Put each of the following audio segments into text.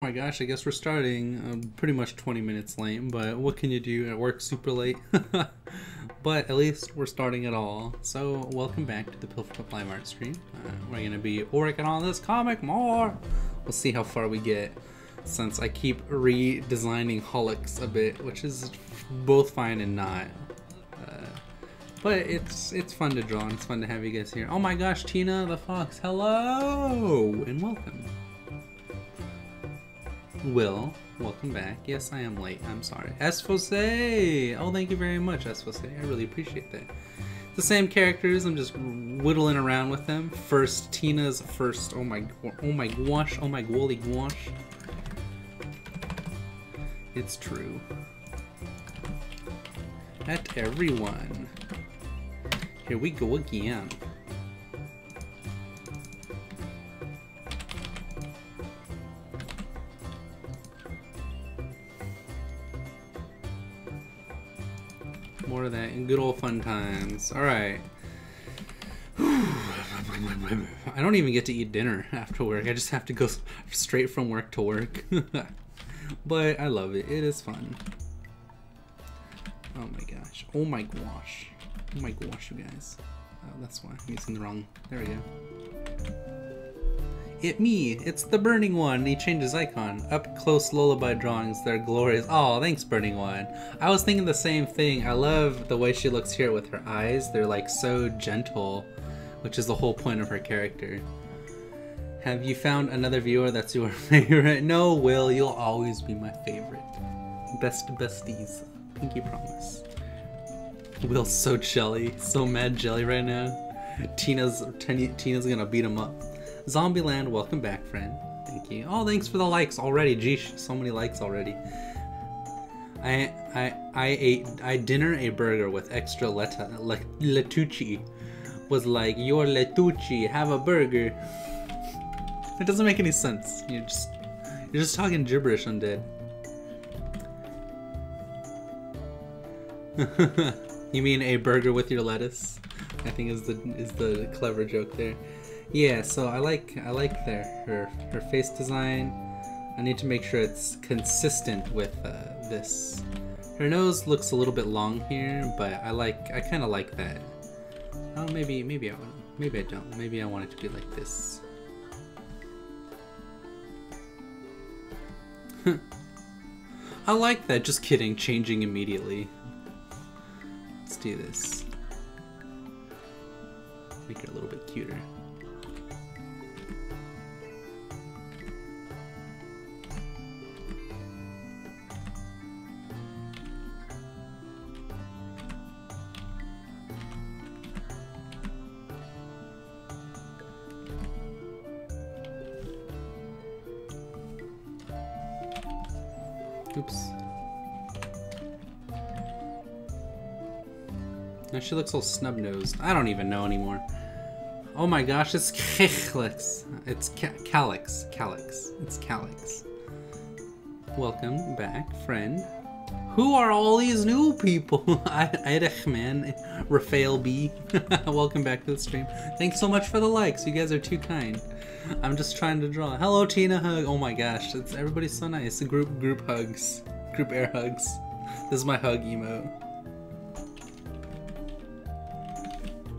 Oh my gosh, I guess we're starting pretty much 20 minutes late, but what can you do? At work super late. But at least we're starting it all. So welcome back to the Pilferpup live art stream. We're going to be working on this comic more. We'll see how far we get, since I keep redesigning Hollox a bit, which is both fine and not. But it's fun to draw and it's fun to have you guys here. Oh my gosh, Tina the Fox, hello and welcome. Will, welcome back. Yes, I am late. I'm sorry. Esfose! Oh, thank you very much, Esfose. I really appreciate that. The same characters. I'm just whittling around with them. First, Tina's first. Oh my gosh. Oh my golly gosh. It's true. At everyone. Here we go again. More of that in good old fun times. Alright. I don't even get to eat dinner after work. I just have to go straight from work to work. But I love it. It is fun. Oh my gosh. Oh my gosh. Oh my gosh, you guys. Oh, that's why I'm using the wrong... There we go. It's the Burning One. He changed his icon. Up close Lullaby drawings, they're glorious. Oh, thanks, Burning One. I was thinking the same thing. I love the way she looks here with her eyes. They're like so gentle, which is the whole point of her character. Have you found another viewer that's your favorite? No, Will, you'll always be my favorite. Best besties. Pinky promise. Will's so jelly, so mad jelly right now. Tina's gonna beat him up. Zombieland, welcome back, friend. Thank you. Oh, thanks for the likes already. Geesh, so many likes already. I dinner a burger with extra Letucci. Was like, your Letucci, have a burger. It doesn't make any sense. You're just talking gibberish, Undead. You mean a burger with your lettuce? I think is the clever joke there. Yeah, so I like her face design. I need to make sure it's consistent with this. Her nose looks a little bit long here, but I kind of like that. Oh, maybe I don't. Maybe I want it to be like this. I like that. Just kidding. Changing immediately. Let's do this. Make it a little bit cuter. Oops. Now she looks all snub-nosed. I don't even know anymore. Oh my gosh, it's Calyx. It's Calyx. It's Calyx. Welcome back, friend. Who are all these new people? Idachman, Raphael B. Welcome back to the stream. Thanks so much for the likes. You guys are too kind. I'm just trying to draw. Hello, Tina Hug. Oh my gosh, everybody's so nice. Group hugs. Group air hugs. This is my hug emote.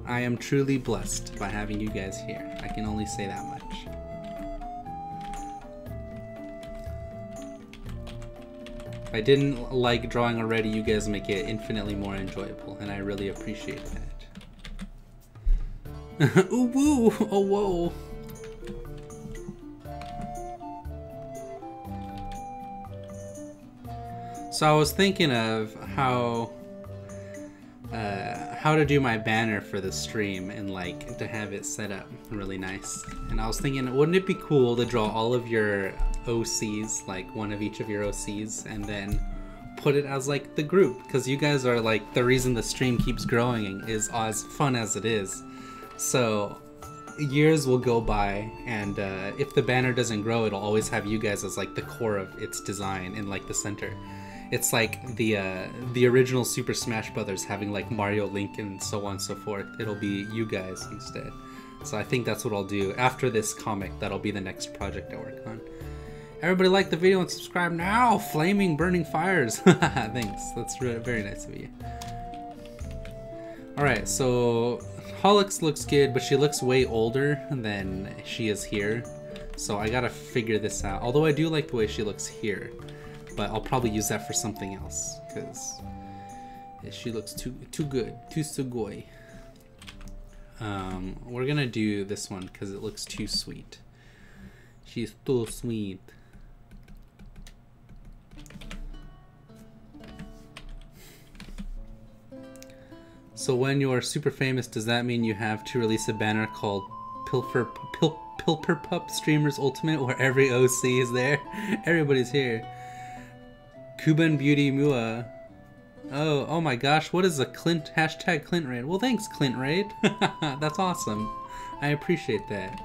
I am truly blessed by having you guys here. I can only say that much. If I didn't like drawing already, you guys make it infinitely more enjoyable, and I really appreciate that. Ooh woo! Oh whoa! So I was thinking of how to do my banner for the stream and like to have it set up really nice. And I was thinking, wouldn't it be cool to draw all of your OCs, like one of each of your OCs, and then put it as like the group? Because you guys are like the reason the stream keeps growing, is as fun as it is. So years will go by, and if the banner doesn't grow, it'll always have you guys as like the core of its design in like the center. It's like the original Super Smash Brothers having like Mario, Link, and so on and so forth. It'll be you guys instead. So I think that's what I'll do after this comic. That'll be the next project I work on. Everybody like the video and subscribe now. Flaming burning fires. Thanks. That's very nice of you. Alright, so Hollox looks good, but she looks way older than she is here. So I gotta figure this out. Although I do like the way she looks here. But I'll probably use that for something else. Because she looks too good. Too sugoi. We're gonna do this one because it looks too sweet. She's too sweet. So when you're super famous, does that mean you have to release a banner called Pilferpup Streamers Ultimate, where every OC is there? Everybody's here. Kuban Beauty Mua. Oh my gosh, what is a Clint hashtag Clint raid? Well, thanks Clint raid. That's awesome. I appreciate that.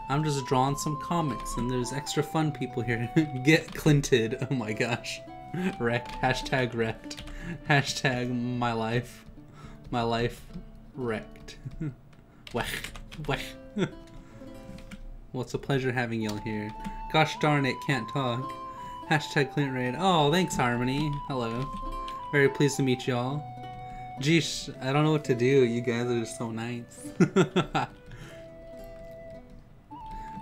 I'm just drawing some comics and there's extra fun people here. Get Clinted. Oh my gosh. Wrecked. Hashtag wrecked. Hashtag my life. My life wrecked. Wech. Wech. Well, it's a pleasure having y'all here. Gosh darn it, can't talk. Hashtag Clint raid. Oh, thanks Harmony. Hello. Very pleased to meet y'all. Geesh, I don't know what to do. You guys are so nice.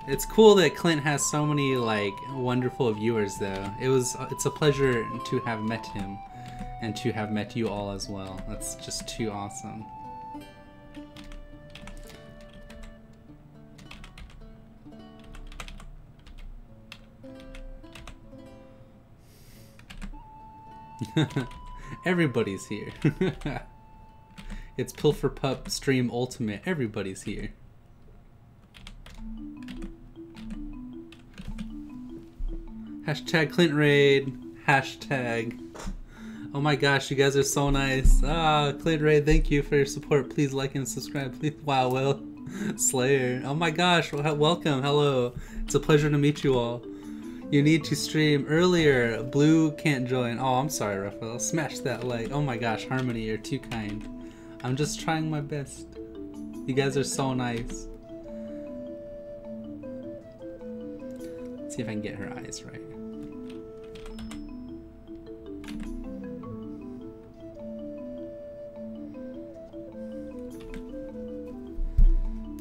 It's cool that Clint has so many like wonderful viewers though. It's a pleasure to have met him and to have met you all as well. That's just too awesome. Everybody's here. It's Pilferpup Stream Ultimate. Everybody's here. Hashtag Clint Raid. Hashtag. Oh my gosh, you guys are so nice. Ah, Clint Raid, thank you for your support. Please like and subscribe. Please. Wow, Will. Slayer. Oh my gosh, welcome. Hello. It's a pleasure to meet you all. You need to stream earlier. Blue can't join. Oh, I'm sorry, Raphael. Smash that like. Oh my gosh, Harmony, you're too kind. I'm just trying my best. You guys are so nice. Let's see if I can get her eyes right.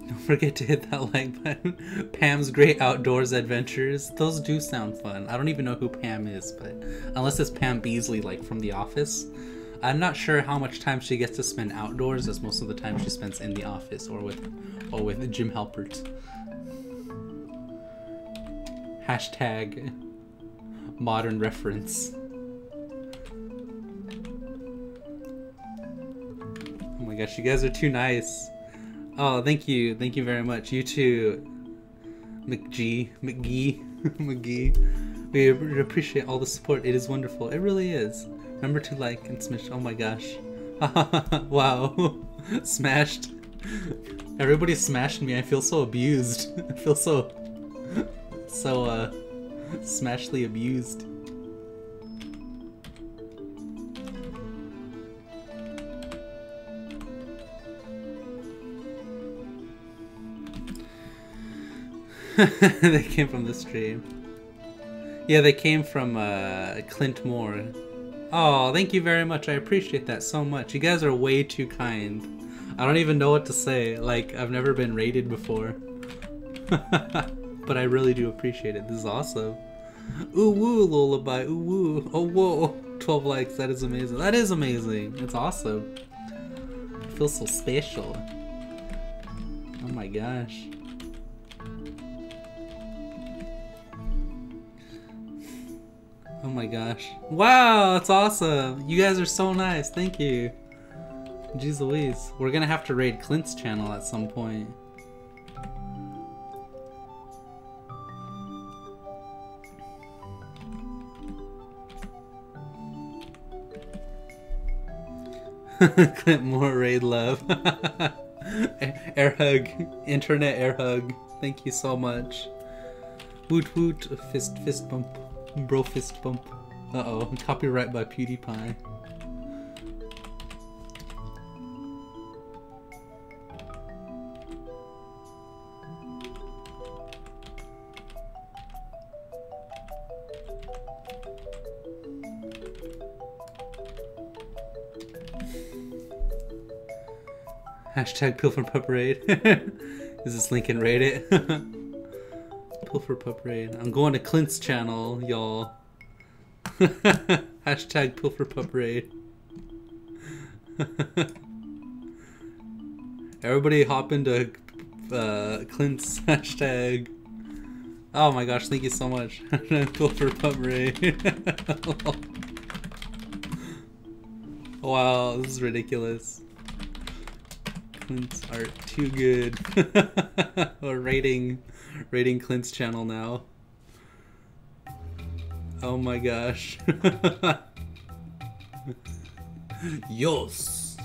Don't forget to hit that like button. Pam's Great Outdoors Adventures. Those do sound fun. I don't even know who Pam is, but unless it's Pam Beasley, like from The Office. I'm not sure how much time she gets to spend outdoors, as most of the time she spends in the office or with Jim Halpert. Hashtag modern reference. Oh my gosh, you guys are too nice. Oh, thank you very much. You too, McGee. We appreciate all the support. It is wonderful. It really is. Remember to like and smash. Oh my gosh. Wow. Smashed. Everybody smashed me. I feel so abused. I feel so smashly abused. They came from the stream. Yeah, they came from Clint Moore. Oh, thank you very much. I appreciate that so much. You guys are way too kind. I don't even know what to say. Like, I've never been rated before. But I really do appreciate it. This is awesome. Ooh woo, Lullaby. Ooh woo. Oh whoa. 12 likes. That is amazing. That is amazing. It's awesome. I feel so special. Oh my gosh. Oh my gosh. Wow, that's awesome. You guys are so nice. Thank you. Jeez Louise. We're gonna have to raid Clint's channel at some point. Clint Moore raid love. Air hug. Internet air hug. Thank you so much. Woot woot. Fist bump. Bro fist bump. Uh-oh. Copyright by PewDiePie. Hashtag Pilferpup raid. Is this Lincoln raid it? Pilferpup raid. I'm going to Clint's channel, y'all. Hashtag Pilferpup raid. Everybody hop into Clint's hashtag. Oh my gosh, thank you so much. Pilferpup raid. Wow, this is ridiculous. Clint's art too good. We're rating Clint's channel now. Oh my gosh. Yos.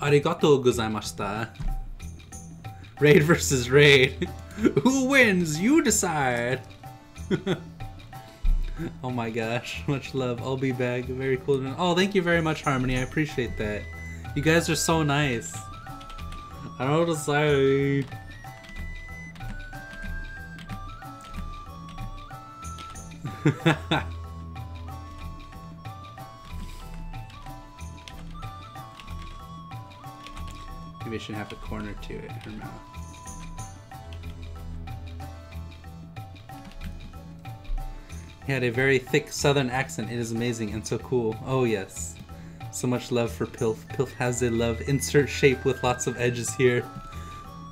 Arigatou gozaimashita. Raid versus raid. Who wins? You decide. Oh my gosh. Much love. I'll be back. Very cool. Oh, thank you very much, Harmony. I appreciate that. You guys are so nice. I don't know what to say. Maybe I should have a corner to it, her mouth. He had a very thick southern accent. It is amazing and so cool. Oh yes. So much love for Pilf. Pilf has a love. Insert shape with lots of edges here.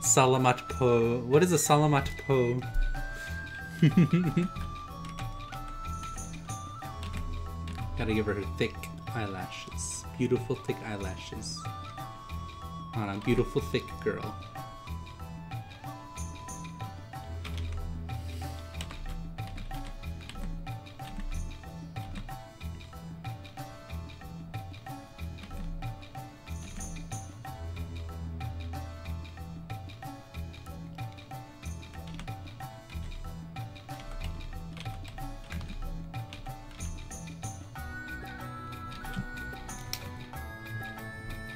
Salamat po. What is a salamat po? Gotta give her thick eyelashes. Beautiful thick eyelashes. On a beautiful thick girl.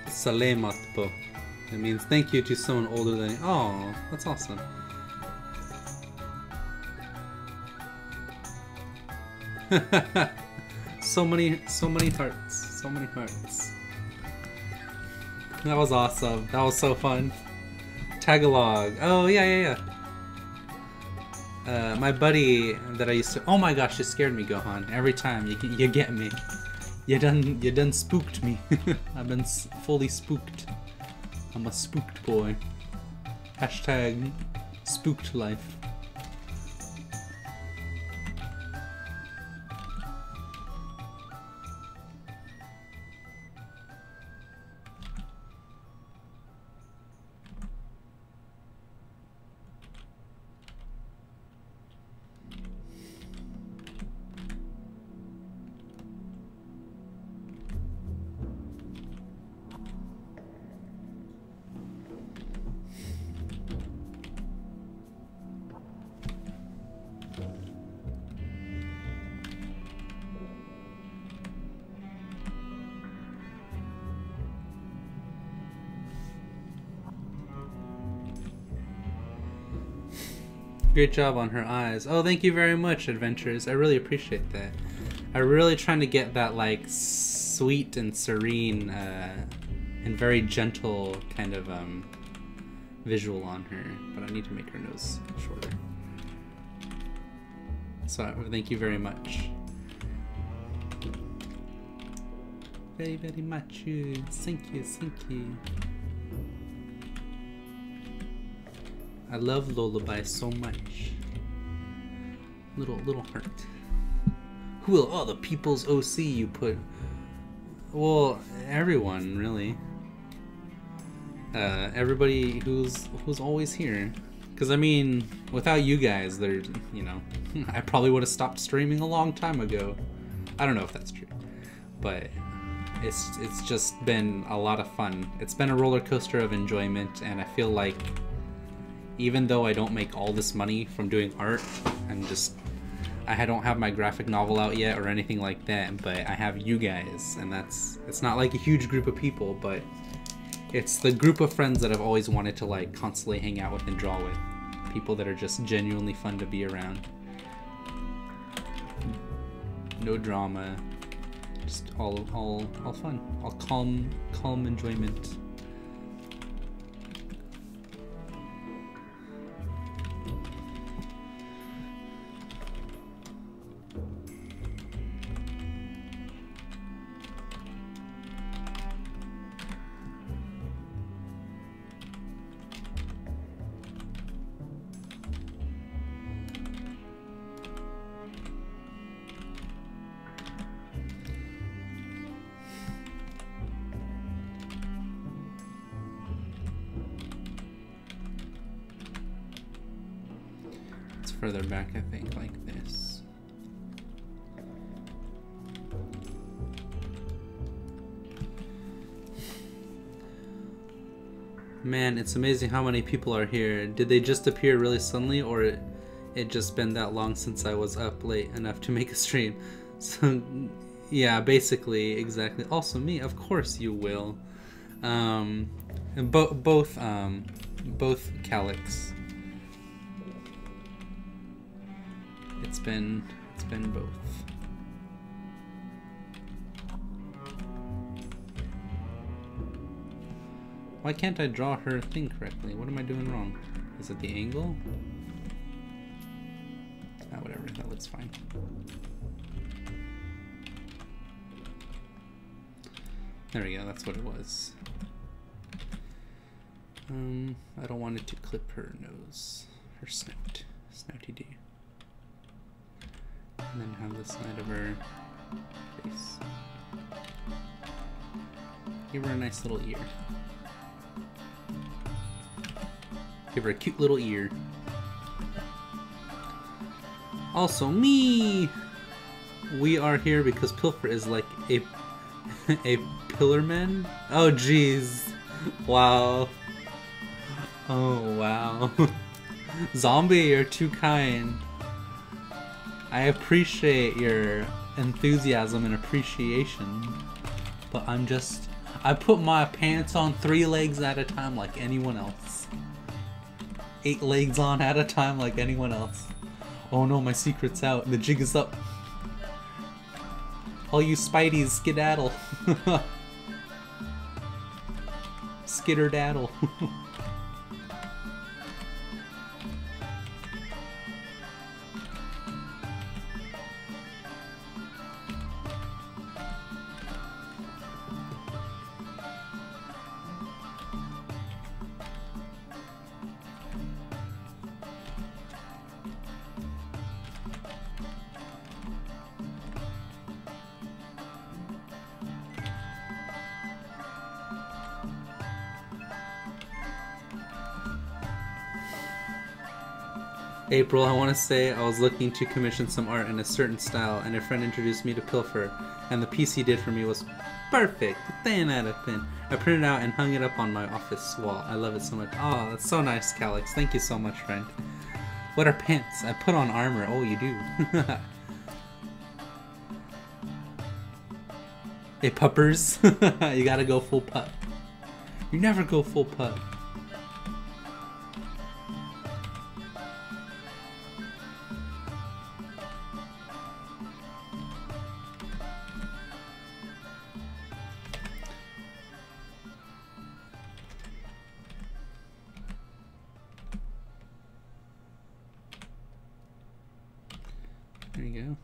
Salemat po. It means thank you to someone older than you. Oh, that's awesome. so many hearts. So many hearts. That was awesome. That was so fun. Tagalog. Oh yeah. My buddy that I used to. Oh my gosh, you scared me, Gohan. Every time you get me. You done spooked me. I've been fully spooked. I'm a spooked boy. Hashtag spooked life. Great job on her eyes. Oh, thank you very much, Adventures. I really appreciate that. I'm really trying to get that, like, sweet and serene and very gentle kind of visual on her. But I need to make her nose shorter. So, thank you very much. Very, very much. Thank you, thank you. I love Lullaby so much. Little heart. Who will all the people's OC you put? Well, everyone really. Everybody who's always here. Because I mean, without you guys, there's I probably would have stopped streaming a long time ago. I don't know if that's true, but it's just been a lot of fun. It's been a roller coaster of enjoyment, and I feel like, even though I don't make all this money from doing art, I don't have my graphic novel out yet or anything like that, but I have you guys, and it's not like a huge group of people, but it's the group of friends that I've always wanted to like constantly hang out with and draw with. People that are just genuinely fun to be around. No drama, just all fun, all calm enjoyment. further back, I think, like this. Man, it's amazing how many people are here. Did they just appear really suddenly, or it just been that long since I was up late enough to make a stream? So, yeah, basically, exactly. Also me, of course you will. And both Hollox. It's been both. Why can't I draw her thing correctly? What am I doing wrong? Is it the angle? Ah, whatever, that looks fine. There we go, that's what it was. I don't want it to clip her nose, her snout, snouty D. And then have the side of her face. Give her a nice little ear. Give her a cute little ear. Also me! We are here because Pilfer is like a pillarman? Oh jeez. Wow. Oh wow. Zombie, you're too kind. I appreciate your enthusiasm and appreciation. But I put my pants on 3 legs at a time like anyone else. 8 legs on at a time like anyone else. Oh no, my secret's out. The jig is up. All you Spideys, skedaddle. Skitter-daddle. April, I want to say I was looking to commission some art in a certain style, and a friend introduced me to Pilfer, and the piece he did for me was perfect, 10 out of 10. I printed it out and hung it up on my office wall. I love it so much. Oh, that's so nice, Hollox. Thank you so much, friend. What are pants? I put on armor. Oh, you do. Hey, puppers. You gotta go full pup. You never go full pup. There you go.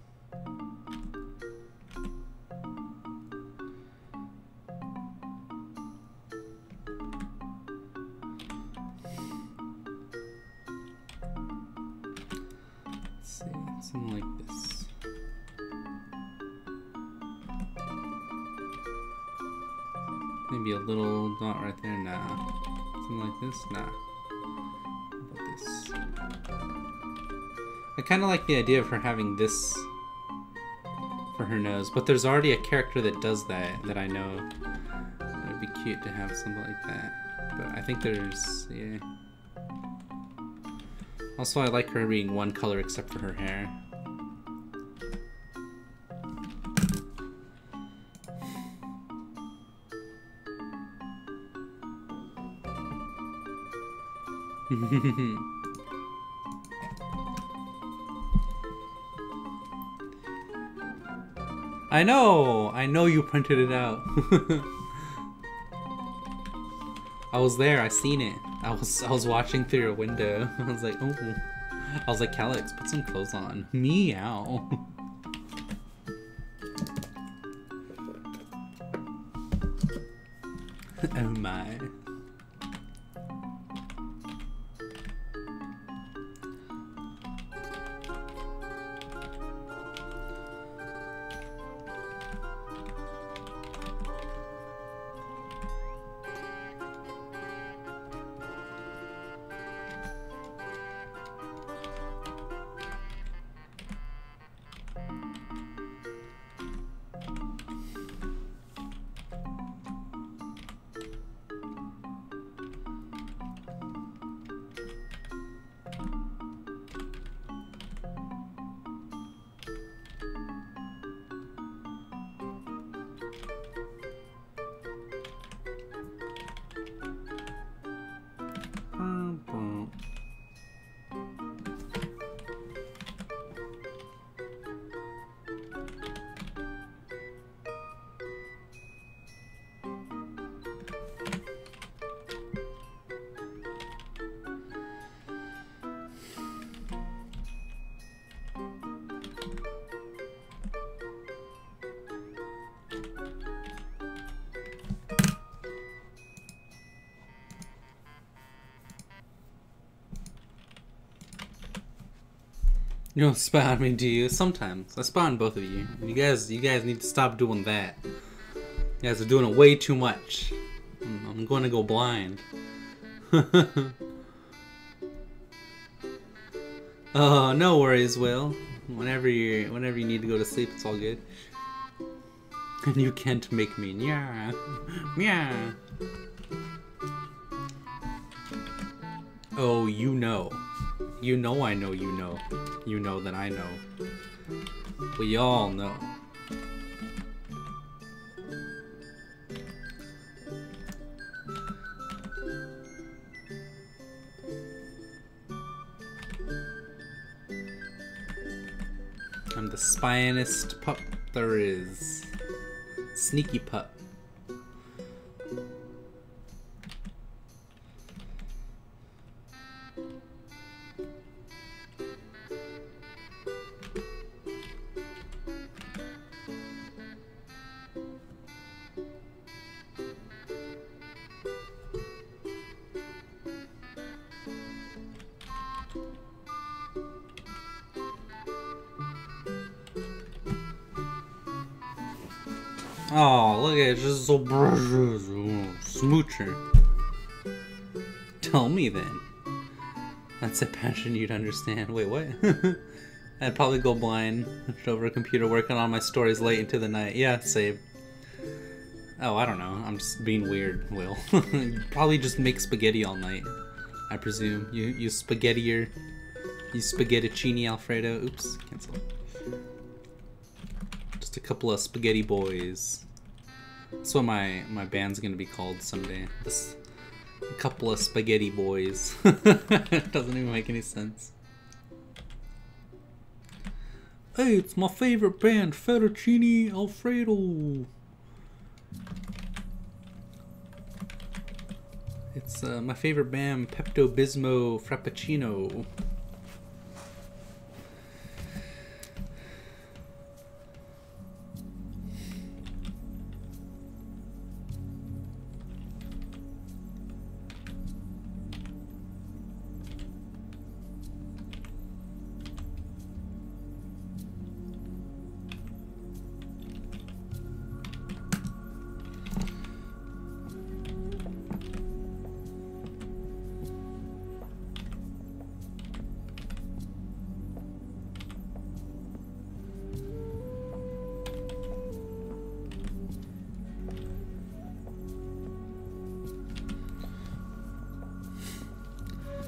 Let's see, something like this. Maybe a little dot right there, nah. Something like this, nah. How about this? I kind of like the idea of her having this for her nose, but there's already a character that does that I know. It would be cute to have something like that. But I think there's, yeah. Also, I like her being one color except for her hair. I know you printed it out. I was there, I seen it. I was watching through your window. I was like, oh. I was like, Hollox, put some clothes on. Meow. Oh my. You don't spy on me, do you? Sometimes. I spy on both of you. You guys need to stop doing that. You guys are doing it way too much. I'm going to go blind. Oh, no worries, Will. Whenever you need to go to sleep, it's all good. And you can't make me. Yeah. Yeah. Oh, you know. You know I know you know. You know that I know. We all know. I'm the spyinest pup there is. Sneaky pup. Oh, look at it, just so precious. Smoocher. Tell me then. That's a passion you'd understand. Wait, what? I'd probably go blind over a computer working on my stories late into the night. Yeah, same. Oh, I don't know. I'm just being weird, Will. You probably just make spaghetti all night, I presume. You spaghettier. You spaghetticini Alfredo. Oops, cancel. Just a couple of spaghetti boys. That's what my band's gonna be called someday. A couple of spaghetti boys. It doesn't even make any sense. Hey, it's my favorite band, Fettuccine Alfredo. It's my favorite band, Pepto Bismol Frappuccino.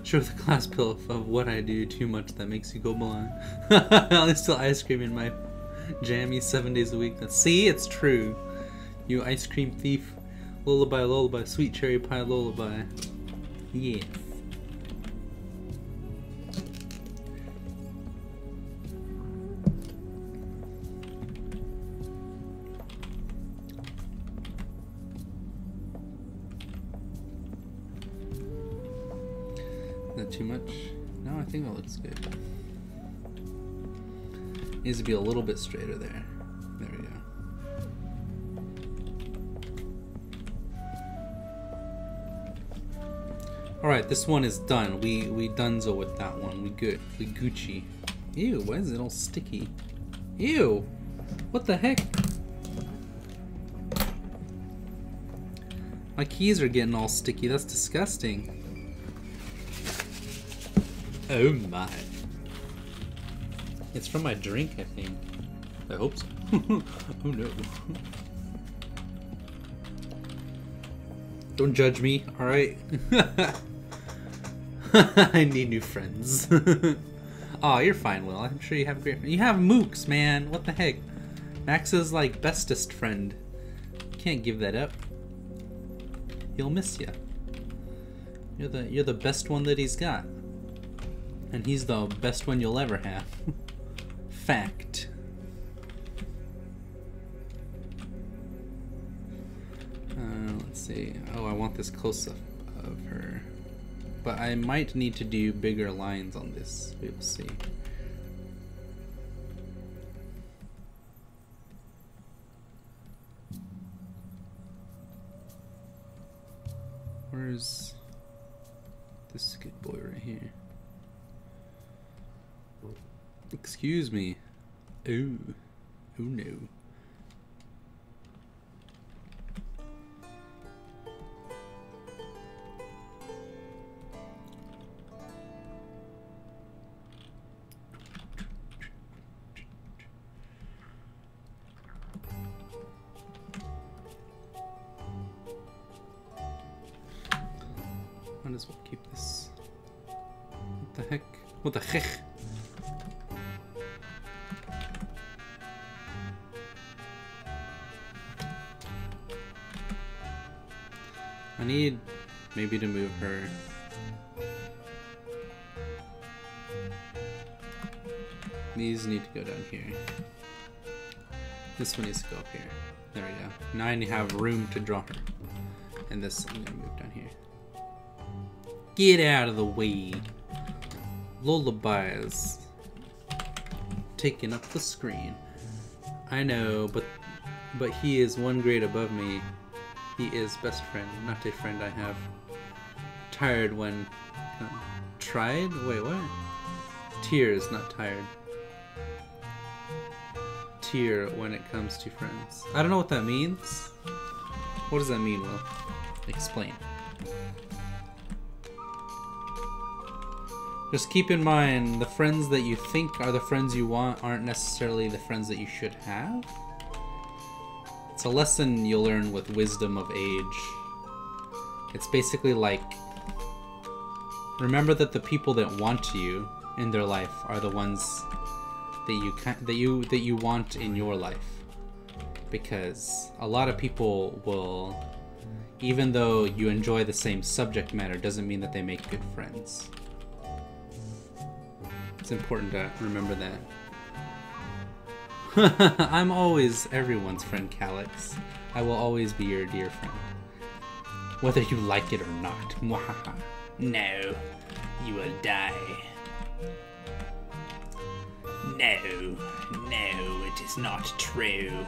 Show the class pill of what I do too much that makes you go blind. I still ice cream in my jammy 7 days a week. See, it's true. You ice cream thief. Lullaby, lullaby, sweet cherry pie, lullaby. Yes. Is that too much? No, I think that looks good. Needs to be a little bit straighter there. There we go. Alright, this one is done. We donezo with that one. We good. We Gucci. Ew, why is it all sticky? Ew! What the heck? My keys are getting all sticky. That's disgusting. Oh my. It's from my drink, I think. I hope so. Oh no. Don't judge me, alright? I need new friends. Aw, you're fine, Will. I'm sure you have great friends. You have Mooks, man. What the heck? Max is like bestest friend. You can't give that up. He'll miss you. You're the best one that he's got. And he's the best one you'll ever have. Fact. Let's see. Oh, I want this close-up of her. But I might need to do bigger lines on this. We will see. Where's this good boy right here? Excuse me. Ooh. Oh no. Might as well keep this. What the heck? What the heck? I need maybe to move her. These need to go down here. This one needs to go up here. There we go. Now I have room to draw her. And this I'm gonna move down here. Get out of the way. Lullaby is taking up the screen. I know, but he is one grade above me. He is best friend, not a friend I have. Tired when... tried? Wait, what? Tears, not tired. Tear when it comes to friends. I don't know what that means. What does that mean, Will? Explain. Just keep in mind, the friends that you think are the friends you want aren't necessarily the friends that you should have. It's a lesson you'll learn with wisdom of age. It's basically like, remember that the people that want you in their life are the ones that you want in your life. Because a lot of people will, even though you enjoy the same subject matter, doesn't mean that they make good friends. It's important to remember that. I'm always everyone's friend, Calyx. I will always be your dear friend. Whether you like it or not. No, you will die. No, no, it is not true.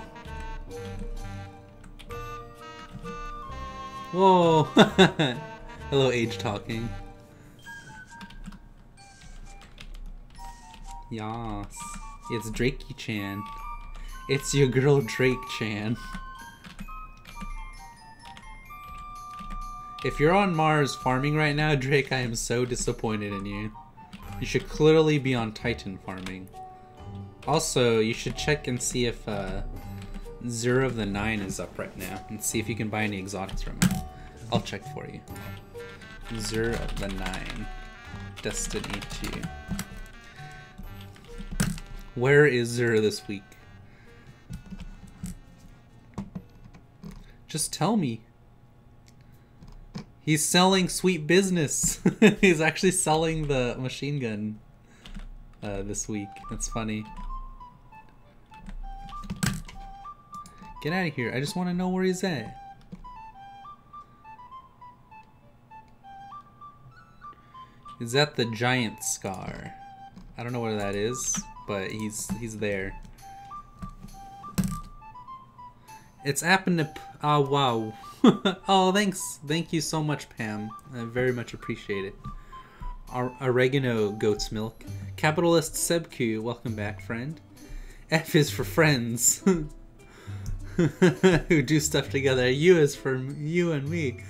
Whoa! Hello, age talking. Yas. It's Drakey-chan. It's your girl Drake-chan. If you're on Mars farming right now, Drake, I am so disappointed in you. You should clearly be on Titan farming. Also, you should check and see if Zero of the Nine is up right now, and see if you can buy any exotics from it. I'll check for you. Zero of the Nine. Destiny 2. Where is Zero this week? Just tell me. He's selling sweet business. He's actually selling the machine gun this week. That's funny. Get out of here. I just want to know where he's at. Is that the giant scar? I don't know where that is, but he's there. It's Apnip. Oh, wow. Oh, thanks. Thank you so much, Pam. I very much appreciate it. Oregano Goat's Milk. Capitalist Sebku, welcome back, friend. F is for friends. Who do stuff together. U is for you and me.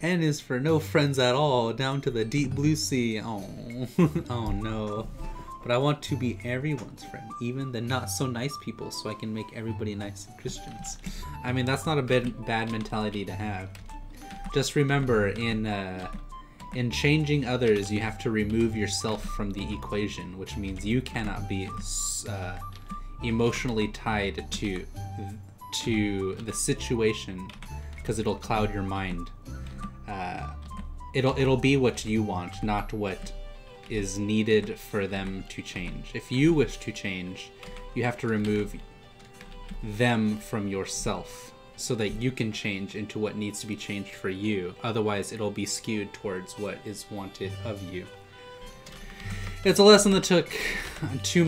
N is for no friends at all, down to the deep blue sea. Oh, oh no. But I want to be everyone's friend, even the not so nice people, so I can make everybody nice and Christians. I mean, that's not a bad mentality to have. Just remember, in changing others, you have to remove yourself from the equation, which means you cannot be emotionally tied to the situation, because it'll cloud your mind. It'll be what you want, not what is needed for them to change. If you wish to change, you have to remove them from yourself so that you can change into what needs to be changed for you. Otherwise, it'll be skewed towards what is wanted of you. It's a lesson that took too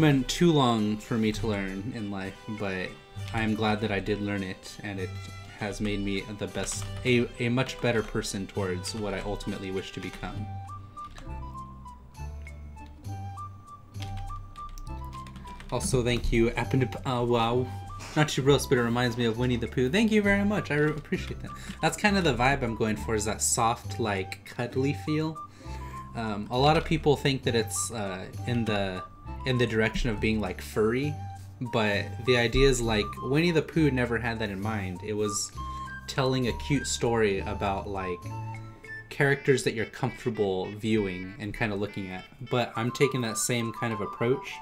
long for me to learn in life, but I'm glad that I did learn it, and it has made me a much better person towards what I ultimately wish to become. Also, thank you, wow. Not too roast, but it reminds me of Winnie the Pooh. Thank you very much. I appreciate that. That's kind of the vibe I'm going for, is that soft, like, cuddly feel. A lot of people think that it's in the direction of being, like, furry, but the idea is, like, Winnie the Pooh never had that in mind. It was telling a cute story about, like, characters that you're comfortable viewing and kind of looking at. But I'm taking that same kind of approach,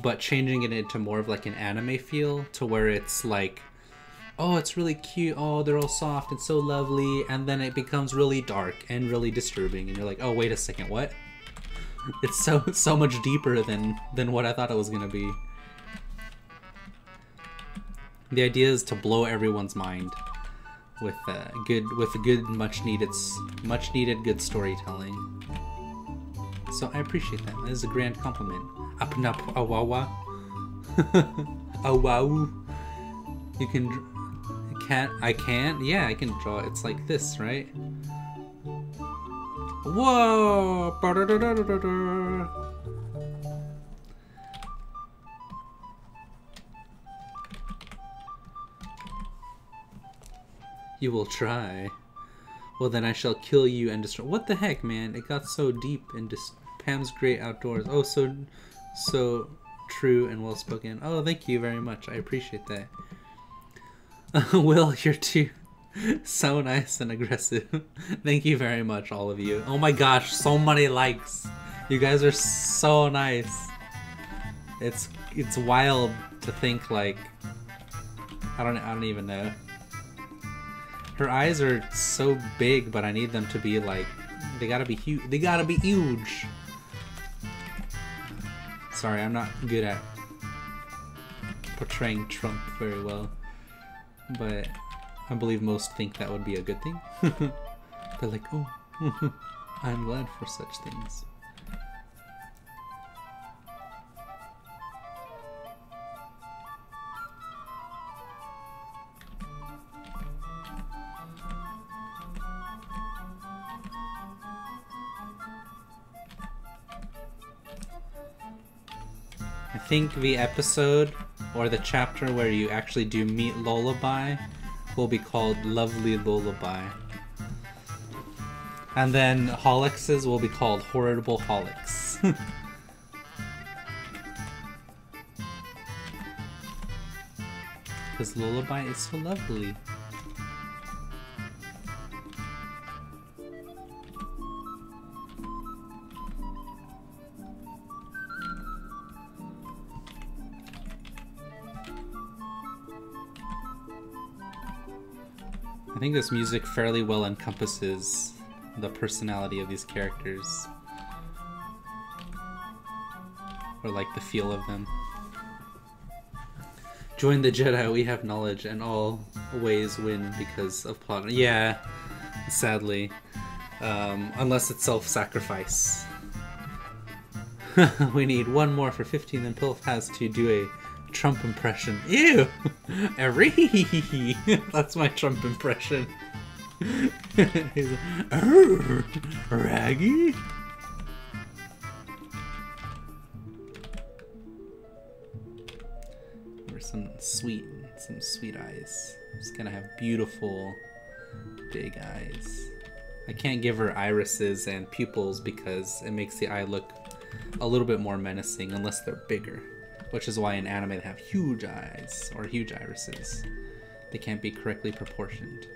but changing it into more of like an anime feel, to where it's like, oh, it's really cute, oh, they're all soft and so lovely, and then it becomes really dark and really disturbing, and you're like, oh, wait a second, what? It's so much deeper than what I thought it was gonna be. The idea is to blow everyone's mind with good, much needed good storytelling. So I appreciate that. That is a grand compliment. Up awawa. Awaw. You can. I can? Yeah, I can draw. It's like this, right? Whoa! You will try. Well, then I shall kill you and destroy. What the heck, man? It got so deep into Pam's great outdoors. Oh, so true and well spoken. Oh, thank you very much. I appreciate that. Will, you're too so nice and aggressive. Thank you very much, all of you. Oh my gosh, so many likes. You guys are so nice. It's wild to think, like, I don't even know. Her eyes are so big, but I need them to be like, they gotta be huge. They gotta be huge. Sorry, I'm not good at portraying Trump very well, but I believe most think that would be a good thing. They're like, oh, I'm glad for such things. I think the episode or the chapter where you actually do meet Lullaby will be called Lovely Lullaby. And then Hollox's will be called Horrible Hollox. Because Lullaby is so lovely. I think this music fairly well encompasses the personality of these characters. Or like the feel of them. Join the Jedi, we have knowledge and all ways win because of plot. Yeah, sadly. Unless it's self-sacrifice. We need one more for 15, then Pilf has to do a Trump impression. Ew! That's my Trump impression. He's like, Raggy? Or some sweet eyes. She's gonna have beautiful big eyes. I can't give her irises and pupils because it makes the eye look a little bit more menacing unless they're bigger. Which is why in anime they have huge eyes, or huge irises. They can't be correctly proportioned.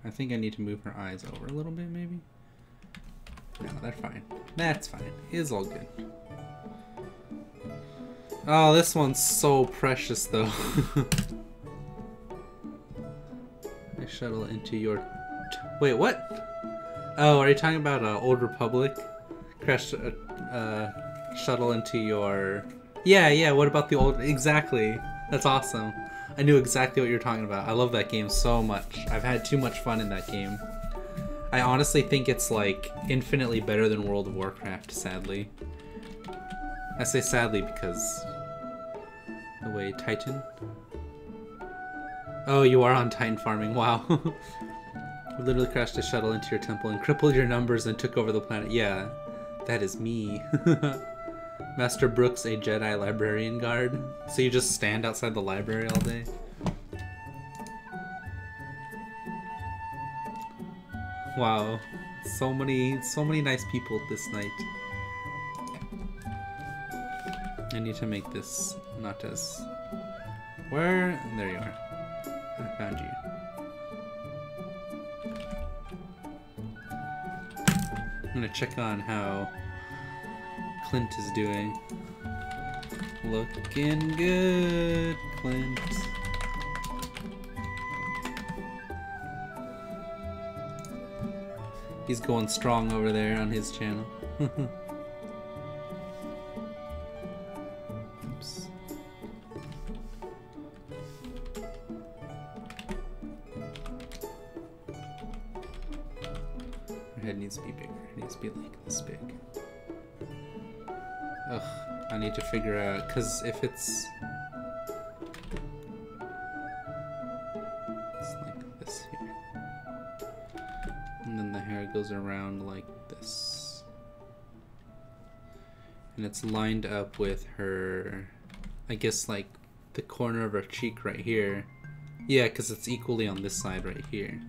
I think I need to move her eyes over a little bit, maybe? No, they're fine. That's fine. It's all good. Oh, this one's so precious, though. I shuttle into your... Wait, what? Oh, are you talking about Old Republic? Crash shuttle into your... Yeah, what about the old... Exactly. That's awesome. I knew exactly what you're talking about. I love that game so much. I've had too much fun in that game. I honestly think it's like infinitely better than World of Warcraft, sadly. I say sadly because the way Titan. Oh, you are on Titan farming. Wow. We literally crashed a shuttle into your temple and crippled your numbers and took over the planet. Yeah, that is me. Master Brooks, a Jedi librarian guard. So you just stand outside the library all day? Wow. So many nice people this night. I need to make this not as... Where? There you are. I found you. I'm gonna check on how Clint is doing. Looking good, Clint. He's going strong over there on his channel. Oops. Your head needs to be bigger. It needs to be like this big. Ugh, I need to figure out, because if it's like this here, and then the hair goes around like this, and it's lined up with her, I guess like the corner of her cheek right here. Yeah, because it's equally on this side right here.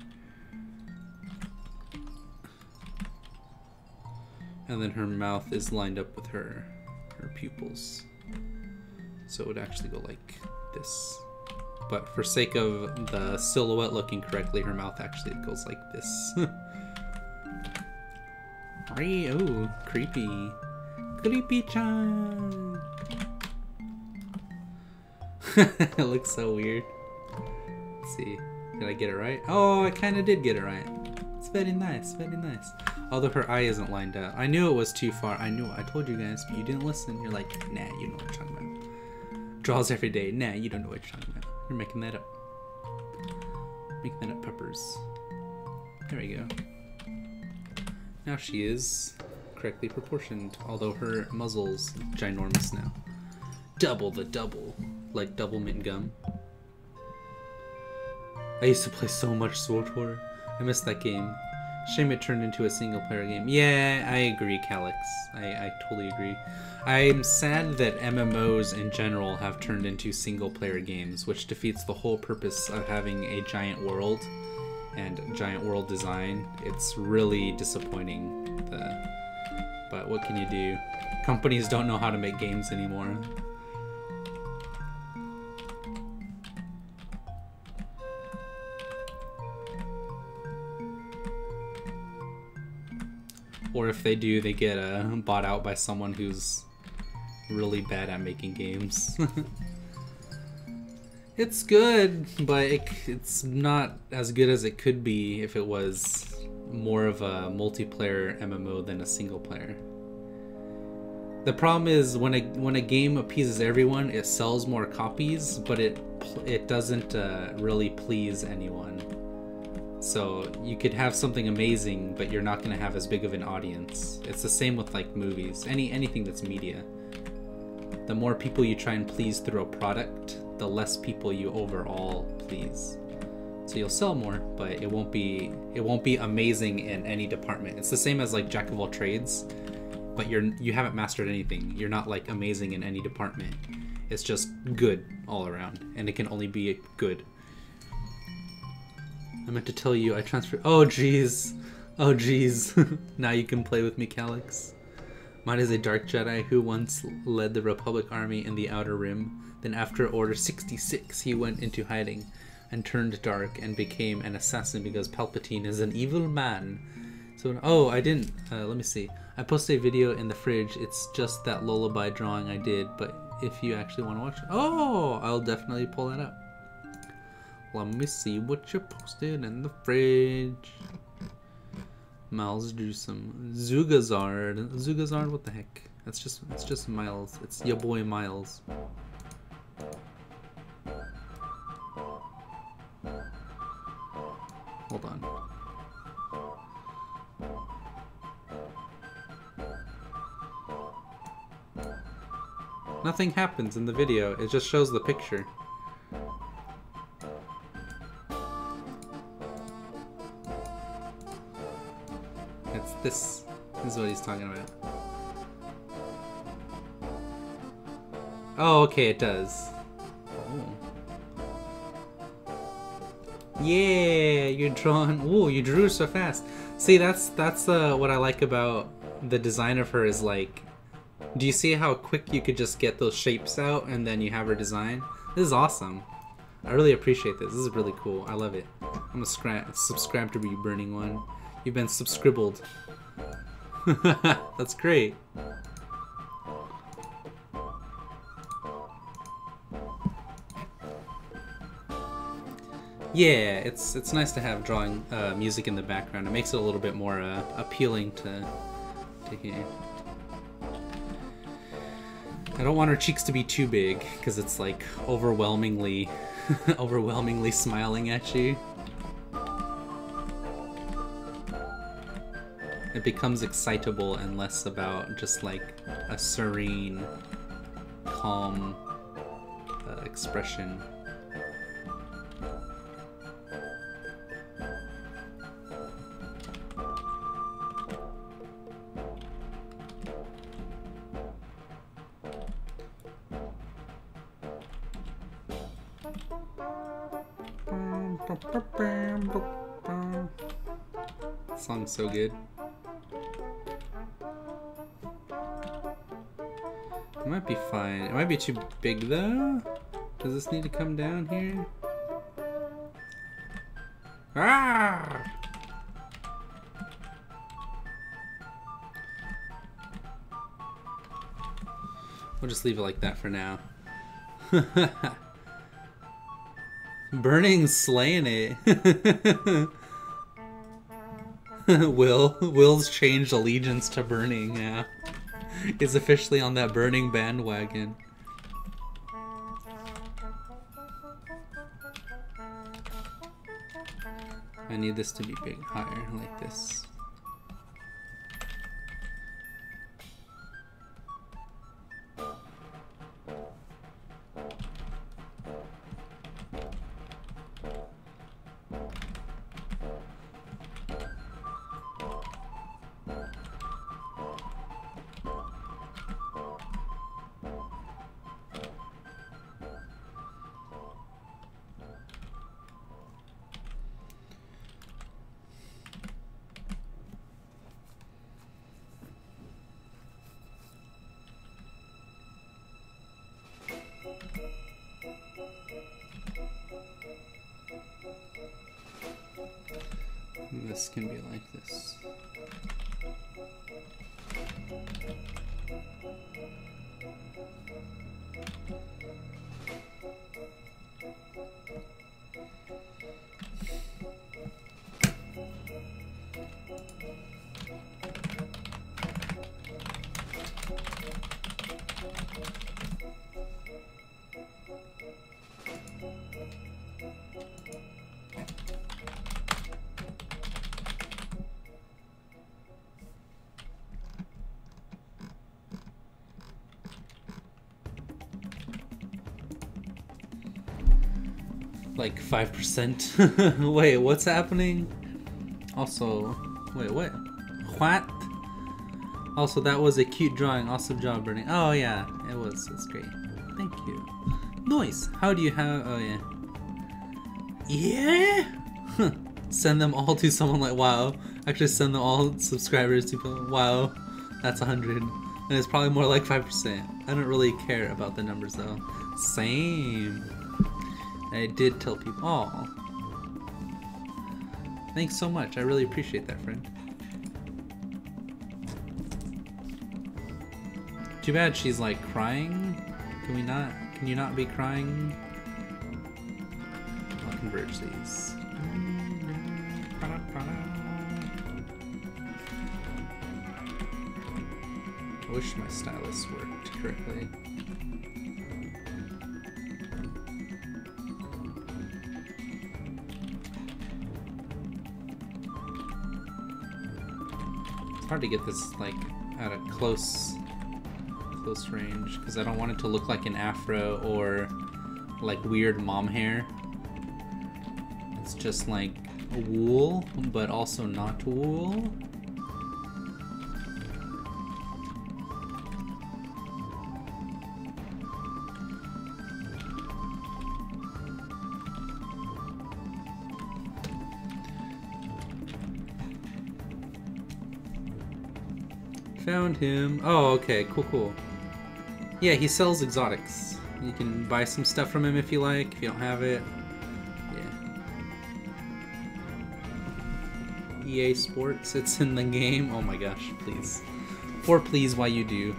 And then her mouth is lined up with her pupils. So it would actually go like this. But for sake of the silhouette looking correctly, her mouth actually goes like this. Oh, creepy. Creepy-chan! It looks so weird. Let's see. Did I get it right? Oh, I kind of did get it right. It's very nice, very nice. Although her eye isn't lined up. I knew it was too far. I told you guys, but you didn't listen. You're like, nah, you know what you're talking about. Draws every day. Nah, you don't know what you're talking about. You're making that up. Making that up, peppers. There we go. Now she is correctly proportioned, although her muzzle's ginormous now. Double the double. Like double mint gum. I used to play so much SWTOR. I missed that game. Shame it turned into a single player game. Yeah, I agree, Calix. I totally agree. I'm sad that MMOs in general have turned into single player games, which defeats the whole purpose of having a giant world and giant world design. It's really disappointing. But what can you do? Companies don't know how to make games anymore. Or if they do, they get bought out by someone who's really bad at making games. It's good, but it's not as good as it could be if it was more of a multiplayer MMO than a single player. The problem is when a game appeases everyone, it sells more copies, but it doesn't really please anyone. So you could have something amazing, but you're not going to have as big of an audience. It's the same with like movies, anything that's media. The more people you try and please through a product, the less people you overall please. So you'll sell more, but it won't be amazing in any department. It's the same as like jack of all trades, but you haven't mastered anything. You're not like amazing in any department. It's just good all around, and it can only be good. I meant to tell you I transferred. Oh jeez. Oh jeez. Now you can play with me, Calix. Mine is a dark Jedi who once led the Republic army in the Outer Rim. Then after Order 66, he went into hiding and turned dark and became an assassin because Palpatine is an evil man. So, oh, I didn't. Let me see. I posted a video in the fridge. It's just that Lullaby drawing I did, but if you actually want to watch it. Oh, I'll definitely pull that up. Let me see what you posted in the fridge. Miles drew some Zugazard. Zugazard, what the heck? It's just Miles. It's your boy Miles. Hold on. Nothing happens in the video. It just shows the picture. It's this. This is what he's talking about. Oh, okay, it does. Oh. Yeah, you're drawing. Ooh, you drew so fast. See, that's what I like about the design of her is like. Do you see how quick you could just get those shapes out and then you have her design? This is awesome. I really appreciate this. This is really cool. I love it. I'm gonna subscribe to you, Burning One. You've been subscribbled. That's great. Yeah, it's nice to have drawing music in the background. It makes it a little bit more appealing to hear. I don't want her cheeks to be too big because it's like overwhelmingly smiling at you. It becomes excitable and less about just like a serene, calm expression. This song's so good. It might be fine. It might be too big though. Does this need to come down here? Ah! We'll just leave it like that for now. Burning's slaying it. Will's changed allegiance to Burning, yeah. He's officially on that Burning bandwagon. I need this to be big, higher, like this. This can be like this. Like 5%. Wait, what's happening? Also, wait, what? What? Also, that was a cute drawing. Awesome job, Burning. Oh yeah, it was. It's great. Thank you. Nice. How do you have? Oh yeah. Yeah. Send them all to someone like wow. Actually, send them all subscribers to wow. That's 100, and it's probably more like 5%. I don't really care about the numbers though. Same. I did tell people. Aw. Thanks so much. I really appreciate that, friend. Too bad she's like crying. Can we not? Can you not be crying? I'll converge these. I wish my stylus worked correctly. Hard to get this like at a close close range because I don't want it to look like an afro or like weird mom hair. It's just like wool, but also not wool. Found him. Oh, okay, cool. Yeah, he sells exotics. You can buy some stuff from him if you like, if you don't have it. Yeah. EA Sports, it's in the game. Oh my gosh, please. Or please, why you do.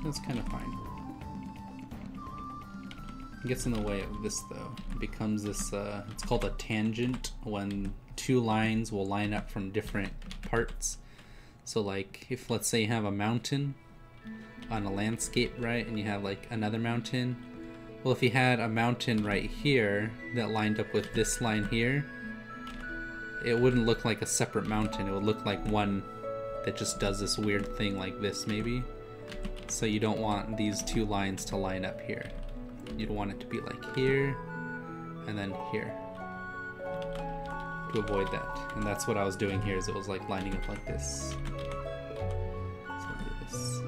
That's kind of fine. It gets in the way of this though. It becomes this, it's called a tangent when two lines will line up from different parts. So like if let's say you have a mountain on a landscape, right, and you have like another mountain. Well, if you had a mountain right here that lined up with this line here, it wouldn't look like a separate mountain. It would look like one that just does this weird thing like this maybe. So you don't want these two lines to line up here. You'd want it to be like here and then here to avoid that. And that's what I was doing here, is it was like lining up like this. So I'll do this.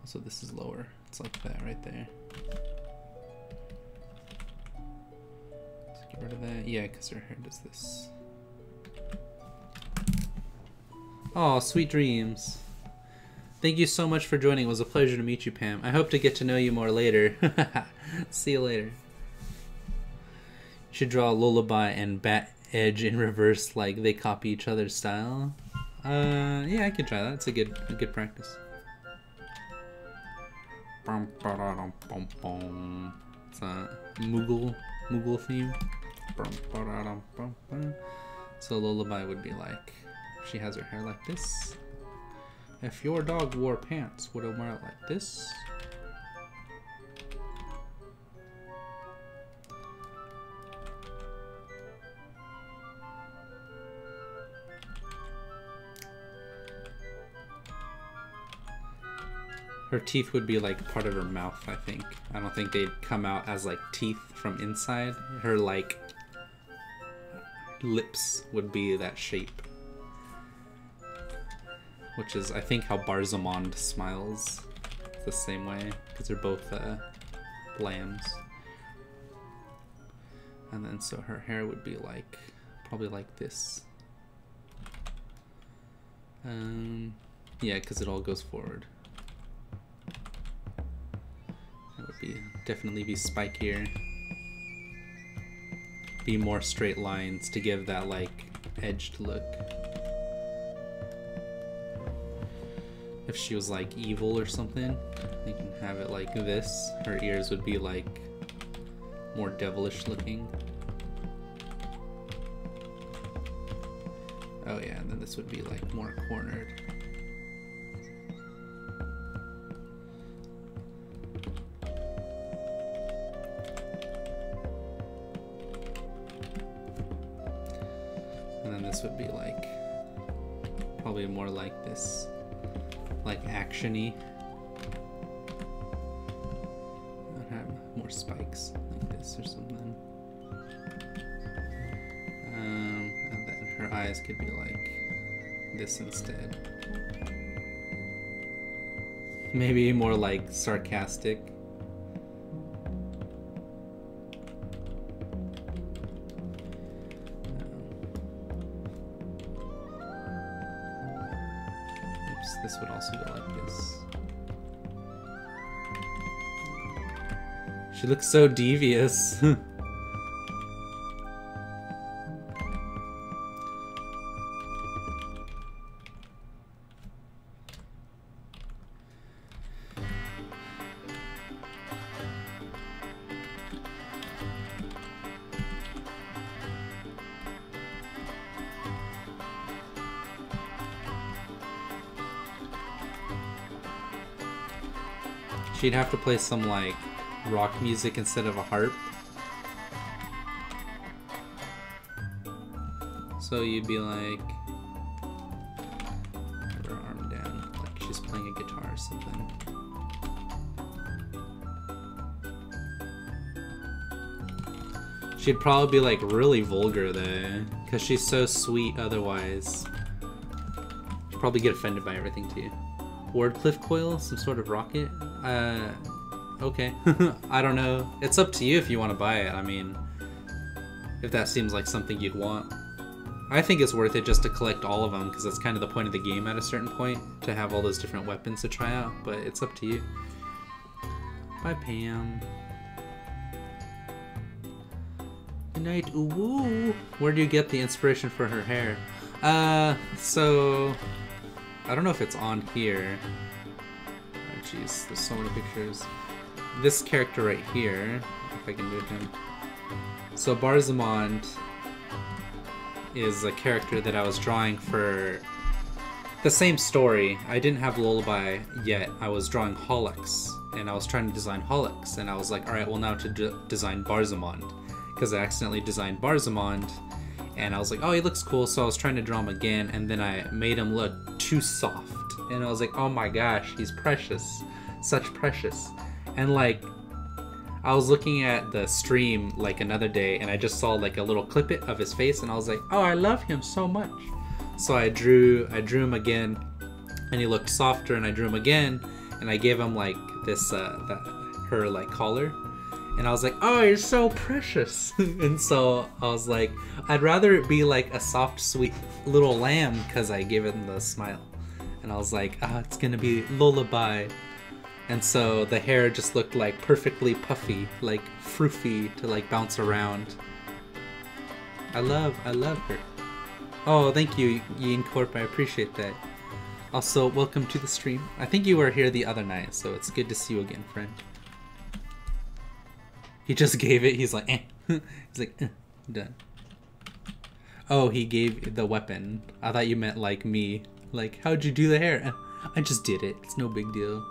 So this is lower. It's like that right there. Let's get rid of that. Yeah, because her hair does this. Oh, sweet dreams. Thank you so much for joining. It was a pleasure to meet you, Pam. I hope to get to know you more later. See you later. You should draw Lullaby and Bat Edge in reverse, like they copy each other's style. Yeah, I could try that. It's a good practice. It's a Moogle theme. So Lullaby would be like, she has her hair like this. If your dog wore pants, would it wear it like this? Her teeth would be like part of her mouth, I think. I don't think they'd come out as like teeth from inside. Her like lips would be that shape. Which is, I think, how Barzamond smiles. It's the same way, because they're both lambs. And then so her hair would be like, probably like this. Yeah, because it all goes forward. It would be definitely be spikier. Be more straight lines to give that like edged look. If she was like evil or something, you can have it like this. Her ears would be like more devilish looking. Oh yeah, and then this would be like more cornered. And then this would be like, probably more like this, like action-y. I'd have more spikes like this or something. And then her eyes could be like this instead. Maybe more like sarcastic. This would also go like this. She looks so devious. She'd have to play some like rock music instead of a harp. So you'd be like, put her arm down, like she's playing a guitar or something. She'd probably be like really vulgar though, because she's so sweet otherwise. She'd probably get offended by everything too. Wardcliff coil? Some sort of rocket? Okay. I don't know. It's up to you if you want to buy it. I mean, if that seems like something you'd want. I think it's worth it just to collect all of them, because that's kind of the point of the game at a certain point, to have all those different weapons to try out, but it's up to you. Bye, Pam. Good night. Ooh. Where do you get the inspiration for her hair? So... I don't know if it's on here. Oh, jeez, there's so many pictures. This character right here, if I can do him. So Barzamond is a character that I was drawing for the same story. I didn't have Lullaby yet. I was drawing Hollox, and I was trying to design Hollox, and I was like, alright, well now to design Barzamond, because I accidentally designed Barzamond. And I was like, oh, he looks cool, so I was trying to draw him again, and then I made him look too soft. And I was like, oh my gosh, he's precious. Such precious. And like, I was looking at the stream like another day, and I just saw like a little clip of his face, and I was like, oh, I love him so much. So I drew him again, and he looked softer, and I drew him again, and I gave him like this, her like collar. And I was like, oh, you're so precious. And so I was like, I'd rather it be like a soft, sweet little lamb, because I gave it the smile. And I was like, it's gonna be Lullaby. And so the hair just looked like perfectly puffy, like froofy to like bounce around. I love her. Oh, thank you, Yin Corp, I appreciate that. Also, welcome to the stream. I think you were here the other night, so it's good to see you again, friend. He just gave it. He's like, eh. He's like, done. Oh, he gave the weapon. I thought you meant like me. Like, how'd you do the hair? I just did it. It's no big deal.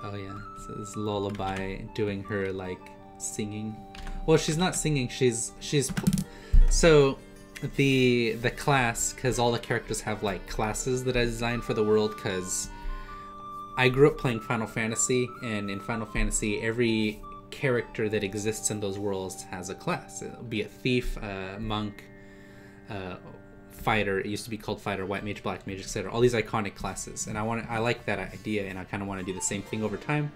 Oh yeah. So this Lullaby doing her like singing. Well, she's not singing. She's so the class, because all the characters have like classes that I designed for the world, because I grew up playing Final Fantasy, and in Final Fantasy every character that exists in those worlds has a class. It'll be a thief, monk, fighter. It used to be called fighter, white mage, black mage, etc. All these iconic classes, and I like that idea, and I kind of want to do the same thing over time.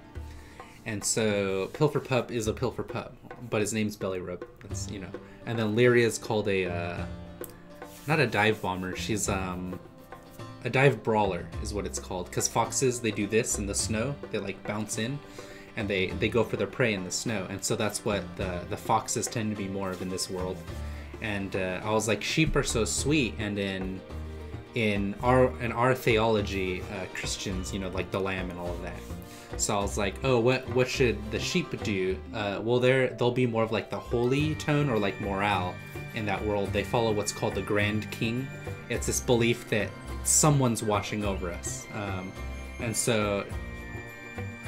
And so Pilferpup is a Pilferpup, but his name's Belly Rub. That's, you know. And then Lyria is called a not a dive bomber. She's a dive brawler is what it's called, because foxes, they do this in the snow. They like bounce in, and they go for their prey in the snow, and so that's what the foxes tend to be more of in this world. And I was like, sheep are so sweet, and in our theology, Christians, you know, like the lamb and all of that. So I was like, oh, what should the sheep do? Well, they'll be more of like the holy tone, or like morale in that world. They follow what's called the Grand King. It's this belief that someone's watching over us, and so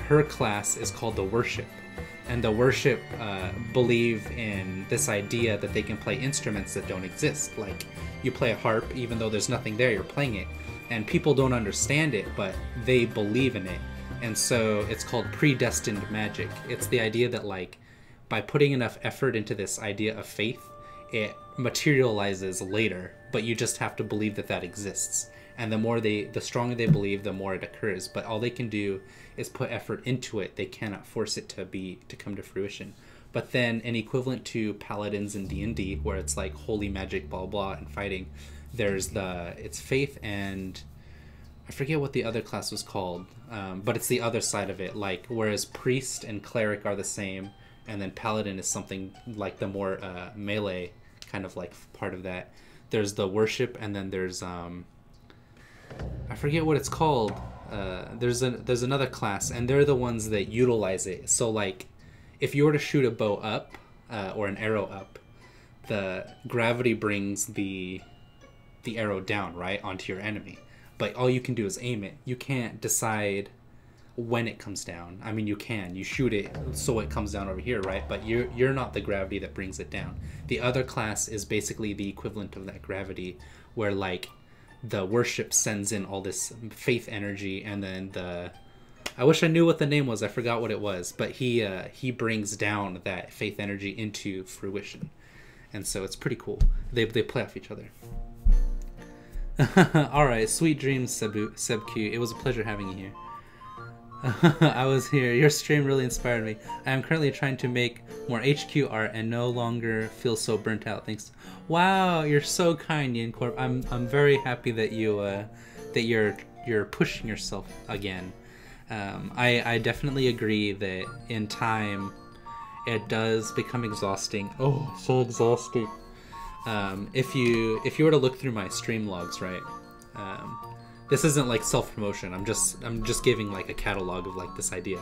her class is called the Worship, and the Worship believe in this idea that they can play instruments that don't exist. Like, you play a harp, even though there's nothing there, you're playing it, and people don't understand it, but they believe in it. And so it's called predestined magic. It's the idea that, like, by putting enough effort into this idea of faith, it materializes later, but you just have to believe that that exists. And the stronger they believe, the more it occurs. But all they can do is put effort into it. They cannot force it to come to fruition. But then an equivalent to paladins in D&D, where it's like holy magic, blah blah, and fighting, it's faith and I forget what the other class was called, but it's the other side of it. Like, whereas priest and cleric are the same, and then paladin is something like the more melee kind of like part of that. There's the worship, and then there's I forget what it's called. There's another class, and they're the ones that utilize it. So like, if you were to shoot a bow up or an arrow up, the gravity brings the arrow down, right, onto your enemy. But all you can do is aim it. You can't decide when it comes down. I mean, you can. You shoot it so it comes down over here, right? But you're not the gravity that brings it down. The other class is basically the equivalent of that gravity, where like the worship sends in all this faith energy, and then I wish I knew what the name was. I forgot what it was. But he brings down that faith energy into fruition. And so it's pretty cool. They play off each other. Alright, sweet dreams, Sebq. It was a pleasure having you here. I was here. Your stream really inspired me. I am currently trying to make more HQ art and no longer feel so burnt out. Thanks. Wow, you're so kind, Yincorp. I'm very happy that you're pushing yourself again. I definitely agree that in time it does become exhausting. Oh, so exhausting. If you were to look through my stream logs, right? This isn't like self-promotion. I'm just giving like a catalog of like this idea.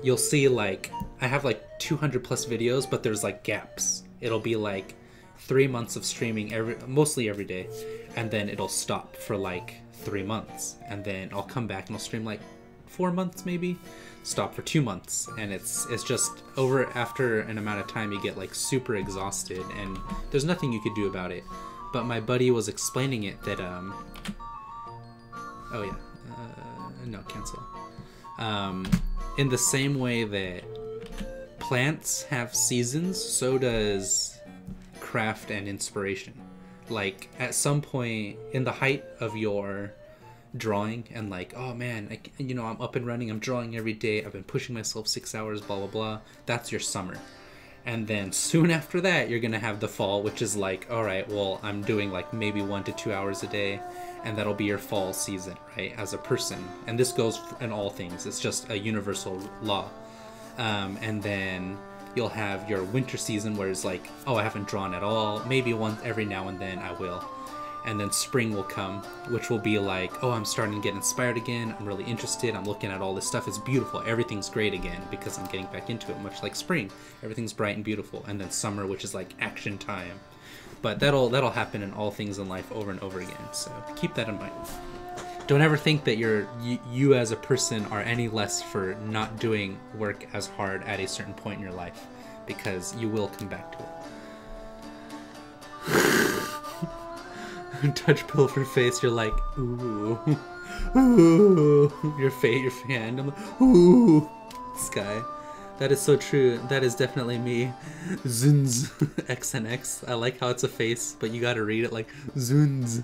You'll see like I have like 200 plus videos, but there's like gaps. It'll be like 3 months of streaming mostly every day, and then it'll stop for like 3 months, and then I'll come back and I'll stream like 4 months maybe, stop for 2 months, and it's just over. After an amount of time you get like super exhausted, and there's nothing you could do about it. But my buddy was explaining it that oh yeah, no, cancel. In the same way that plants have seasons, so does craft and inspiration. Like at some point in the height of your drawing, and like, oh man, I'm up and running, I'm drawing every day, I've been pushing myself 6 hours, blah blah blah, that's your summer. And then soon after that you're gonna have the fall, which is like, all right, well, I'm doing like maybe 1 to 2 hours a day, and that'll be your fall season, right, as a person. And this goes in all things, it's just a universal law. And then you'll have your winter season, where it's like, oh, I haven't drawn at all, maybe once every now and then I will. And then spring will come, which will be like, oh, I'm starting to get inspired again, I'm really interested, I'm looking at all this stuff, it's beautiful, everything's great again because I'm getting back into it, much like spring, everything's bright and beautiful. And then summer, which is like action time. But that'll happen in all things in life over and over again, so keep that in mind. Don't ever think that you as a person are any less for not doing work as hard at a certain point in your life, because you will come back to it. Touch Pilfer face, you're like, ooh, ooh, your hand, I'm like, ooh, sky. That is so true. That is definitely me. Zuns, X and X. I like how it's a face, but you gotta read it like Zuns.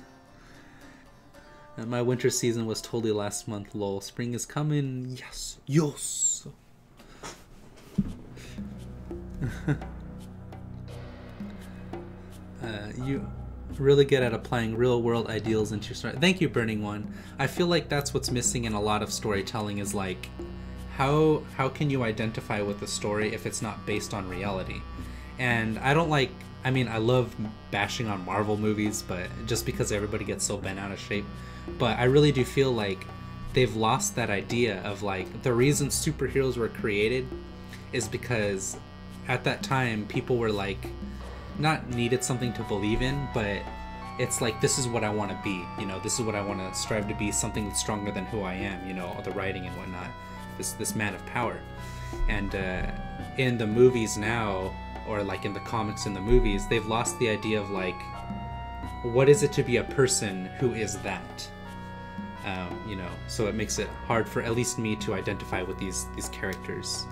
And my winter season was totally last month, lol. Spring is coming, yes, yes. You really good at applying real world ideals into your story. Thank you, Burning One. I feel like that's what's missing in a lot of storytelling, is like, how can you identify with the story if it's not based on reality? And I love bashing on Marvel movies, but just because everybody gets so bent out of shape. But I really do feel like they've lost that idea of like, the reason superheroes were created is because at that time people were like, not needed something to believe in, but it's like, this is what I want to be, this is what I want to strive to be, something that's stronger than who I am, the writing and whatnot, this man of power. And in the movies now, or like in the comics and the movies, they've lost the idea of like, what is it to be a person who is that? So it makes it hard for at least me to identify with these characters.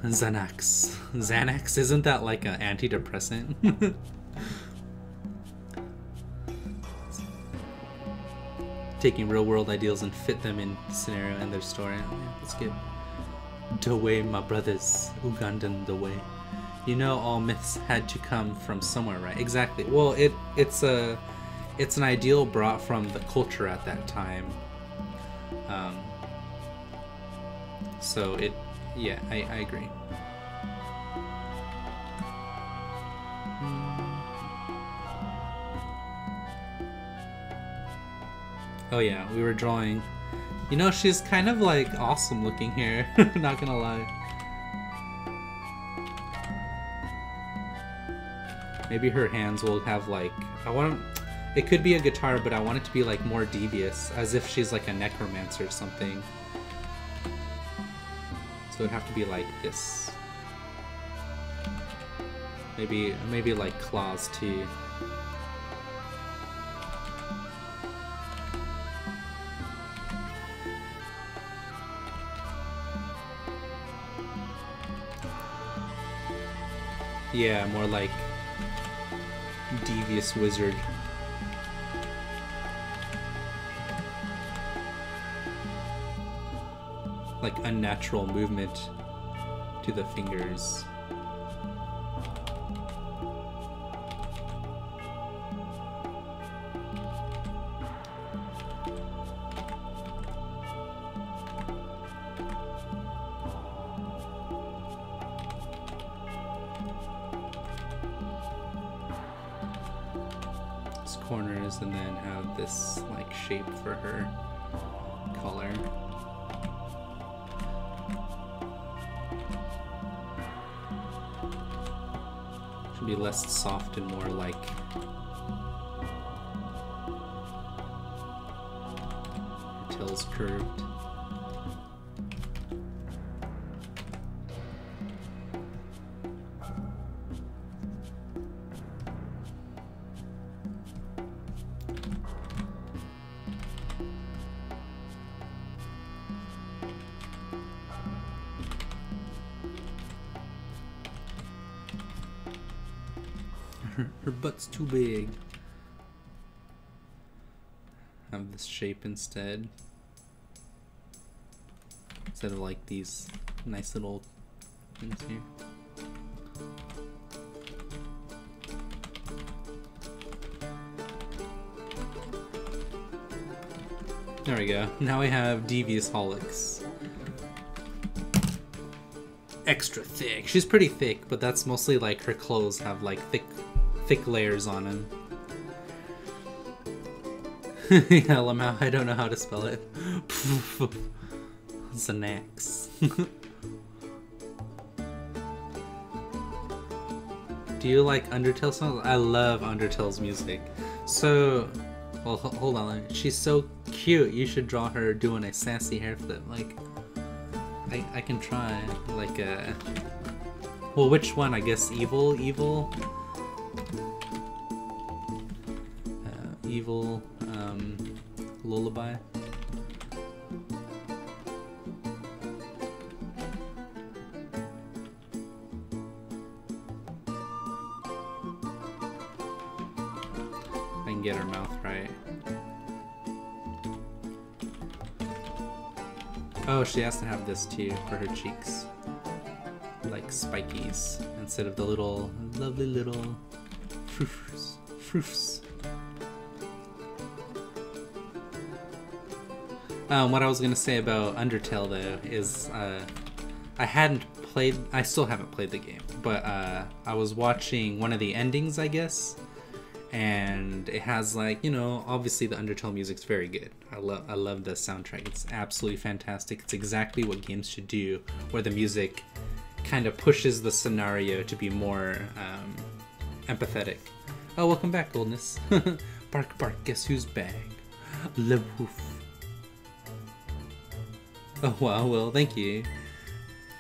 Xanax, isn't that like an antidepressant? Taking real world ideals and fit them in scenario and their story. Oh, yeah, that's good. The way, my brothers, Ugandan the way. All myths had to come from somewhere, right? Exactly. Well, it's an ideal brought from the culture at that time. So it, yeah, I agree. Oh yeah, we were drawing. You know, she's kind of like awesome looking here, not gonna lie. Maybe her hands will have like, it could be a guitar, but I want it to be like more devious, as if she's like a necromancer or something. So it'd have to be like this. Maybe like claws too. Yeah, more like devious wizard. Like unnatural movement to the fingers. Corners, and then have this like shape for her collar. Should be less soft and more like her tail's curved. Her butt's too big. Have this shape instead. Instead of like these nice little things here. There we go. Now we have Devious Hollox. Extra thick. She's pretty thick, but that's mostly like her clothes have like thick layers on them. Yeah, Lamau, I don't know how to spell it. Xanax. Do you like Undertale songs? I love Undertale's music. So, well, hold on. She's so cute. You should draw her doing a sassy hair flip. Like, I can try. Like, well, which one? I guess evil? Evil, Lullaby. I can get her mouth right. Oh, she has to have this too for her cheeks. Like spikies instead of the little, lovely little froofs. What I was gonna say about Undertale though is I still haven't played the game, but I was watching one of the endings, I guess, and it has like, you know, obviously the Undertale music's very good. I love the soundtrack. It's absolutely fantastic. It's exactly what games should do, where the music kind of pushes the scenario to be more empathetic. Oh, welcome back, Goldness. Bark, bark, guess who's back? Le woof. Oh wow, well, thank you.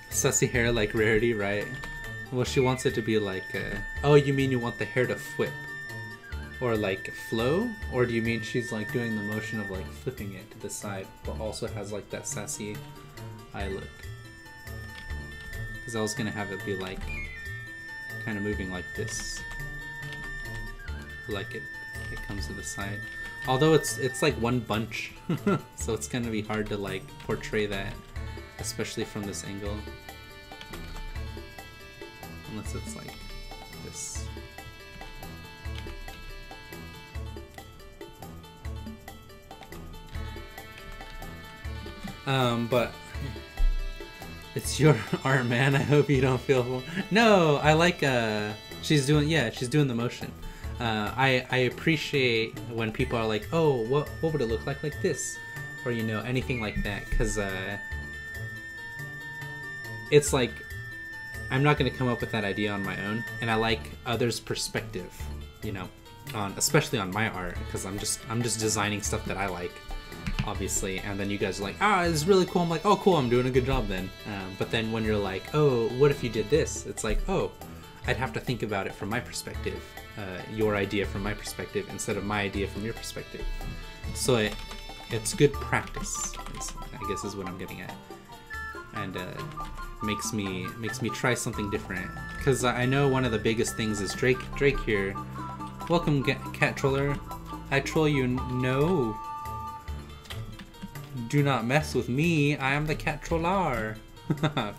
Sussy hair like Rarity, right? Well, she wants it to be like oh, you mean you want the hair to flip? Or like flow? Or do you mean she's like doing the motion of like flipping it to the side, but also has like that sassy eye look? Because I was gonna have it be like kind of moving like this. Like it comes to the side. Although it's like one bunch, so it's gonna be hard to like portray that, especially from this angle. Unless it's like this. But it's your art, man. I hope you don't feel. No, I like. She's doing. Yeah, she's doing the motion. I appreciate when people are like, oh, what would it look like this, or you know, anything like that, because it's like I'm not going to come up with that idea on my own, and I like others' perspective, you know, especially on my art, because I'm just designing stuff that I like, obviously, and then you guys are like, it's really cool. I'm like, oh, cool, I'm doing a good job then. But then when you're like, oh, what if you did this? It's like, oh, I'd have to think about it from my perspective, your idea from my perspective, instead of my idea from your perspective. So it's good practice, I guess is what I'm getting at, and makes me try something different. Because I know one of the biggest things is Drake here. Welcome, cat troller. I troll you. No. Do not mess with me. I am the cat troller.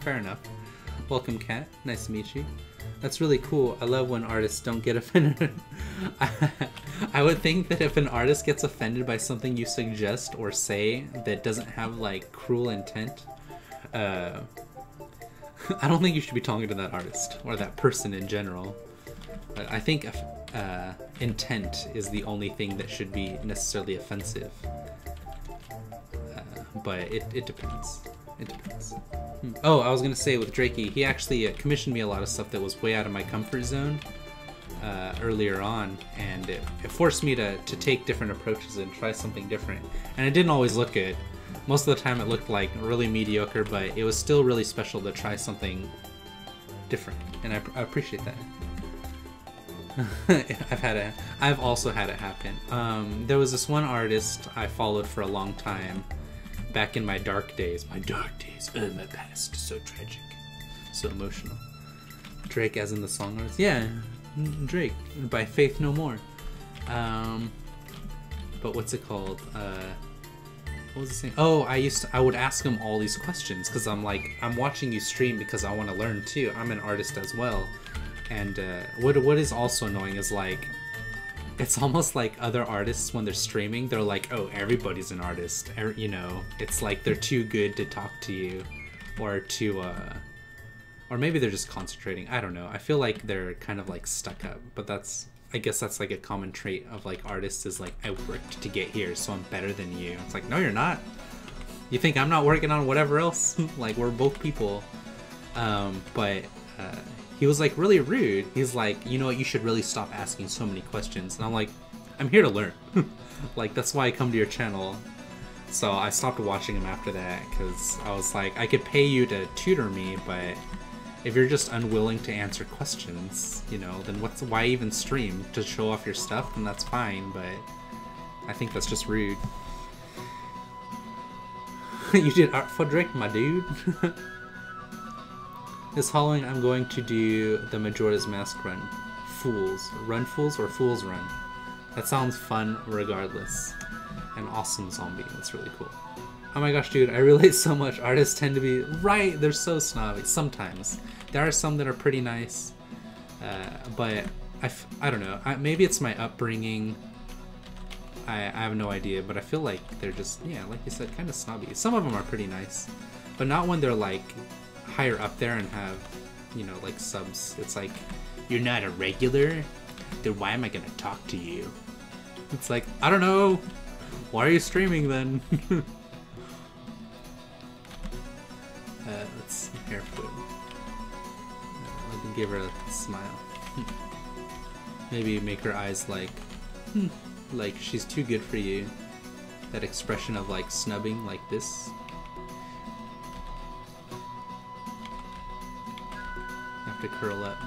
Fair enough. Welcome, cat. Nice to meet you. That's really cool. I love when artists don't get offended. I would think that if an artist gets offended by something you suggest or say that doesn't have like cruel intent, I don't think you should be talking to that artist or that person in general. I think intent is the only thing that should be necessarily offensive. But it depends. It depends. Oh, I was gonna say with Drakey, he actually commissioned me a lot of stuff that was way out of my comfort zone earlier on, and it forced me to take different approaches and try something different. And it didn't always look good. Most of the time it looked like really mediocre, but it was still really special to try something different, and I appreciate that. I've also had it happen. There was this one artist I followed for a long time, back in my dark days. My past, so tragic, so emotional. Drake as in the song artist? Yeah, Drake, by Faith No More. But what's it called? What was it saying? Oh, I would ask him all these questions, because I'm like, I'm watching you stream because I want to learn too. I'm an artist as well. And what is also annoying is like, it's almost like other artists when they're streaming, they're like, oh, everybody's an artist, you know, it's like they're too good to talk to you, or or maybe they're just concentrating. I don't know. I feel like they're kind of like stuck up, but I guess that's like a common trait of like artists, is like, I worked to get here, so I'm better than you. It's like, no, you're not. You think I'm not working on whatever else? Like, we're both people. But he was like really rude. He's like, you know what, you should really stop asking so many questions. And I'm like, I'm here to learn. Like, that's why I come to your channel. So I stopped watching him after that, because I was like, I could pay you to tutor me, but if you're just unwilling to answer questions, you know, then why even stream? To show off your stuff, then that's fine, but I think that's just rude. You did art for Drake, my dude. This Halloween, I'm going to do the Majora's Mask run. Run Fools or Fools Run. That sounds fun regardless. An awesome zombie. That's really cool. Oh my gosh, dude, I relate so much. Artists tend to be, right, they're so snobby. Sometimes. There are some that are pretty nice. But I don't know. Maybe it's my upbringing. I have no idea, but I feel like they're just, yeah, like you said, kind of snobby. Some of them are pretty nice. But not when they're like higher up there and have, you know, like subs. It's like, you're not a regular? Then why am I gonna talk to you? It's like, I don't know. Why are you streaming then? Let's see, Hairfoot. Let me give her a smile. Maybe make her eyes like she's too good for you. That expression of like snubbing, like this. Have to curl up.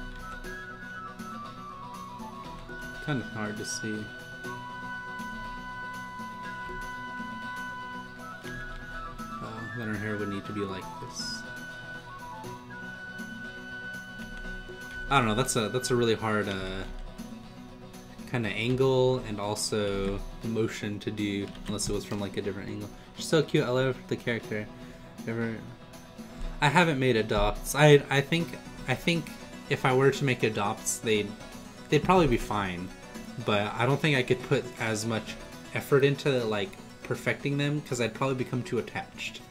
Kind of hard to see. Then her hair would need to be like this. I don't know. That's a really hard kind of angle and also motion to do, unless it was from like a different angle. She's so cute. I love the character. I haven't made adopts. I think if I were to make adopts, they'd probably be fine, but I don't think I could put as much effort into like perfecting them, because I'd probably become too attached.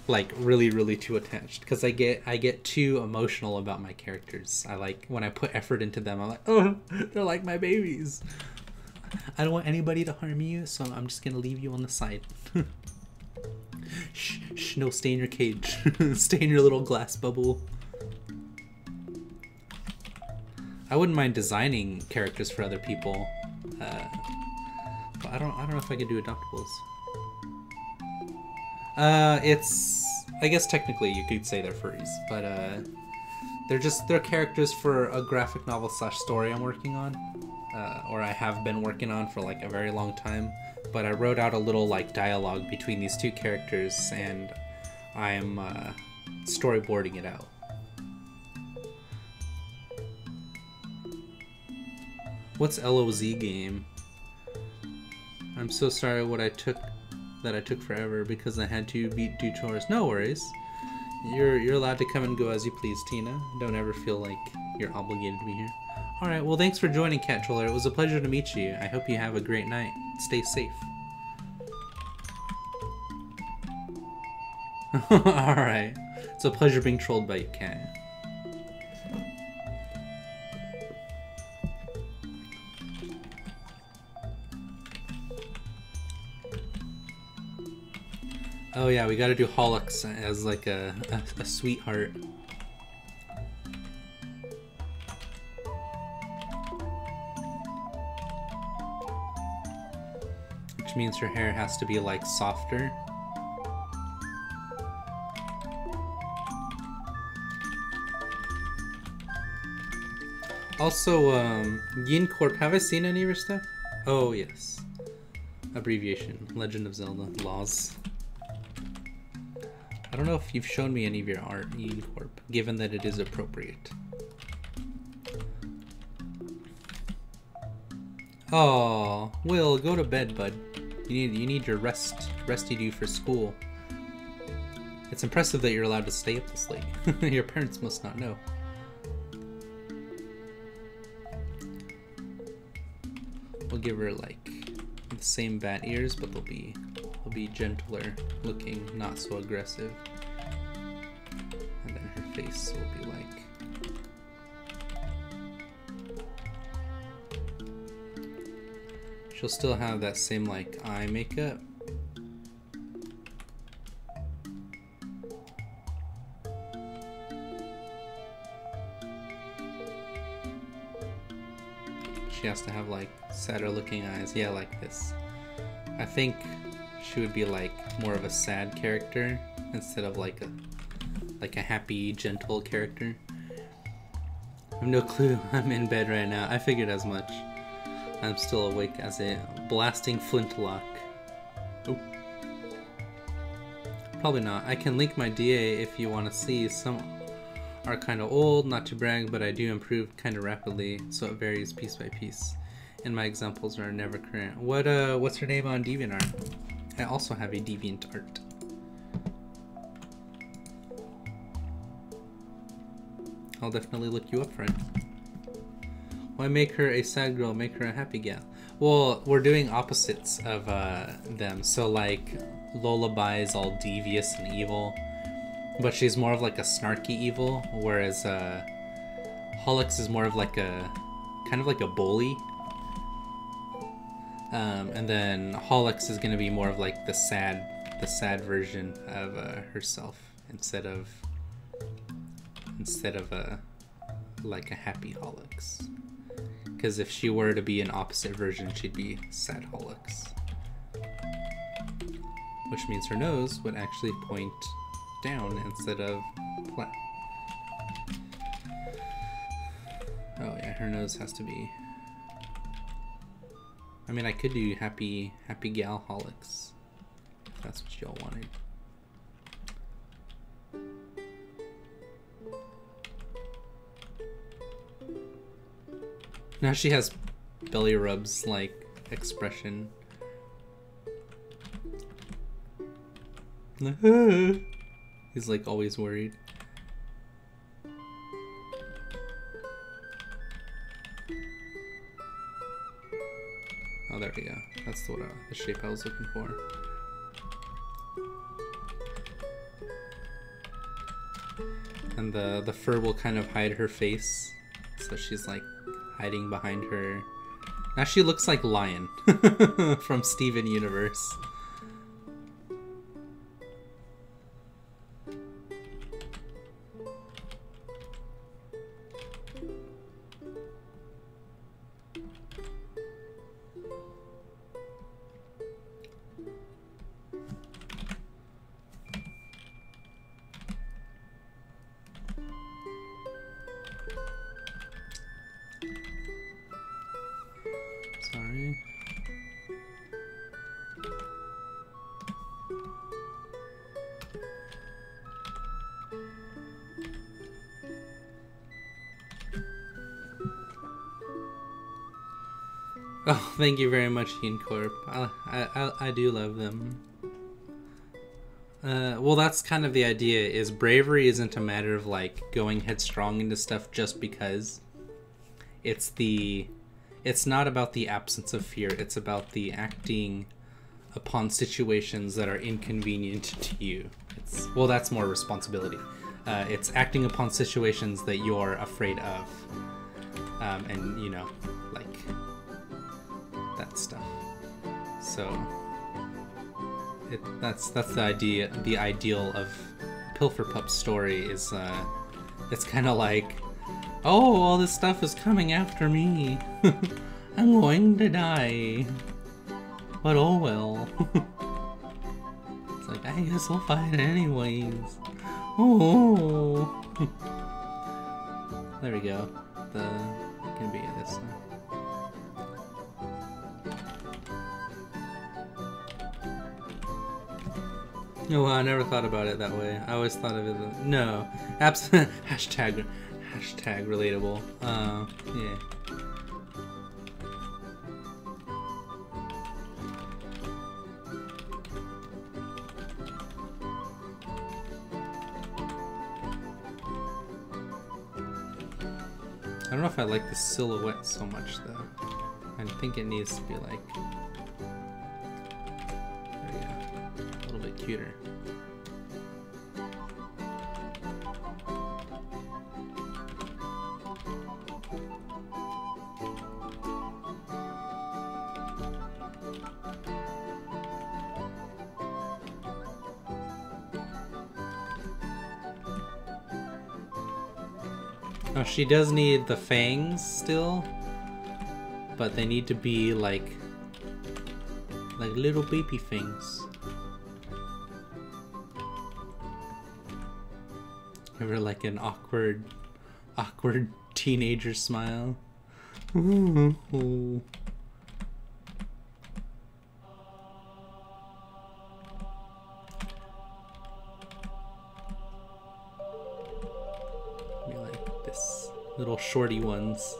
like really too attached, because I get too emotional about my characters. I like when I put effort into them. I'm like, oh, they're like my babies. I don't want anybody to harm you, so I'm just gonna leave you on the side. Shh, no, stay in your cage. Stay in your little glass bubble. I wouldn't mind designing characters for other people, but I don't know if I could do adoptables. It's, I guess technically you could say they're furries, but they're characters for a graphic novel / story I'm working on, or I have been working on for like a very long time. But I wrote out a little like dialogue between these two characters, and I'm storyboarding it out. What's LOZ game? I'm so sorry that I took forever because I had to do chores. No worries. You're allowed to come and go as you please, Tina. Don't ever feel like you're obligated to be here. Alright, well thanks for joining, Cat Troller. It was a pleasure to meet you. I hope you have a great night. Stay safe. Alright. It's a pleasure being trolled by you, Cat. Oh yeah, we gotta do Hollox as like a sweetheart. Which means her hair has to be like softer. Also, Yin Corp, have I seen any of your stuff? Oh yes. Abbreviation, Legend of Zelda, laws. I don't know if you've shown me any of your art, Yin Corp, given that it is appropriate. Oh, Will, go to bed, bud. You need your resty due for school. It's impressive that you're allowed to stay up this late. Your parents must not know. We'll give her like the same bat ears, but they'll be gentler looking, not so aggressive. And then her face will be like... She'll still have that same like eye makeup. She has to have like sadder looking eyes. Yeah, like this. I think she would be like more of a sad character instead of like a happy, gentle character. I have no clue. I'm in bed right now. I figured as much. I'm still awake as a blasting flintlock. Oh. Probably not. I can link my DA if you want to see. Some are kind of old, not to brag, but I do improve kind of rapidly, so it varies piece by piece. And my examples are never current. What's her name on DeviantArt? I also have a DeviantArt. I'll definitely look you up, friend. Why make her a sad girl? Make her a happy gal. Well, we're doing opposites of them. So like, Lullaby is all devious and evil, but she's more of like a snarky evil, whereas Hollox is more of like a kind of like a bully. And then Hollox is gonna be more of like the sad version of herself instead of like a happy Hollox. Because if she were to be an opposite version, she'd be sad Hollox. Which means her nose would actually point down instead of flat. Oh yeah, her nose has to be... I mean, I could do happy gal Hollox, if that's what y'all wanted. Now she has belly rubs like expression. He's like always worried. Oh, there we go. That's the shape I was looking for. And the fur will kind of hide her face. So she's like hiding behind her. Now she looks like Lion from Steven Universe. Sorry. Oh, thank you very much, Corp. I do love them. Well, that's kind of the idea, is bravery isn't a matter of like going headstrong into stuff just because. It's not about the absence of fear, it's about the acting upon situations that are inconvenient to you. Well, that's more responsibility. It's acting upon situations that you're afraid of. And, you know, like, that stuff. So, that's the idea, the ideal of Pilferpup's story is, it's kind of like, oh, all this stuff is coming after me. I'm going to die. But oh well. It's like, I guess I'll fight anyways. Oh. There we go. It can be this now. No, I never thought about it that way. I always thought of it as, no. Hashtag relatable. Yeah. I don't know if I like the silhouette so much though. I think it needs to be like, there we go, a little bit cuter. Oh, she does need the fangs still, but they need to be like little baby fangs. Give her like an awkward teenager smile. Ooh. Little shorty ones.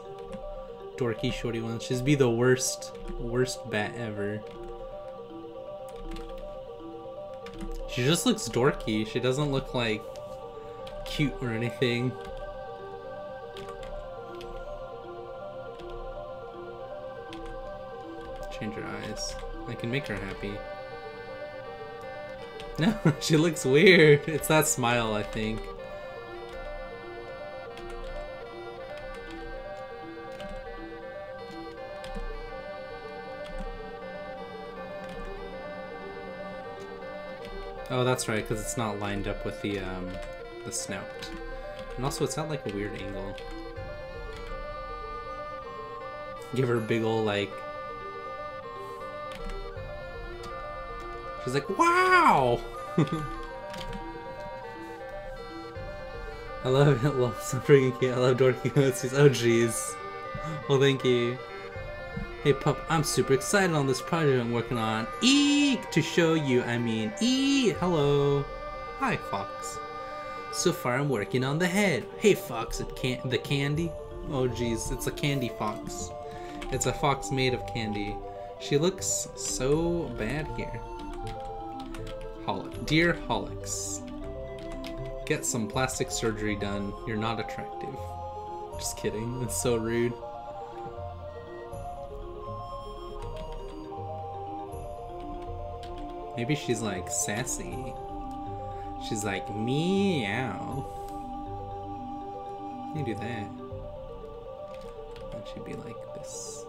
Dorky shorty ones. She'd be the worst bat ever. She just looks dorky. She doesn't look like cute or anything. Change her eyes. I can make her happy. No, she looks weird. It's that smile, I think. Oh, that's right, because it's not lined up with the snout. And also, it's at like a weird angle. Give her a big ol' like... She's like, wow! I love it. Love so freaking cute. I love dorky emojis. Oh, jeez. Well, thank you. Hey pup, I'm super excited on this project I'm working on. Eek! To show you, I mean, hello. Hi, Fox. So far I'm working on the head. Hey, Fox, the candy? Oh, jeez, it's a candy fox. It's a fox made of candy. She looks so bad here. Dear Hollox, get some plastic surgery done. You're not attractive. Just kidding, it's so rude. Maybe she's like sassy. She's like, meow. You do that. That should be like this.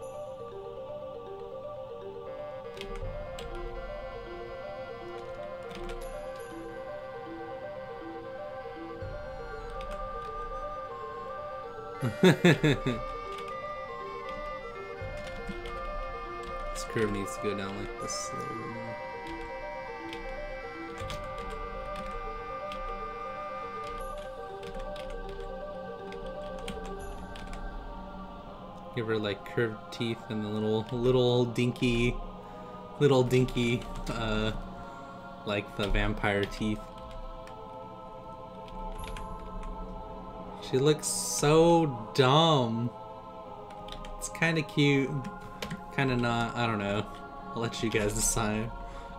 This curve needs to go down like this a little bit more. Give her like curved teeth and the little dinky, like the vampire teeth. She looks so dumb. It's kind of cute, kind of not. I don't know. I'll let you guys decide.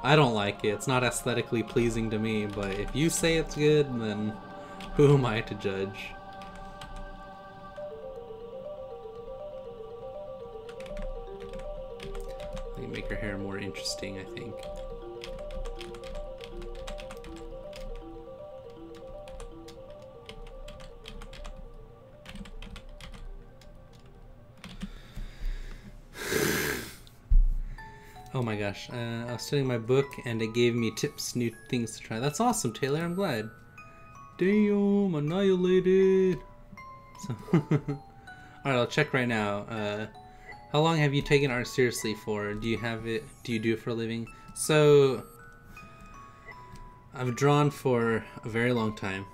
I don't like it. It's not aesthetically pleasing to me, but if you say it's good, then who am I to judge? You make her hair more interesting, I think. Oh my gosh, I was studying my book and it gave me tips, new things to try. That's awesome, Taylor, I'm glad. Damn, annihilated. So alright, I'll check right now. How long have you taken art seriously for? Do you do it for a living? So, I've drawn for a very long time,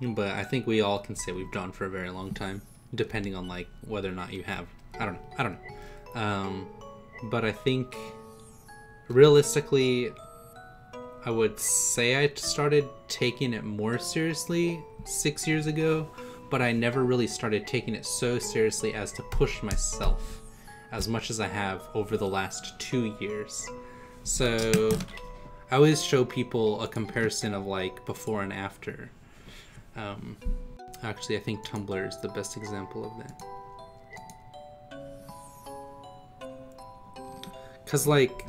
but I think we all can say we've drawn for a very long time, depending on like whether or not you have. I don't know. But I think realistically, I would say I started taking it more seriously 6 years ago, but I never really started taking it so seriously as to push myself as much as I have over the last 2 years. So I always show people a comparison of like before and after. Actually, I think Tumblr is the best example of that. Cause like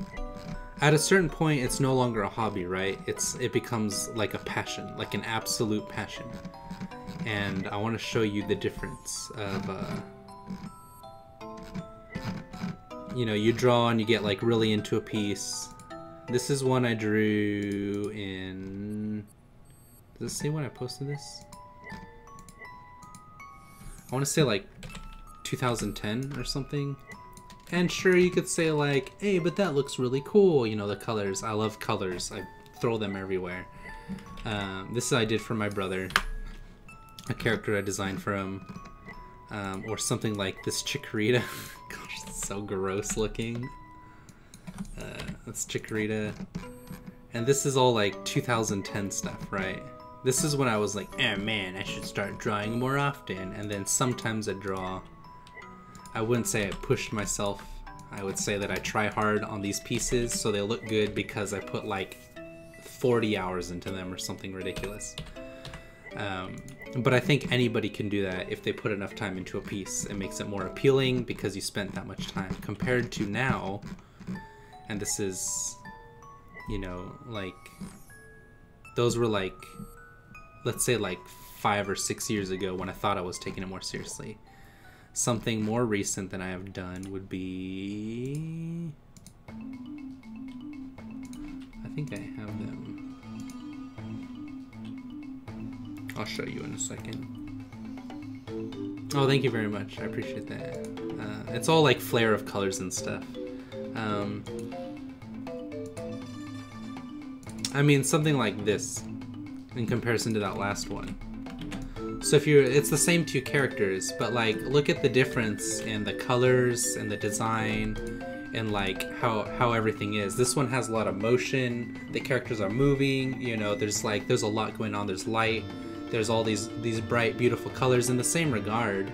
at a certain point, it's no longer a hobby, right? It becomes like a passion, like an absolute passion. And I want to show you the difference of, you know, you draw and you get like really into a piece. This is one I drew in, does it say when I posted this? I want to say like 2010 or something. And sure, you could say like, hey, but that looks really cool. You know, the colors. I love colors. I throw them everywhere. This I did for my brother. A character I designed for him. Or something like this Chikorita. Gosh, it's so gross looking. That's Chikorita. And this is all like 2010 stuff, right? This is when I was like, eh, man, I should start drawing more often. And then sometimes I draw. I wouldn't say I pushed myself. I would say that I try hard on these pieces so they look good because I put like 40 hours into them or something ridiculous. But I think anybody can do that if they put enough time into a piece. It makes it more appealing because you spent that much time compared to now. And this is, you know, like, those were like, let's say like 5 or 6 years ago when I thought I was taking it more seriously. Something more recent than I have done would be... I think I have them. I'll show you in a second. Oh, thank you very much. I appreciate that. It's all like flare of colors and stuff. I mean, something like this in comparison to that last one. So if you're, it's the same two characters, but like look at the difference in the colors and the design and like how everything is. This one has a lot of motion, the characters are moving, you know, there's a lot going on, there's light, there's all these bright beautiful colors in the same regard,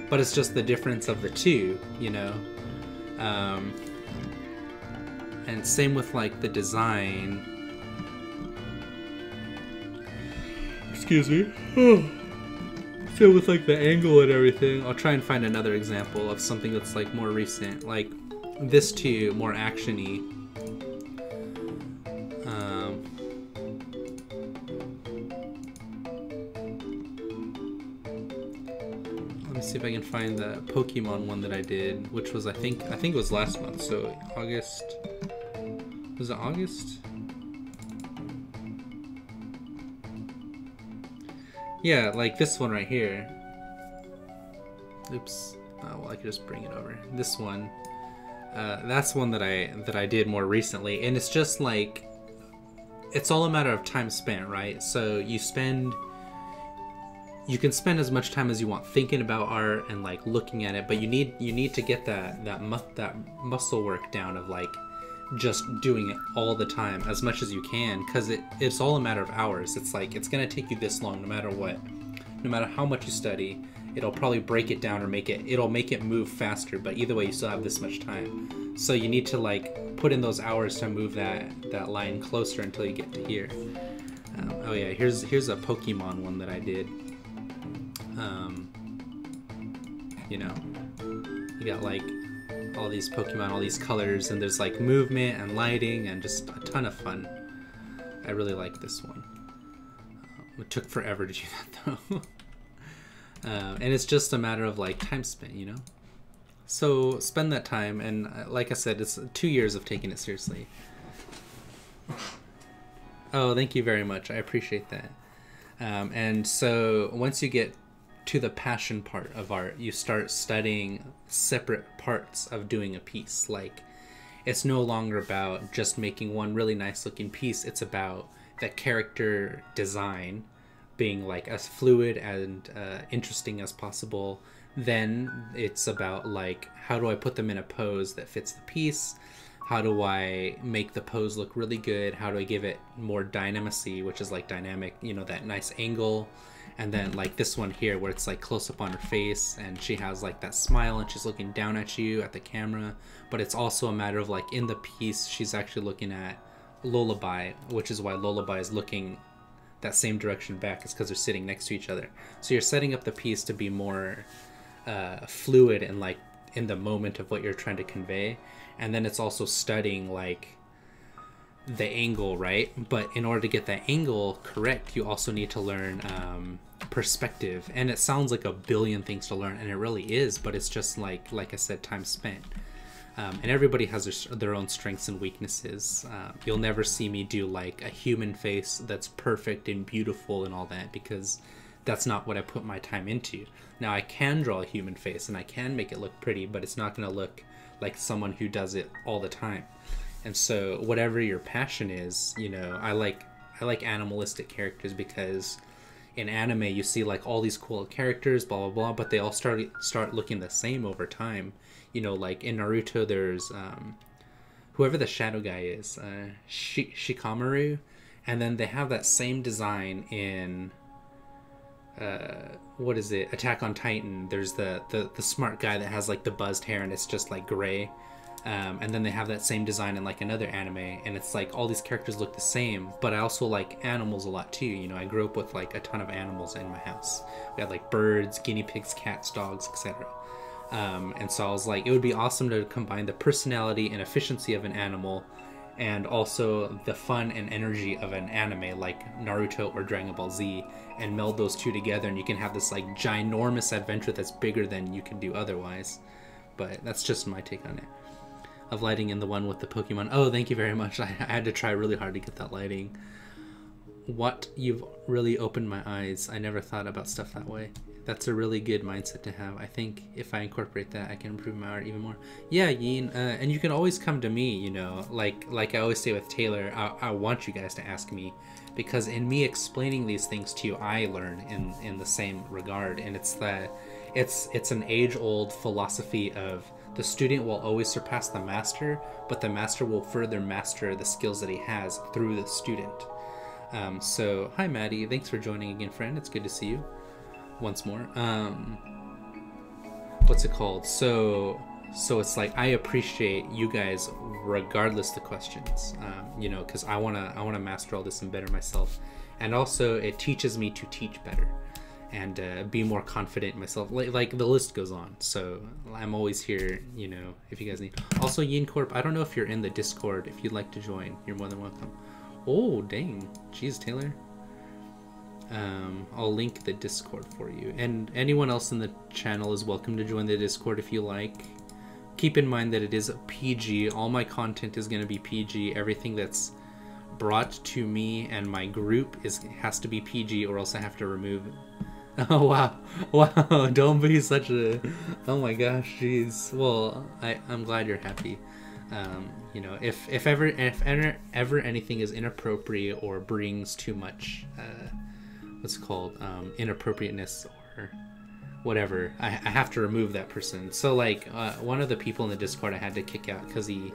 but it's just the difference of the two, you know. And same with like the design. Excuse me. So with like the angle and everything, I'll try and find another example of something that's like more recent, like this too, more action-y. Let me see if I can find the Pokemon one that I did, which was I think it was last month. So August. Was it August? Yeah, like this one right here. Oops. Oh, well, I could just bring it over. This one. That's one that I did more recently, and it's just like, it's all a matter of time spent, right? So you can spend as much time as you want thinking about art and like looking at it, but you need to get that muscle work down of like just doing it all the time as much as you can, because it's all a matter of hours. It's like it's gonna take you this long no matter what, no matter how much you study. It'll probably break it down or it'll make it move faster, but either way you still have this much time. So you need to like put in those hours to move that line closer until you get to here. Oh yeah, here's a Pokemon one that I did. You know, you got like all these Pokemon, all these colors, and there's like movement and lighting and just a ton of fun. I really like this one. It took forever to do that though. And it's just a matter of like time spent, you know? So spend that time, and like I said, it's 2 years of taking it seriously. Oh, thank you very much. I appreciate that. And so once you get to the passion part of art, you start studying separate parts of doing a piece. Like, it's no longer about just making one really nice looking piece. It's about the character design being like as fluid and interesting as possible. Then it's about like, how do I put them in a pose that fits the piece? How do I make the pose look really good? How do I give it more dynamacy, which is like dynamic, you know, that nice angle. And then like this one here where it's like close up on her face and she has like that smile and she's looking down at you at the camera. But it's also a matter of like in the piece she's actually looking at Lullaby, which is why Lullaby is looking that same direction back. It's because they're sitting next to each other. So you're setting up the piece to be more fluid and like in the moment of what you're trying to convey. And then it's also studying like the angle, right? But in order to get that angle correct, you also need to learn perspective. And it sounds like a billion things to learn, and it really is, but it's just like I said, time spent. And everybody has their own strengths and weaknesses. You'll never see me do like a human face that's perfect and beautiful and all that, because that's not what I put my time into. Now I can draw a human face and I can make it look pretty, but it's not going to look like someone who does it all the time. And so whatever your passion is, you know, I like animalistic characters, because in anime you see like all these cool characters, blah blah blah, but they all start looking the same over time. You know, like in Naruto there's whoever the shadow guy is, Shikamaru, and then they have that same design in what is it, Attack on Titan. There's the smart guy that has like the buzzed hair and it's just like gray. And then they have that same design in like another anime, and it's like all these characters look the same. But I also like animals a lot too. You know, I grew up with like a ton of animals in my house. We had like birds, guinea pigs, cats, dogs, etc. And so I was like, it would be awesome to combine the personality and efficiency of an animal and also the fun and energy of an anime like Naruto or Dragon Ball Z, and meld those two together, and you can have this like ginormous adventure that's bigger than you can do otherwise. But that's just my take on it. Of lighting in the one with the Pokemon. Oh, thank you very much. I had to try really hard to get that lighting. What, you've really opened my eyes. I never thought about stuff that way. That's a really good mindset to have. I think if I incorporate that, I can improve my art even more. Yeah, Yin, and you can always come to me, you know, like I always say with Taylor, I want you guys to ask me, because in me explaining these things to you, I learn in the same regard. And it's an age-old philosophy of the student will always surpass the master, but the master will further master the skills that he has through the student. So, hi Maddie, thanks for joining again, friend. It's good to see you once more. What's it called? So it's like I appreciate you guys regardless the questions, you know, because I wanna master all this and better myself, and also it teaches me to teach better and be more confident in myself. Like the list goes on. So I'm always here, you know, if you guys need. Also, Yin Corp, I don't know if you're in the Discord. If you'd like to join, you're more than welcome. Oh, dang. Jeez, Taylor. I'll link the Discord for you. And anyone else in the channel is welcome to join the Discord if you like. Keep in mind that it is PG. All my content is going to be PG. Everything that's brought to me and my group has to be PG, or else I have to remove it. Oh wow, wow! Don't be such a. Oh my gosh, jeez. Well, I'm glad you're happy. You know, if ever anything is inappropriate or brings too much, what's it called, inappropriateness or whatever, I have to remove that person. So like, one of the people in the Discord I had to kick out because he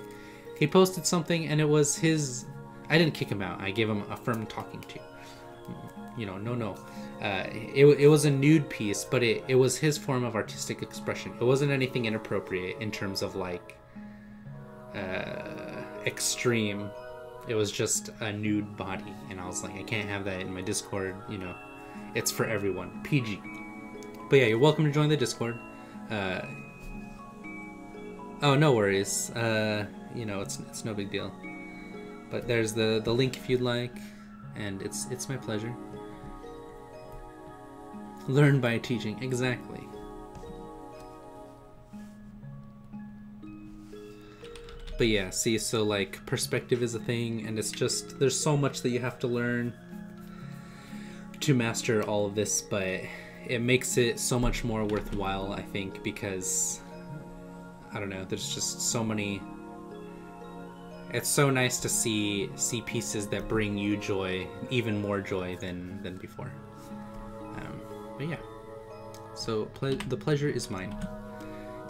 posted something and it was his. I didn't kick him out. I gave him a firm talking to. You know, no. It was a nude piece, but it was his form of artistic expression. It wasn't anything inappropriate in terms of like extreme. It was just a nude body, and I was like, I can't have that in my Discord. You know, it's for everyone, PG. But yeah, you're welcome to join the Discord. Oh, no worries. You know, it's no big deal. But there's the link if you'd like, and it's my pleasure. Learn by teaching, exactly. But yeah, see, so like perspective is a thing, and it's just, there's so much that you have to learn to master all of this, but it makes it so much more worthwhile, I think, because I don't know, there's just so many. It's so nice to see pieces that bring you joy, even more joy than before. But yeah, so the pleasure is mine.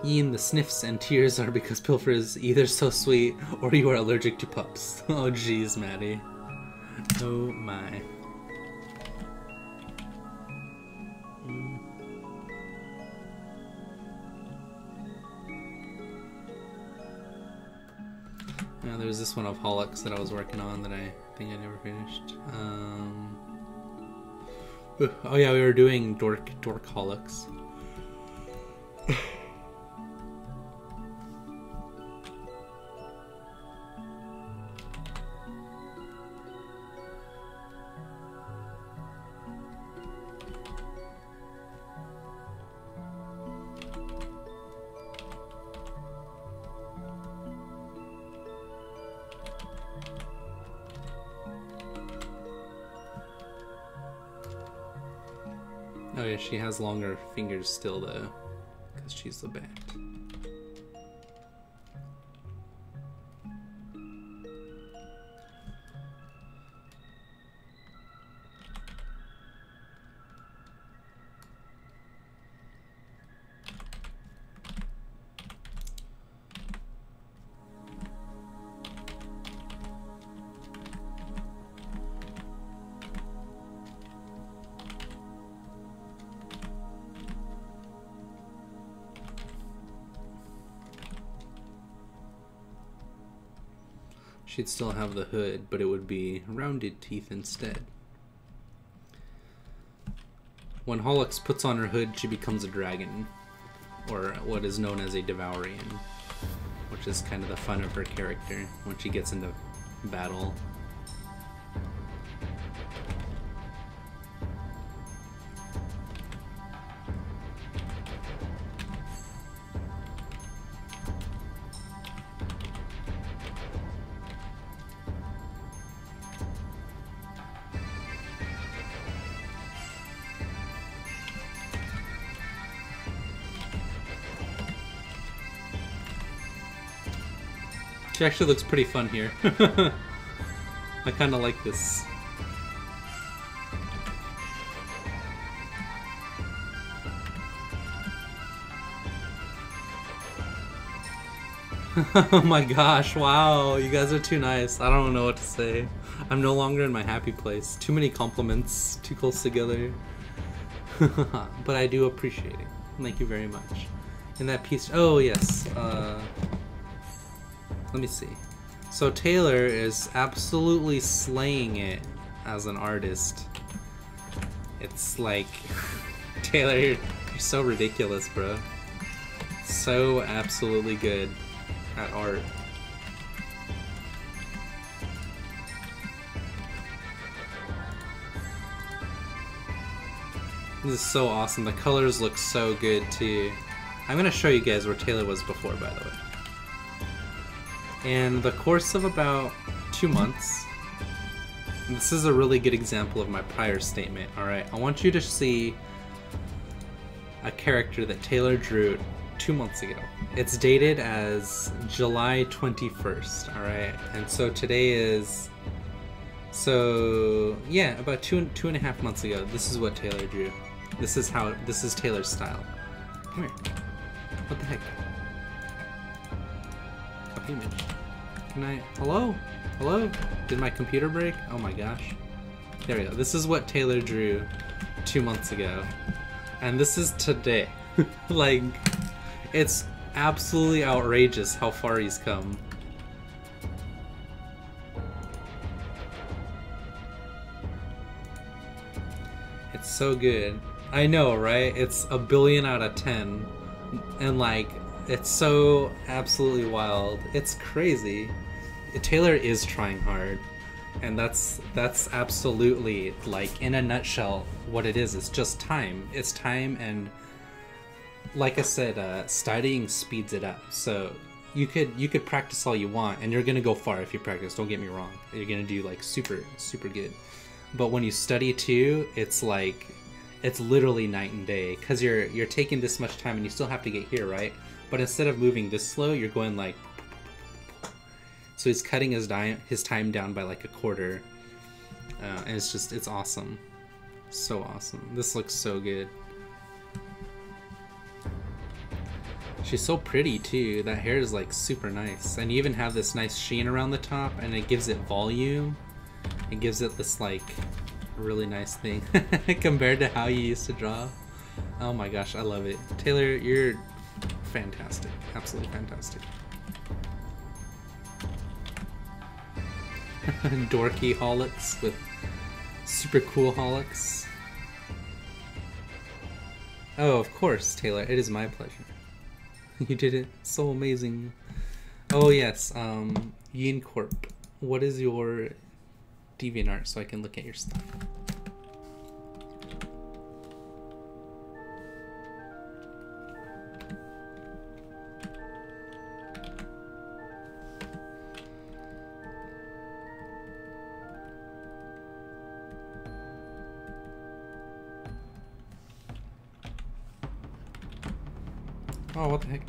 Ian, the sniffs and tears are because Pilfer is either so sweet or you are allergic to pups. Oh jeez, Maddie. Oh my. Now there was this one of Hollox that I was working on that I think I never finished. Oh yeah, we were doing Dork Hollox. Oh yeah, she has longer fingers still though, because she's the bat. She'd still have the hood, but it would be rounded teeth instead. When Hollox puts on her hood, she becomes a dragon, or what is known as a Devourian, which is kind of the fun of her character when she gets into battle. She actually looks pretty fun here. I kind of like this. Oh my gosh, wow, you guys are too nice. I don't know what to say. I'm no longer in my happy place. Too many compliments, too close together. But I do appreciate it. Thank you very much. In that piece, oh yes, let me see. So Taylor is absolutely slaying it as an artist. It's like, Taylor, you're so ridiculous, bro. So absolutely good at art. This is so awesome. The colors look so good too. I'm gonna show you guys where Taylor was before, by the way. In the course of about 2 months, this is a really good example of my prior statement, alright? I want you to see a character that Taylor drew 2 months ago. It's dated as July 21st, alright? And so today is... So, yeah, about two and a half months ago, this is what Taylor drew. This is Taylor's style. Come here. What the heck? Copy image. Can I... Hello? Hello? Did my computer break? Oh my gosh. There we go. This is what Taylor drew 2 months ago. And this is today. Like, it's absolutely outrageous how far he's come. It's so good. I know, right? It's a billion out of 10. And like, it's so absolutely wild. It's crazy. Taylor is trying hard. And that's absolutely, like, in a nutshell, what it is. It's just time. It's time, and like I said, studying speeds it up. So you could practice all you want, and you're gonna go far if you practice. Don't get me wrong. You're gonna do like super good. But when you study too, it's like, it's literally night and day, because you're taking this much time and you still have to get here, right? But instead of moving this slow, you're going like, so he's cutting his time down by like a quarter, and it's awesome. So awesome. This looks so good. She's so pretty too. That hair is like super nice, and you even have this nice sheen around the top, and it gives it volume. It gives it this like really nice thing compared to how you used to draw. Oh my gosh, I love it. Taylor, you're fantastic. Absolutely fantastic. Dorky Hollox with super cool Hollox. Oh, of course, Taylor. It is my pleasure. You did it so amazing. Oh yes, Yin Corp. What is your DeviantArt so I can look at your stuff? Oh, what the heck?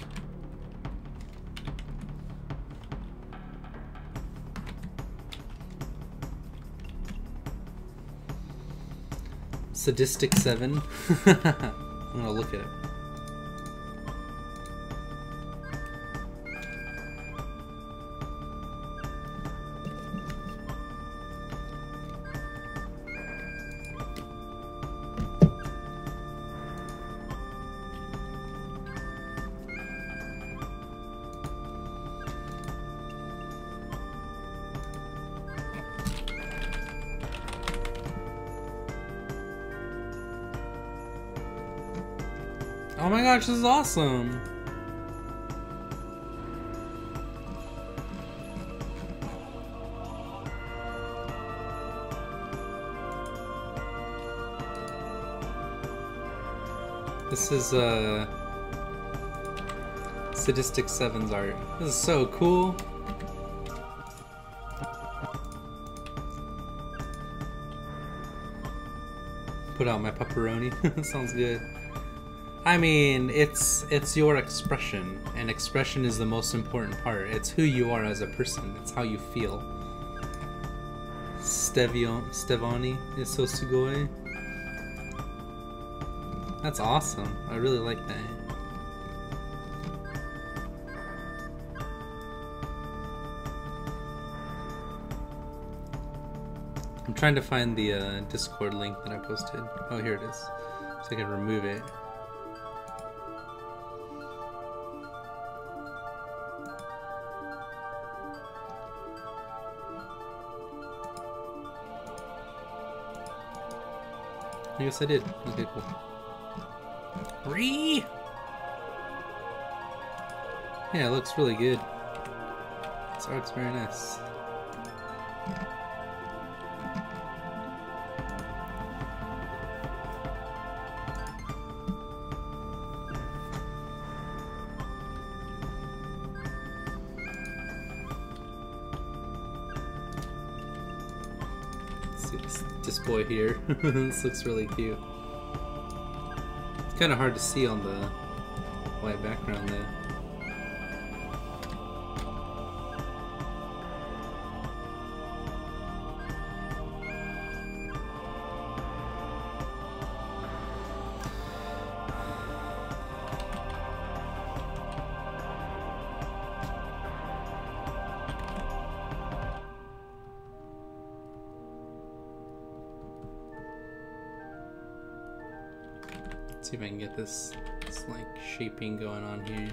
Sadistic 7. I'm gonna look at it. Oh my gosh, this is awesome! This is Sadistic 7's art. This is so cool! Put out my pepperoni. Sounds good. I mean, it's your expression, and expression is the most important part. It's who you are as a person. It's how you feel. Stevani is so sugoi. That's awesome. I really like that. I'm trying to find the Discord link that I posted. Oh, here it is. So I can remove it. I guess I did. Okay, cool. Ree! Yeah, it looks really good. This art's very nice. See this boy here. This looks really cute. It's kind of hard to see on the white background there. See if I can get this like shaping going on here.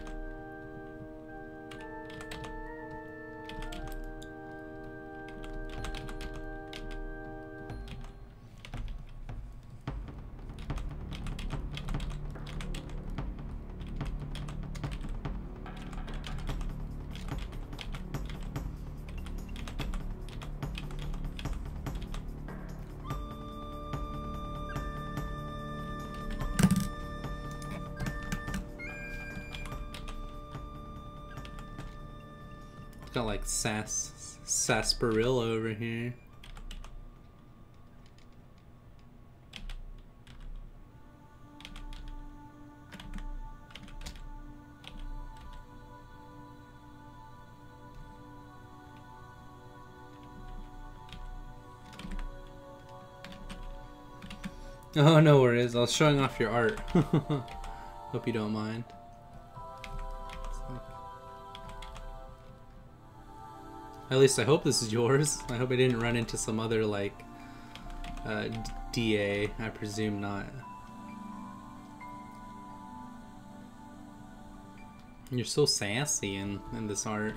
Got like sarsaparilla over here. Oh, no worries. I was showing off your art. Hope you don't mind. At least I hope this is yours. I hope I didn't run into some other, like, DA. I presume not. You're so sassy in this art.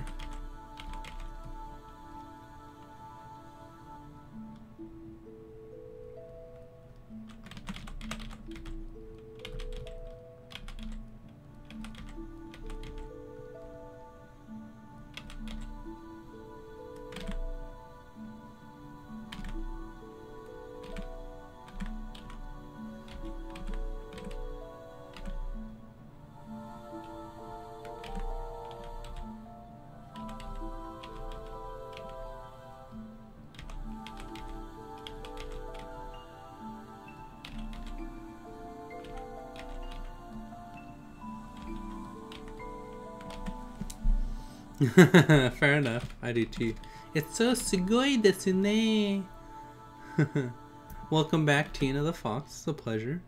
Fair enough, I do too. It's so sugoi desu ne. Welcome back, Tina the Fox. It's a pleasure.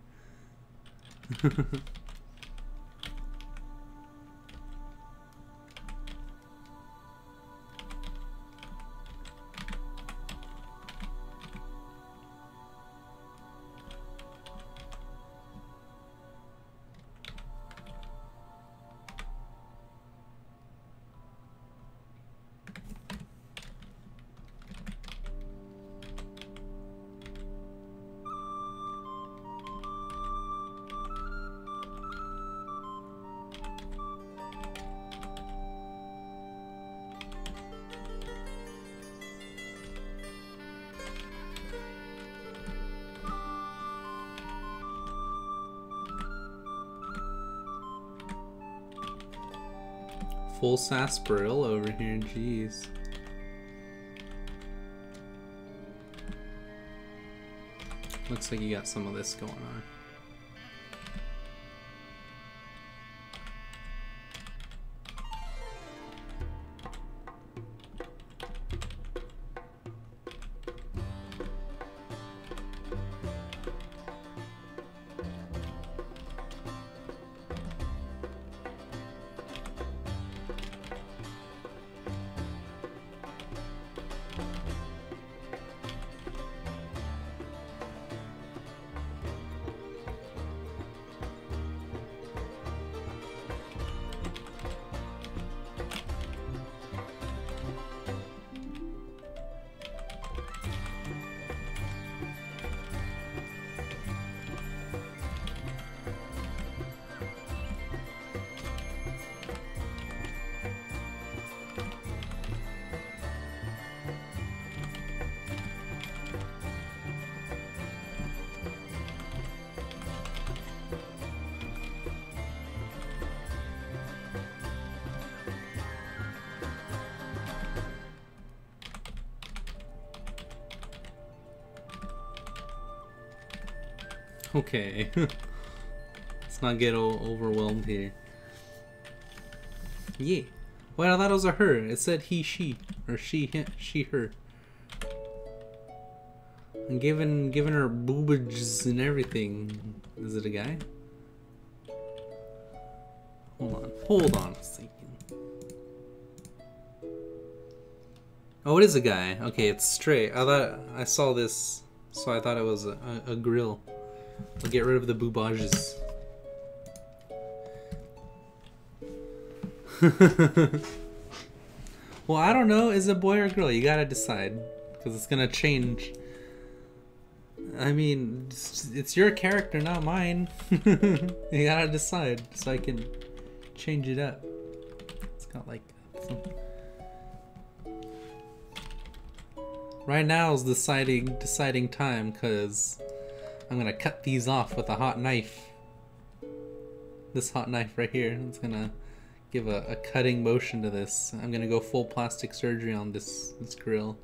Full sarsaparilla over here, jeez. Looks like you got some of this going on. Okay. Let's not get overwhelmed here. Yeah. Wait, I thought it was a her. It said he, she. Or she, him, she, her. I'm giving her boobage and everything. Is it a guy? Hold on a second. Oh, it is a guy. Okay, it's straight. I thought I saw this, so I thought it was a grill. I'll get rid of the boobages. Well, I don't know. Is it a boy or a girl? You gotta decide, because it's gonna change. I mean, it's your character, not mine. You gotta decide, so I can change it up. It's got like some... Right now is deciding time, because I'm gonna cut these off with a hot knife. This hot knife right here. It's gonna give a cutting motion to this. I'm gonna go full plastic surgery on this grill.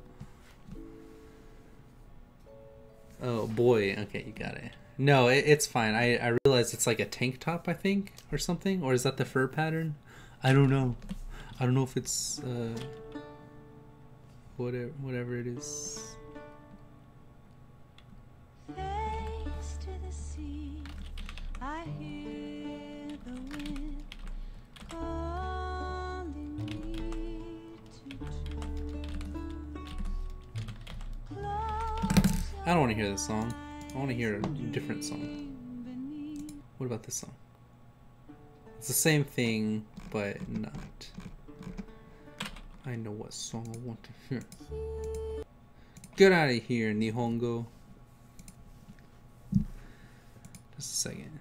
Oh boy, okay, you got it. No, it's fine. I realize it's like a tank top, I think, or something. Or is that the fur pattern? I don't know. I don't know if it's whatever it is. Face to the sea, I hear the wind calling me to I don't want to hear this song. I want to hear a different song. What about this song? It's the same thing, but not. I know what song I want to hear. Get out of here, Nihongo. Just a second.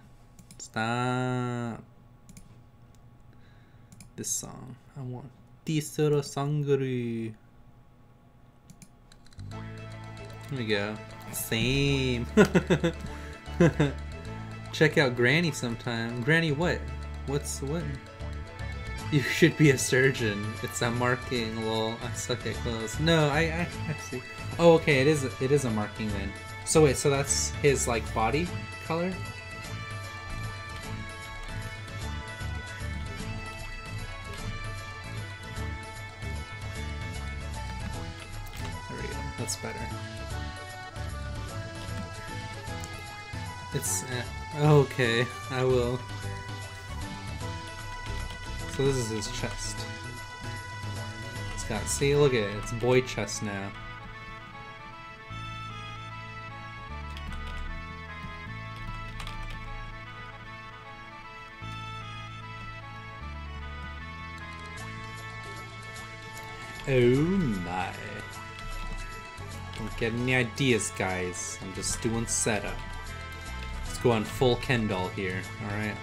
Stop. This song. I want Tisoro Sanguru. There we go. Same. Check out Granny sometime. Granny what? What's what? You should be a surgeon. It's a marking, lol. I suck at clothes. No, I see. Oh, okay, it is a marking then. So wait, so that's his like body color? There we go. That's better. It's okay. I will. So this is his chest. It's got, see, look at it, it's boy chest now. Oh my. Don't get any ideas, guys. I'm just doing setup. Let's go on full Ken doll here, alright?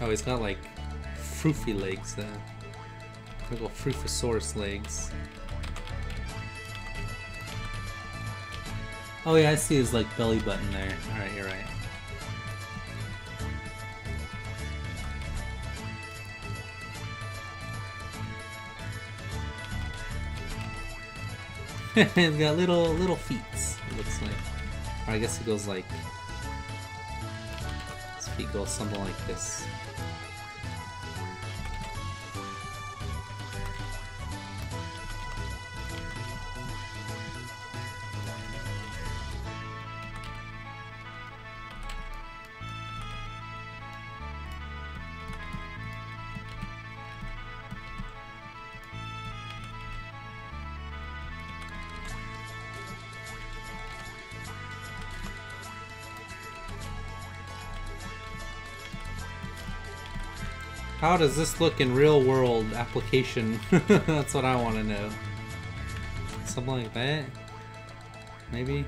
Oh, he's got like froofy legs there. Little froofosaurus legs. Oh yeah, I see his like belly button there. Alright, you're right. He's got little feet, it looks like. Or I guess it goes like, his feet go something like this. How does this look in real world application? That's what I want to know. Something like that? Maybe?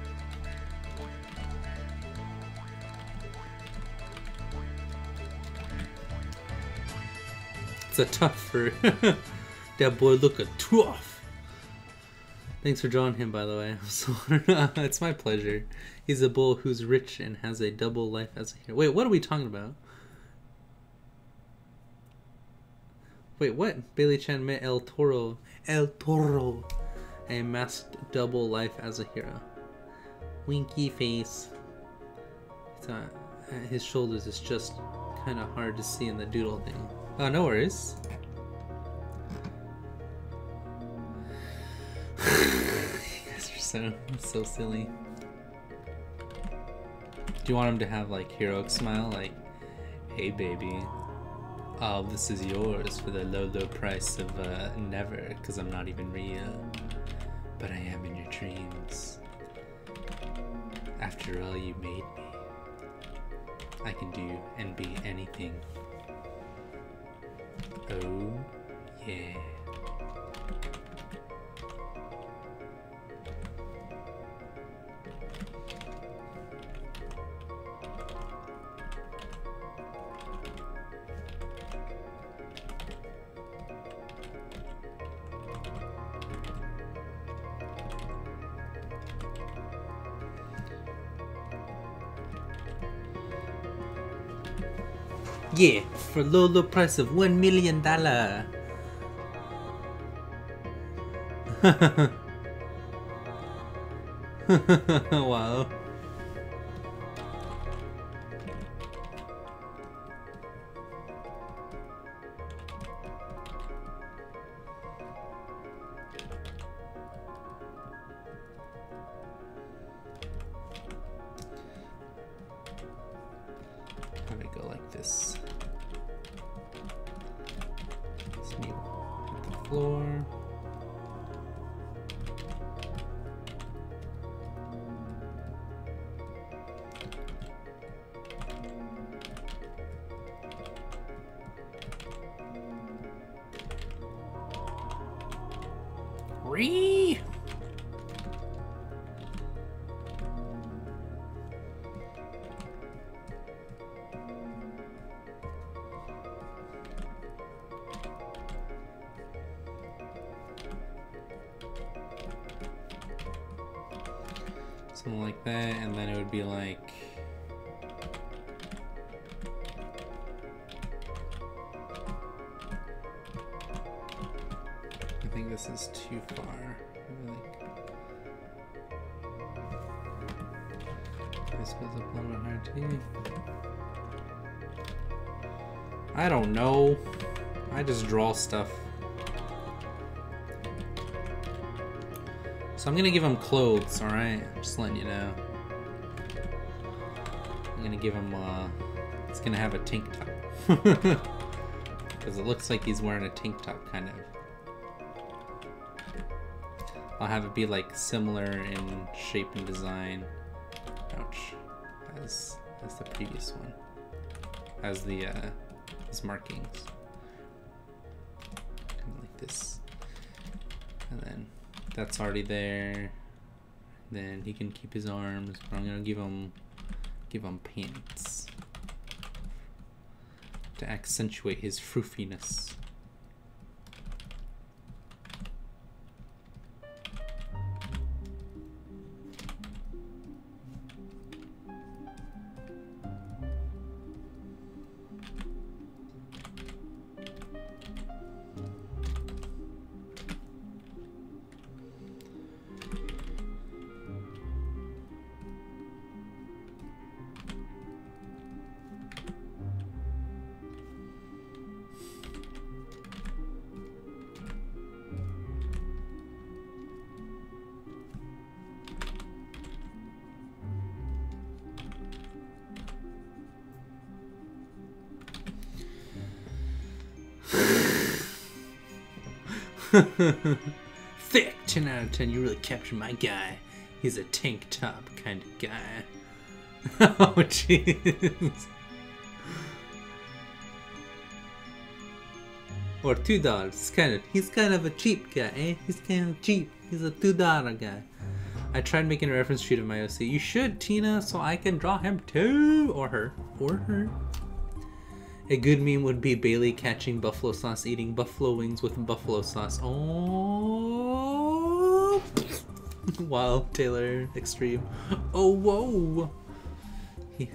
It's a tougher. That boy look a tough. Thanks for drawing him, by the way. I'm so it's my pleasure. He's a bull who's rich and has a double life as a hero. Wait, what are we talking about? Wait, what? Bailey Chan met El Toro. El Toro. A masked double life as a hero. Winky face. His shoulders is just kind of hard to see in the doodle thing. Oh, no worries. You guys are so silly. Do you want him to have like heroic smile, like, hey baby, all this is yours for the low price of never, because I'm not even real, but I am in your dreams. After all, you made me. I can do and be anything. Oh yeah. Yeah, for low price of $1 million. Wow. How do I go like this? Let's meet at the floor. Ree! Something like that, and then it would be like I think this is too far. This goes up a little bit higher too. I don't know. I just draw stuff. So I'm gonna give him clothes, alright? Just letting you know. I'm gonna give him, it's gonna have a tank top. Because it looks like he's wearing a tank top, kind of. I'll have it be like similar in shape and design. Ouch. As the previous one. As the, his markings. Kind of like this. And then that's already there. Then he can keep his arms, but I'm gonna give him pants to accentuate his froofiness. Thick! 10 out of 10, you really captured my guy. He's a tank top kind of guy. Oh, jeez. Or $2. He's kind of a cheap guy, eh? He's kind of cheap. He's a $2 guy. I tried making a reference sheet of my OC. You should, Tina, so I can draw him too. Or her. Or her. A good meme would be Bailey catching buffalo sauce, eating buffalo wings with buffalo sauce. Oh, wow, Taylor Extreme. Oh, whoa. He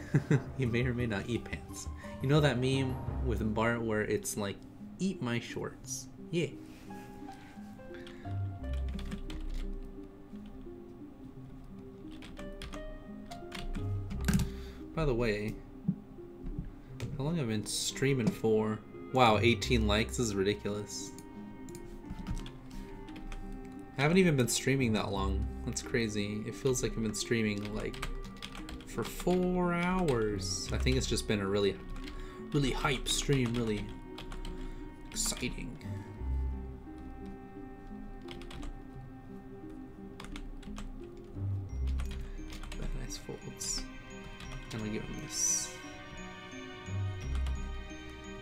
may or may not eat pants. You know that meme with Bart where it's like, eat my shorts. Yeah. By the way, how long have I been streaming for? Wow, 18 likes is ridiculous. I haven't even been streaming that long. That's crazy. It feels like I've been streaming like for 4 hours. I think it's just been a really hype stream, really exciting. That nice folds. And I'll give him this.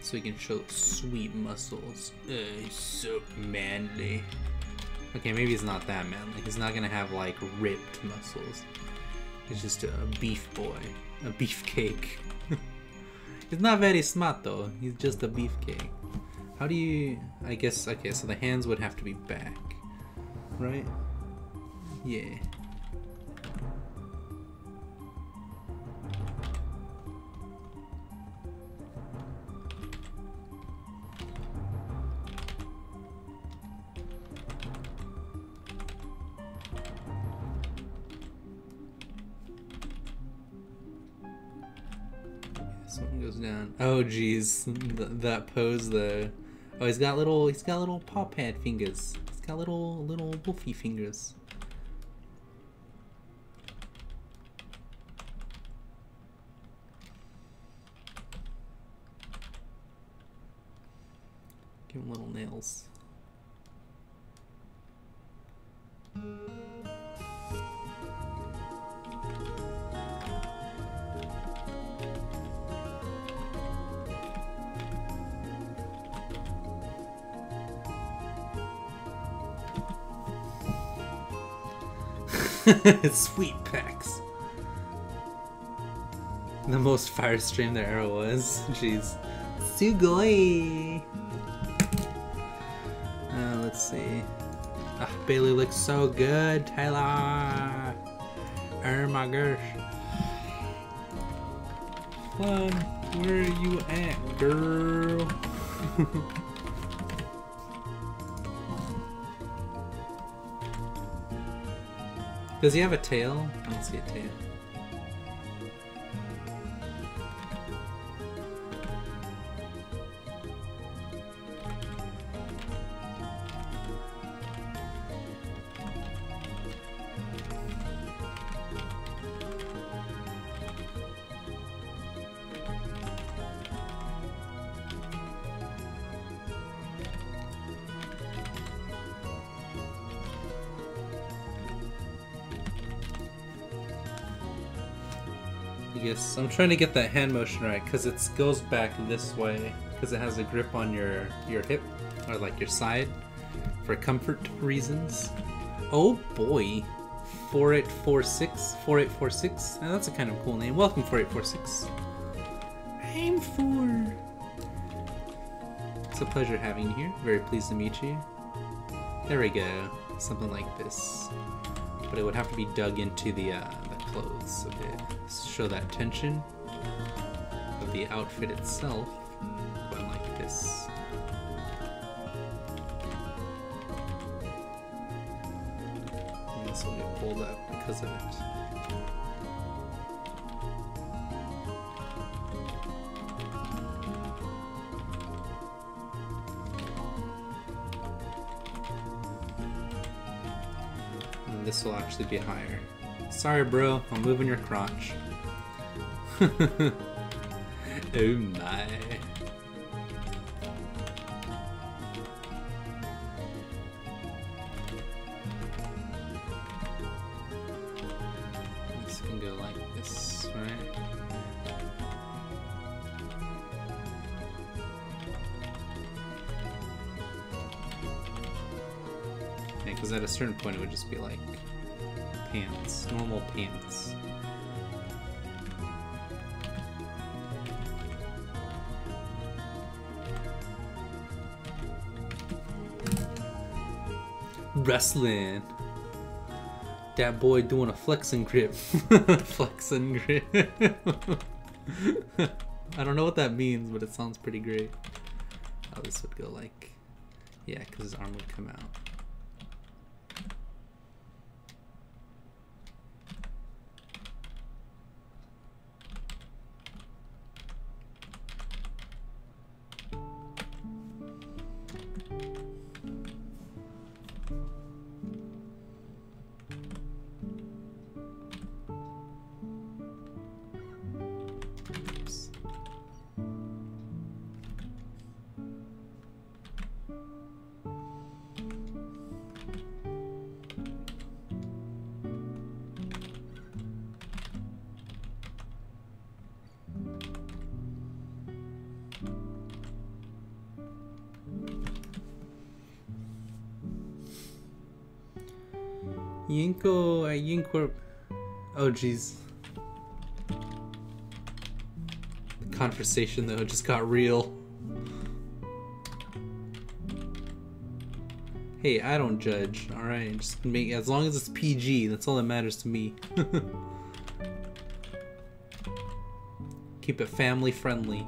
So he can show sweet muscles. He's so manly. Okay, maybe he's not that manly. He's not gonna have like ripped muscles. He's just a beef boy. A beefcake. He's not very smart though. He's just a beefcake. How do you... I guess... Okay, so the hands would have to be back. Right? Yeah. Something goes down. Oh geez, that pose though. Oh, he's got little paw pad fingers. He's got little wolfy fingers. Give him little nails. Sweet packs. The most fire stream there ever was. Jeez. Sugoi! Let's see. Bailey looks so good, Tyler! Oh my gosh. Fun, where are you at, girl? Does he have a tail? I don't see a tail. I'm trying to get that hand motion right because it goes back this way because it has a grip on your hip or like your side for comfort reasons. Oh boy, 4846. Oh, that's a kind of cool name. Welcome 4846. I'm 4. It's a pleasure having you here. Very pleased to meet you. There we go. Something like this, but it would have to be dug into the clothes a bit. Show that tension of the outfit itself, going like this. And this will get pulled up because of it. And this will actually be higher. Sorry, bro, I'm moving your crotch. Oh my. This can go like this, right? Yeah, because at a certain point it would just be like pants, normal pants. Wrestling. That boy doing a flexing grip. Flexing grip. I don't know what that means, but it sounds pretty great. Oh, this would go like... Yeah, because his arm would come out. Yinko, Yinkorp. Oh, jeez. The conversation, though, just got real. Hey, I don't judge, alright? Just make, as long as it's PG, that's all that matters to me. Keep it family friendly.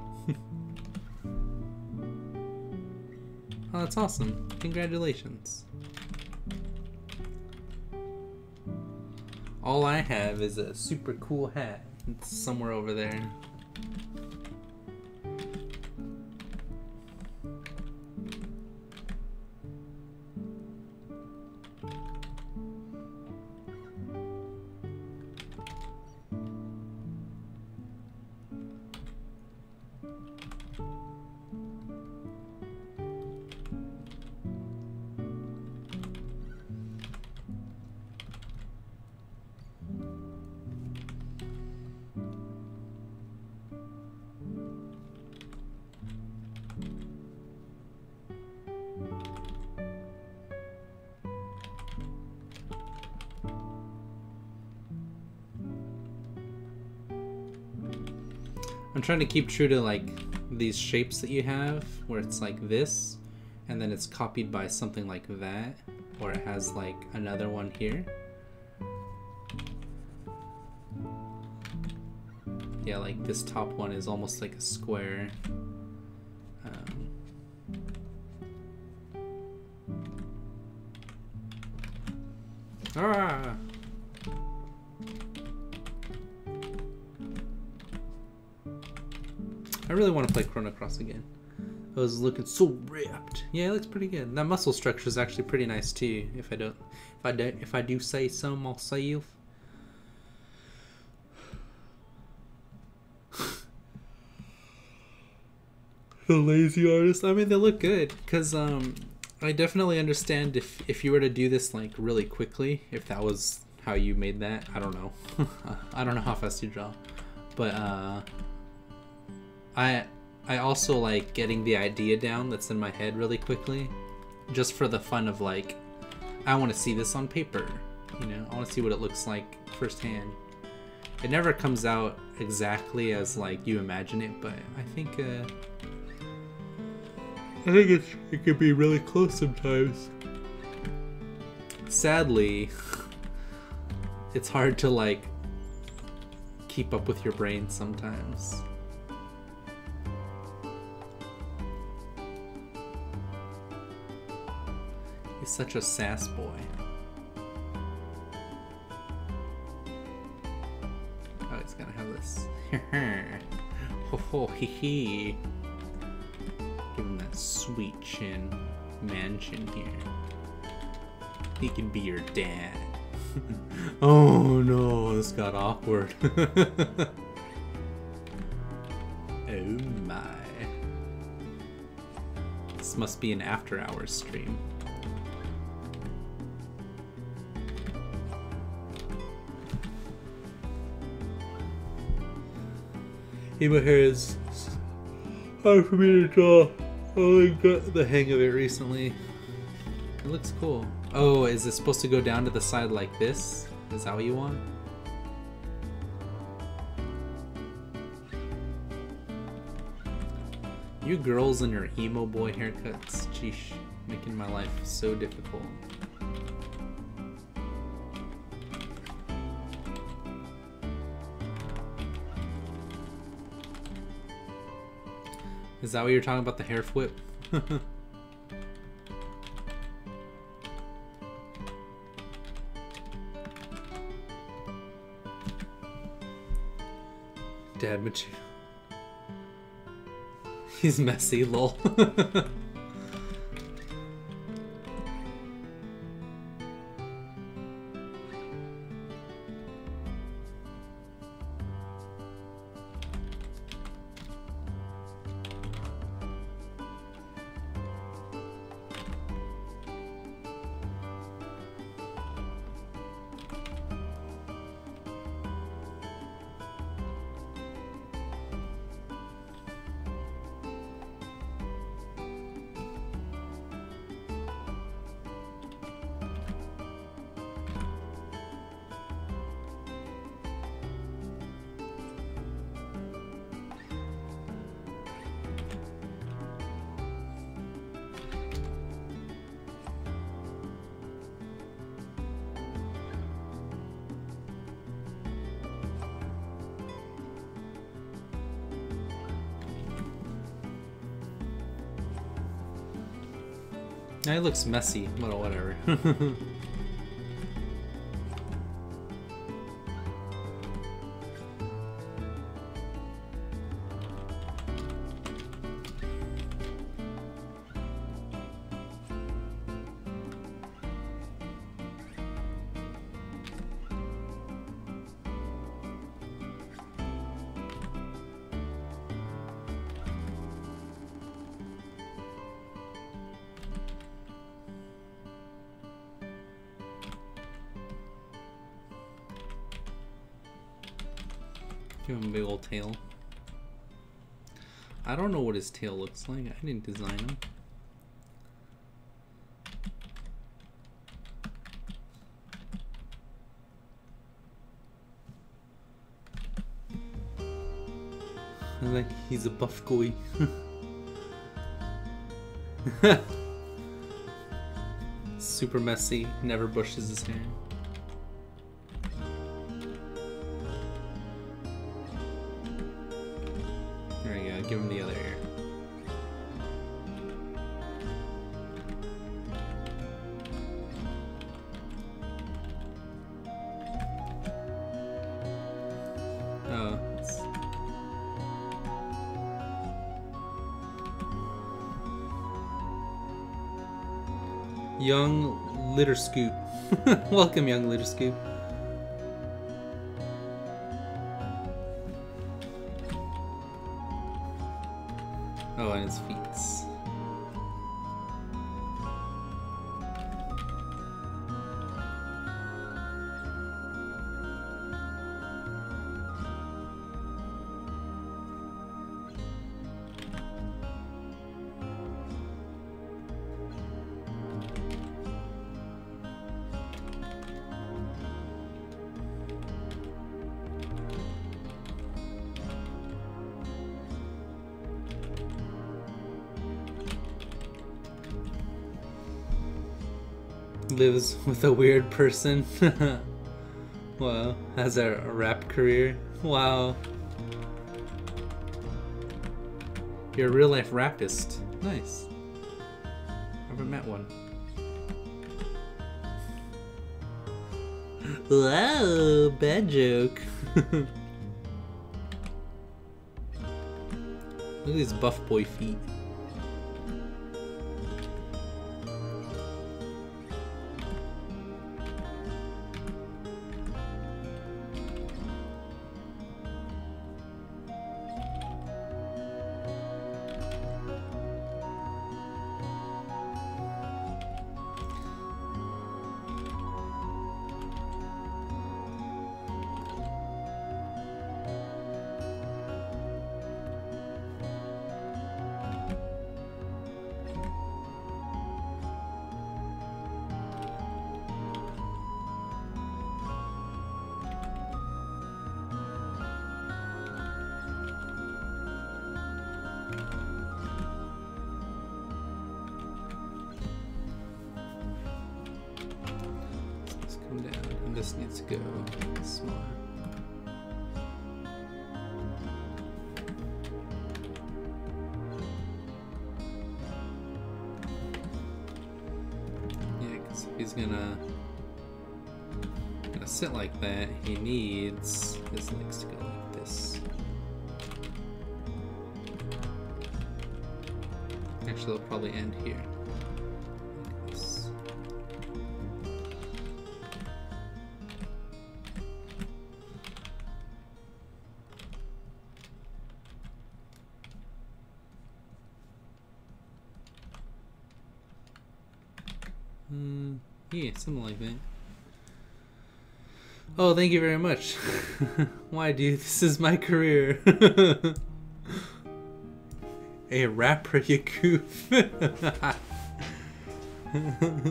Oh, that's awesome. Congratulations. All I have is a super cool hat. It's somewhere over there. I'm trying to keep true to like these shapes that you have where it's like this and then it's copied by something like that, or it has like another one here. Yeah, like this top one is almost like a square. Ah! I really want to play Chrono Cross again. I was looking so ripped. Yeah, it looks pretty good. That muscle structure is actually pretty nice too. If I do say so myself. The lazy artist. I mean, they look good because I definitely understand if you were to do this like really quickly, if that was how you made that. I don't know. I don't know how fast you draw, but I also like getting the idea down that's in my head really quickly, just for the fun of like, I want to see this on paper, you know, I want to see what it looks like firsthand. It never comes out exactly as like you imagine it, but I think it could be really close sometimes. Sadly, it's hard to like keep up with your brain sometimes. He's such a sass boy. Oh, he's gonna have this. Ho ho hee hee. Give him that sweet chin, man chin here. He can be your dad. Oh no, this got awkward. Oh my. This must be an after hours stream. My hair is hard for me to draw. I only got the hang of it recently. It looks cool. Oh, is it supposed to go down to the side like this? Is that what you want? You girls and your emo boy haircuts, sheesh, making my life so difficult. Is that what you're talking about, the hair flip? Dad Machu. He's messy, lol. It looks messy, but whatever. Give him a big old tail. I don't know what his tail looks like. I didn't design him. I like he's a buff guy. Super messy, never brushes his hair. There we go, give him the other ear. Oh, it's... Young Litter Scoop. Welcome, Young Litter Scoop. Oh, and his feet. Lives with a weird person. Wow, has a rap career. Wow. You're a real life rapist. Nice. Never met one. Wow, bad joke. Look at these buff boy feet. This needs to go smaller. Yeah, because if he's gonna sit like that, he needs his legs to go like this. Actually, they'll probably end here. Like this. Yeah, something like that. Oh, thank you very much. Why, dude? This is my career. A rapper, you goof.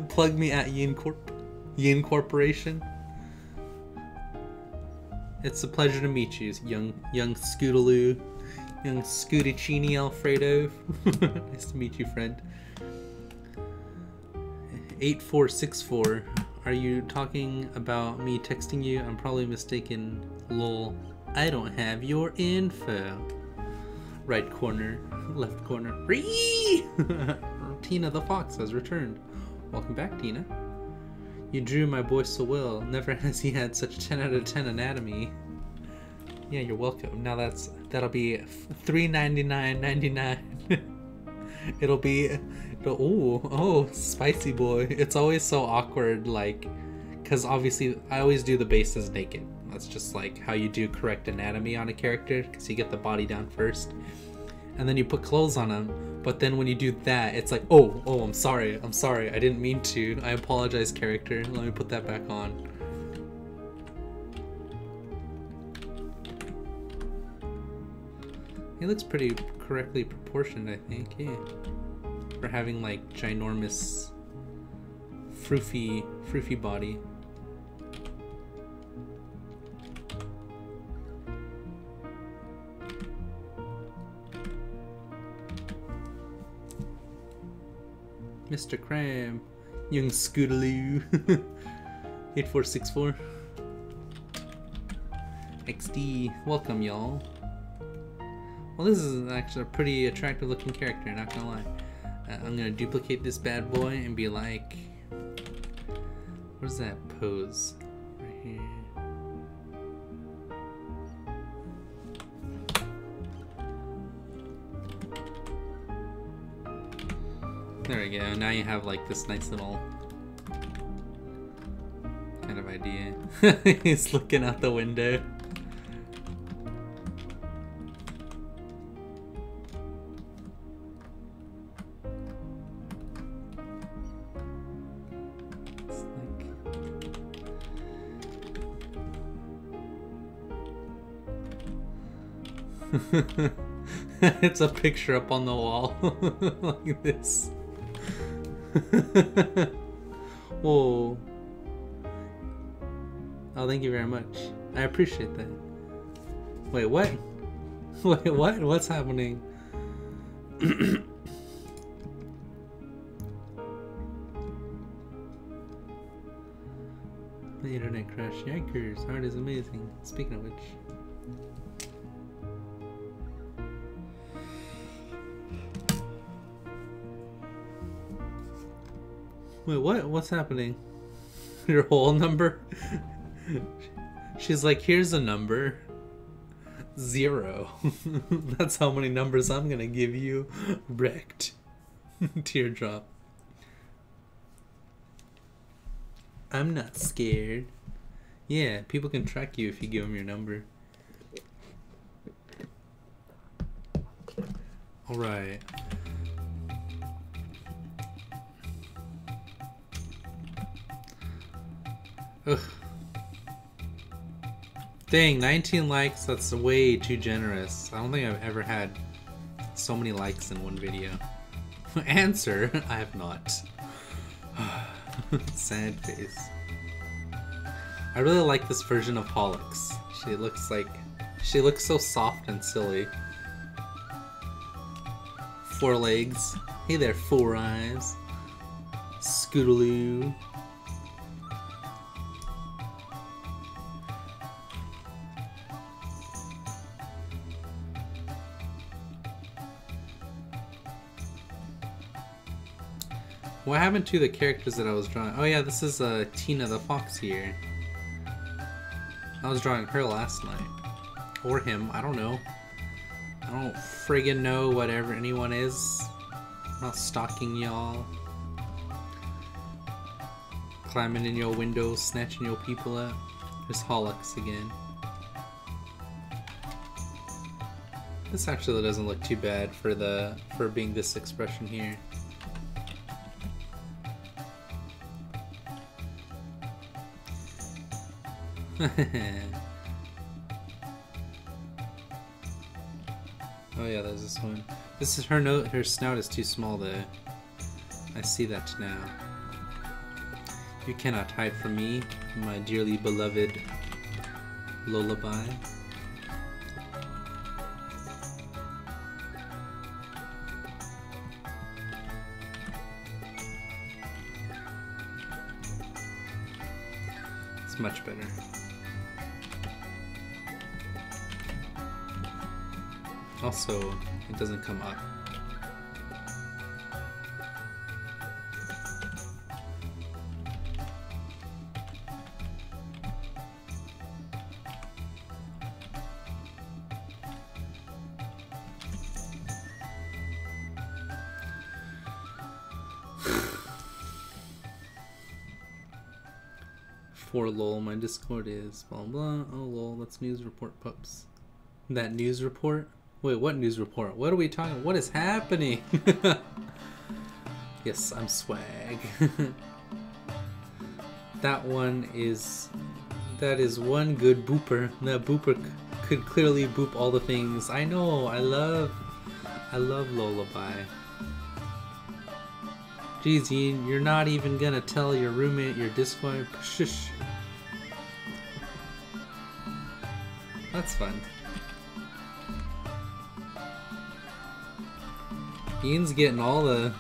Plug me at Yin Corporation. It's a pleasure to meet you, young Scootaloo, young Scooticini Alfredo. Nice to meet you, friend. 8464. Are you talking about me texting you? I'm probably mistaken. Lol. I don't have your info. Right corner, left corner. Tina the Fox has returned. Welcome back, Tina. You drew my boy so well. Never has he had such 10 out of 10 anatomy. Yeah, you're welcome. Now that'll be $3.99.99. Oh, spicy boy. It's always so awkward, like, because obviously I always do the bases naked. That's just like how you do correct anatomy on a character, because you get the body down first and then you put clothes on them. But then when you do that, it's like, oh, I'm sorry, I didn't mean to, I apologize, character, let me put that back on. He looks pretty correctly proportioned, I think, yeah, for having like ginormous froofy body. Mr. Cram, young Scootaloo. 8464. XD, welcome y'all. Well, this is actually a pretty attractive looking character, not gonna lie. I'm gonna duplicate this bad boy and be like, where's that pose? Right here. There we go, now you have like this nice little kind of idea. He's looking out the window. It's a picture up on the wall like this. Whoa. Oh, thank you very much. I appreciate that. Wait, what? Wait, what? What's happening? The internet crash. Yikers. Art is amazing. Speaking of which. Wait, what? What's happening? Your whole number? She's like, here's a number. 0. That's how many numbers I'm gonna give you. Wrecked. Teardrop. I'm not scared. Yeah, people can track you if you give them your number. Alright. Ugh. Dang, 19 likes, that's way too generous. I don't think I've ever had so many likes in one video. Answer, I have not. Sad face. I really like this version of Hollox. She looks so soft and silly. 4 legs. Hey there, 4 eyes. Scootaloo. What happened to the characters that I was drawing? Oh yeah, this is Tina the Fox here. I was drawing her last night. Or him, I don't know. I don't friggin' know whatever anyone is. I'm not stalking y'all. Climbing in your windows, snatching your people up. There's Hollox again. This actually doesn't look too bad for being this expression here. Oh yeah, there's this one. This is her note. Her snout is too small though. I see that now. You cannot hide from me, my dearly beloved Lullaby. It's much better. Also, it doesn't come up. For lol, my Discord is blah blah. Oh lol, that's news report pups. That news report? Wait, what news report? What are we talking? What is happening? Yes, I'm swag. That is one good booper. That booper could clearly boop all the things. I know. I love Lullaby. Jeez, you're not even gonna tell your roommate your Discord? Shush. That's fun. Ian's getting all the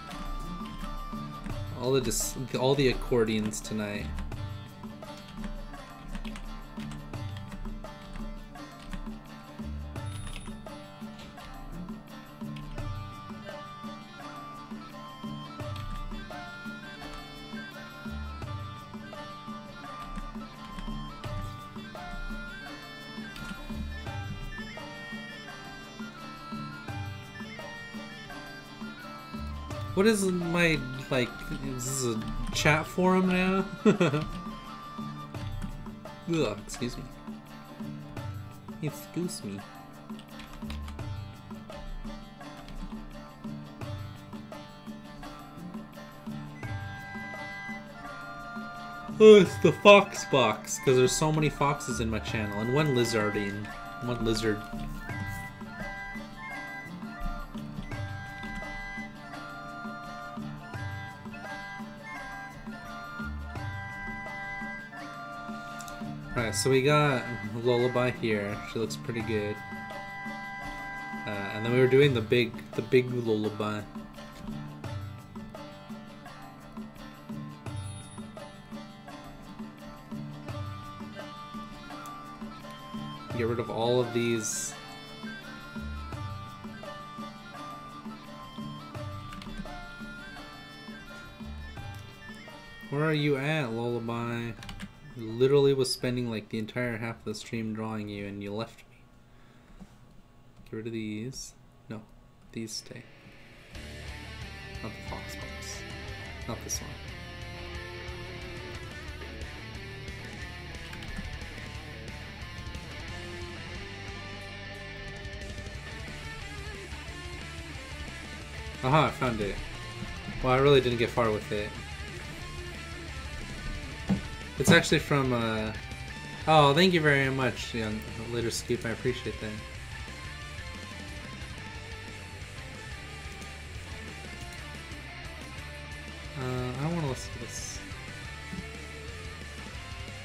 accordions tonight. What is my, like, is this a chat forum now? Ugh, excuse me. Excuse me. Oh, it's the fox box, because there's so many foxes in my channel, and one lizard. Alright, so we got Lullaby here. She looks pretty good. And then we were doing the big Lullaby. Get rid of all of these. Where are you at, Lullaby? Literally was spending like the entire half of the stream drawing you and you left me. Get rid of these. No, these stay. Not the fox box. Not this one. Aha, I found it. Well, I really didn't get far with it. It's actually from, oh, thank you very much, Later Scoop, I appreciate that. I don't want to listen to this.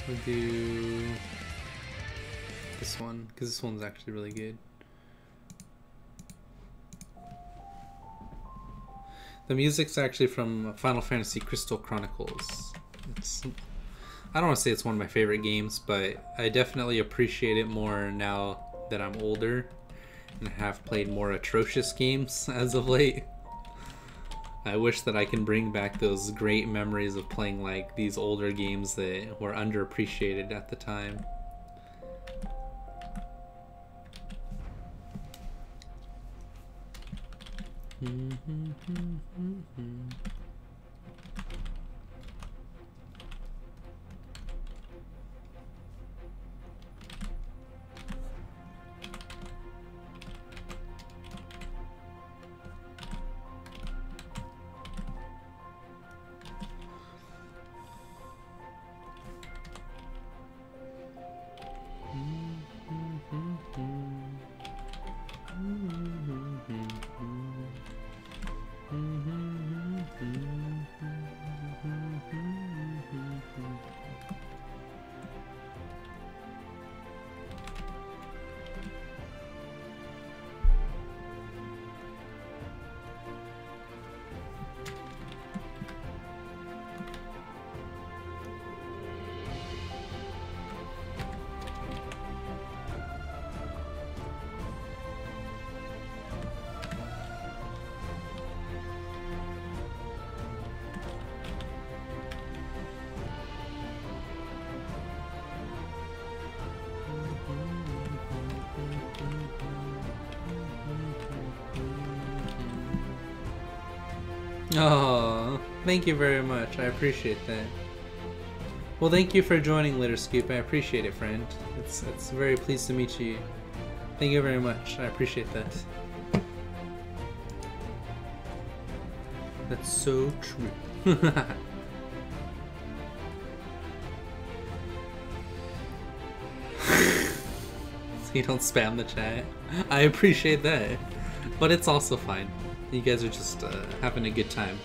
We'll do this one, because this one's actually really good. The music's actually from Final Fantasy Crystal Chronicles. I don't want to say it's one of my favorite games, but I definitely appreciate it more now that I'm older and have played more atrocious games as of late. I wish that I can bring back those great memories of playing like these older games that were underappreciated at the time. Oh, thank you very much. I appreciate that. Well, thank you for joining, Litter Scoop. I appreciate it, friend. It's very pleased to meet you. Thank you very much. I appreciate that. That's so true. So you don't spam the chat. I appreciate that, but it's also fine. You guys are just having a good time,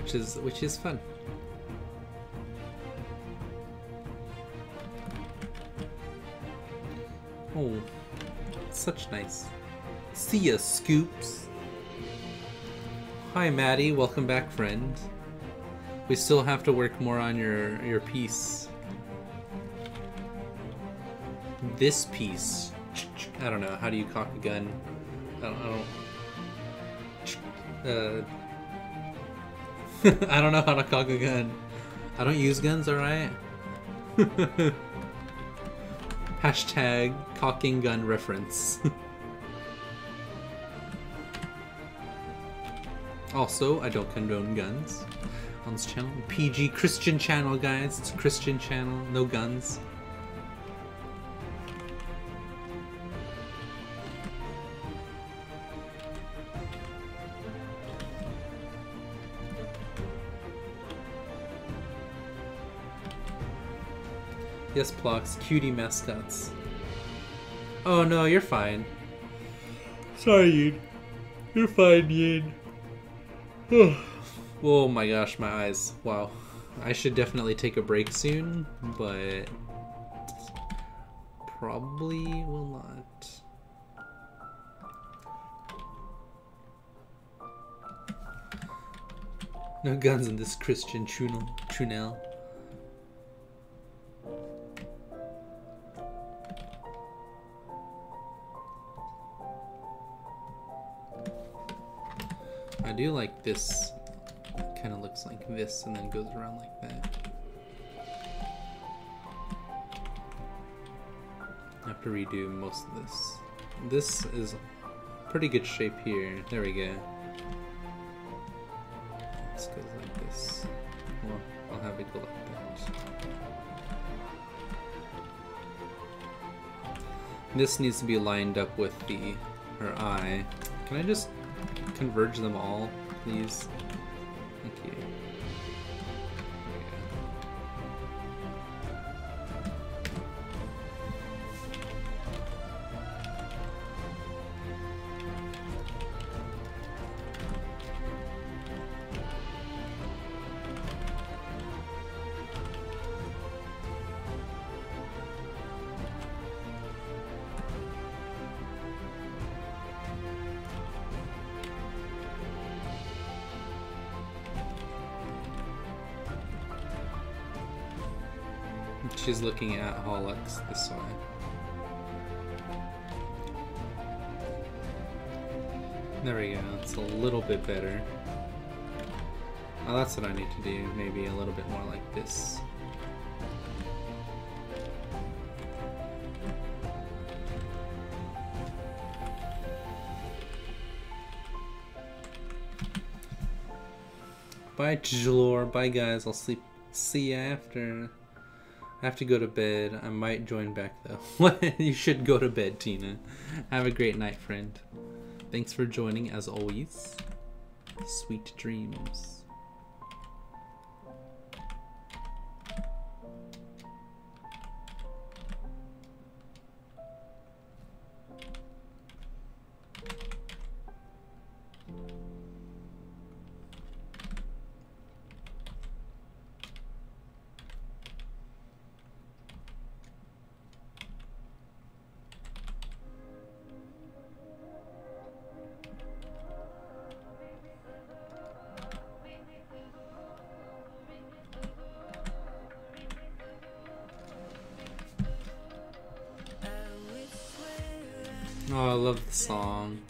which is fun. Oh, such nice. See ya, Scoops. Hi, Maddie. Welcome back, friend. We still have to work more on your piece. This piece. I don't know. How do you cock a gun? I don't know how to cock a gun. I don't use guns, alright? Hashtag cocking gun reference. Also, I don't condone guns on this channel. PG Christian channel, guys. It's a Christian channel. No guns. Yes, Plox. Cutie mascots. Oh no, you're fine. Sorry, Yin. You're fine, Yin. Oh my gosh, my eyes. Wow. I should definitely take a break soon, but probably will not. No guns in this Christian channel. I do like this. Kind of looks like this and then goes around like that. I have to redo most of this. This is pretty good shape here. There we go. This goes like this. Well, I'll have it go like that. This needs to be lined up with her eye. Can I just converge them all, please? Thank you. She's looking at Hollox this way. There we go, it's a little bit better. Oh, that's what I need to do, maybe a little bit more like this. Bye, Jalor. Bye, guys. I'll see ya after. I have to go to bed. I might join back though. You should go to bed, Tina. Have a great night, friend. Thanks for joining as always. Sweet dreams. Oh, I love the song.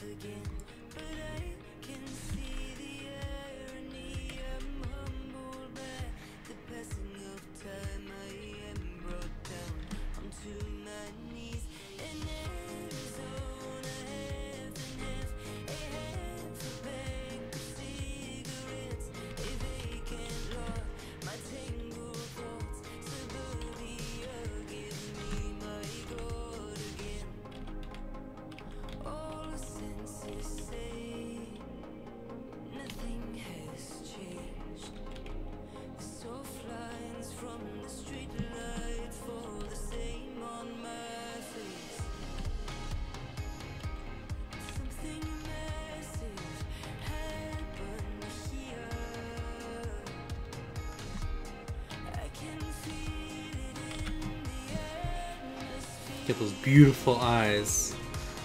Get those beautiful eyes.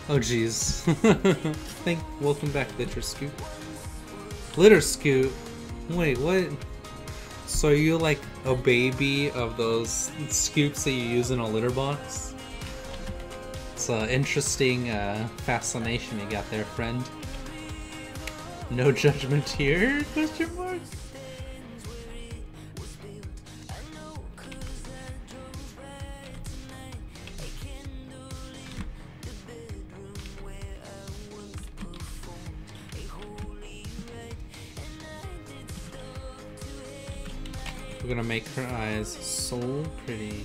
Oh jeez. Welcome back, Litter Scoop. Litter Scoop? Wait, what? So are you like a baby of those scoops that you use in a litter box? It's an interesting fascination you got there, friend. No judgment here? Question mark? We're gonna make her eyes so pretty.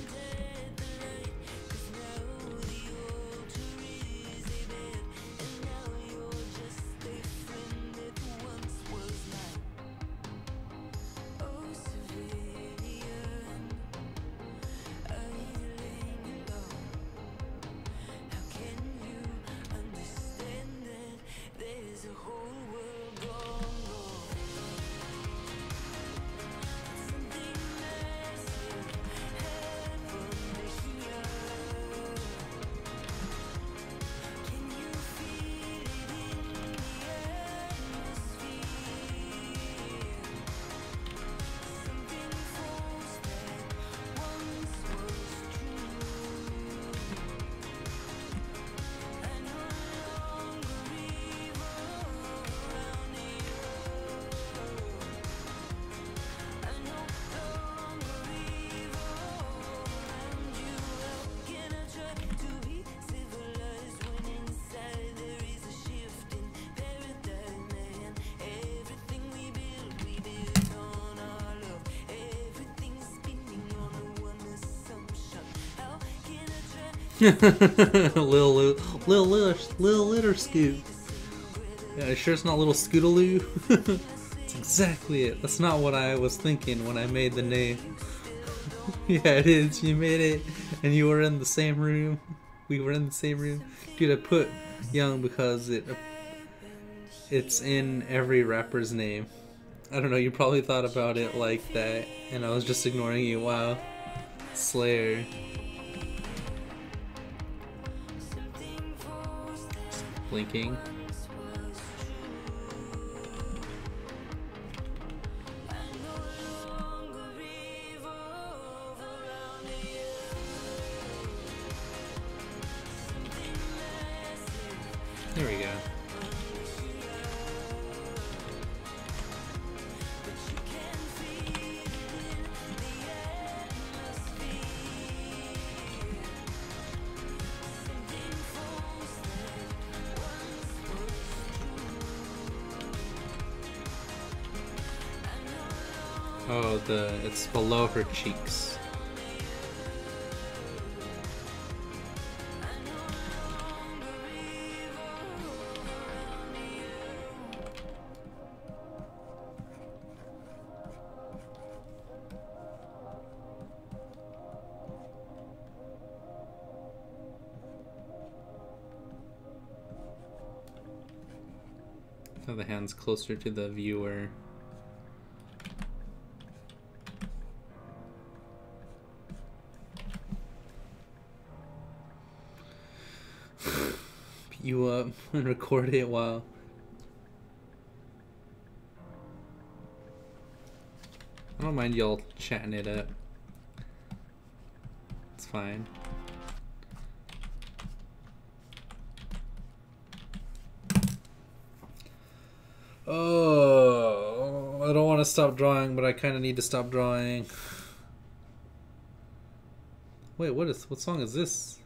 Little litter scoop. Yeah, sure it's not little Scootaloo? That's exactly it. That's not what I was thinking when I made the name. Yeah, it is. You made it, and you were in the same room. We were in the same room. Dude, I put young because it's in every rapper's name. I don't know, you probably thought about it like that, and I was just ignoring you. Wow. Slayer. Blinking. There we go. Oh, it's below her cheeks. So the hand's closer to the viewer. You up and record it while I don't mind y'all chatting it up. It's fine. Oh, I don't want to stop drawing, but I kind of need to stop drawing. Wait, what song is this?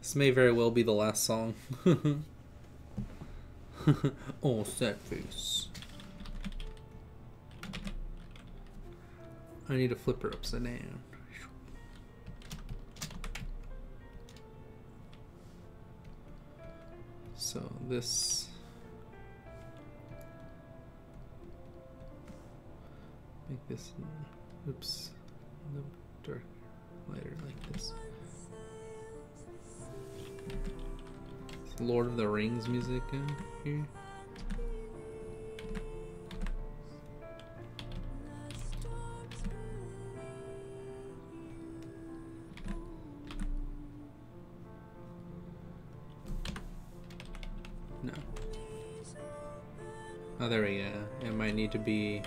This may very well be the last song. Oh, sad face. I need to flip her upside down. So this... Make this... Oops. Dark, lighter like this. Lord of the Rings music in here. Oh, there we go. It might need to be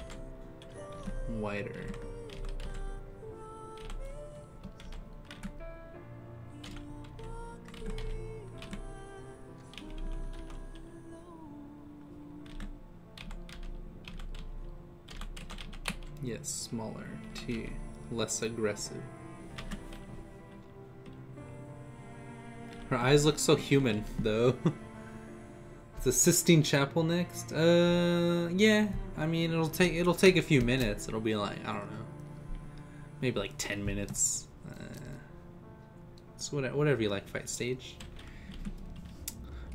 wider. Yes, smaller, too. Less aggressive. Her eyes look so human, though. The Sistine Chapel next? Yeah. I mean, it'll take a few minutes. It'll be like, I don't know, maybe like 10 minutes. So whatever you like, fight stage.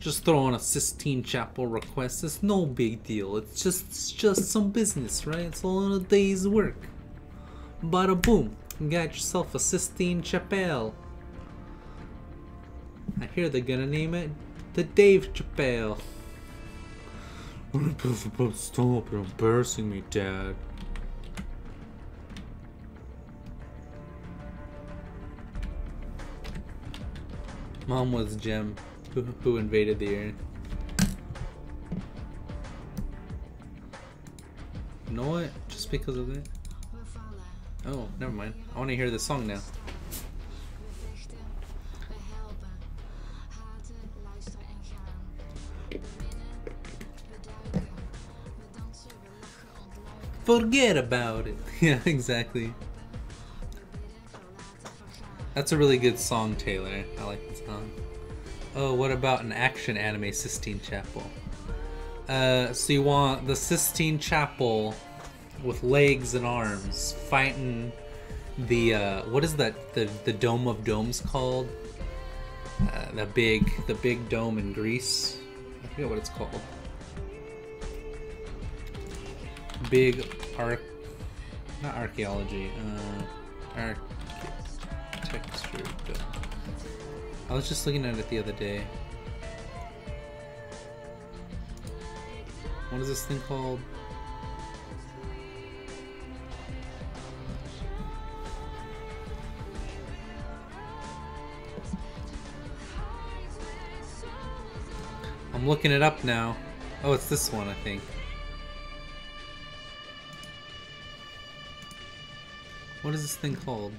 Just throw on a Sistine Chapel request. It's no big deal. It's just some business, right? It's all in a day's work. Bada boom. You got yourself a Sistine Chapel. I hear they're gonna name it the Dave Chapel. Stop, you're embarrassing me, Dad. Mom was Jem, who invaded the earth. You know what? Just because of that? Oh, never mind. I want to hear the song now. Forget about it. Yeah, exactly. That's a really good song, Taylor. I like the song. Oh, what about an action anime Sistine Chapel? So you want the Sistine Chapel with legs and arms fighting the what is that? The Dome of Domes called? The big dome in Greece. I forget what it's called. Not archaeology. Architecture dome. I was just looking at it the other day. What is this thing called? I'm looking it up now. Oh, it's this one, I think. What is this thing called?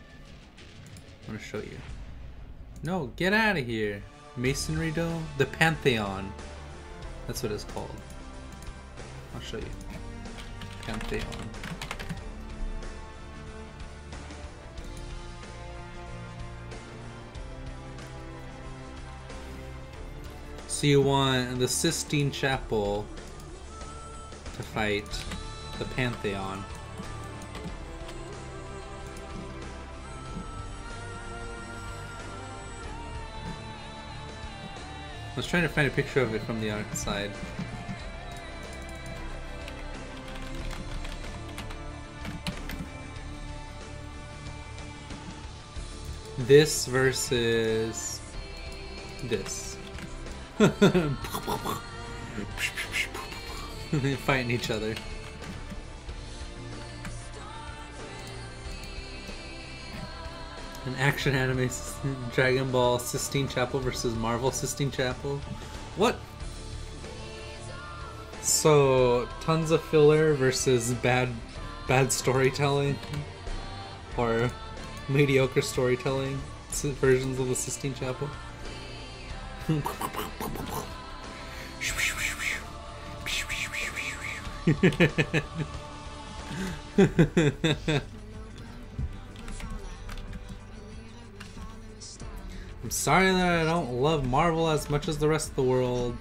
I want to show you. No, get out of here. Masonry dome? The Pantheon. That's what it's called. I'll show you. Pantheon. So you want the Sistine Chapel to fight the Pantheon. I was trying to find a picture of it from the outside. This versus this. They're fighting each other. An action anime Dragon Ball Sistine Chapel versus Marvel Sistine Chapel. What? So tons of filler versus bad storytelling, or mediocre storytelling versions of the Sistine Chapel. I'm sorry that I don't love Marvel as much as the rest of the world.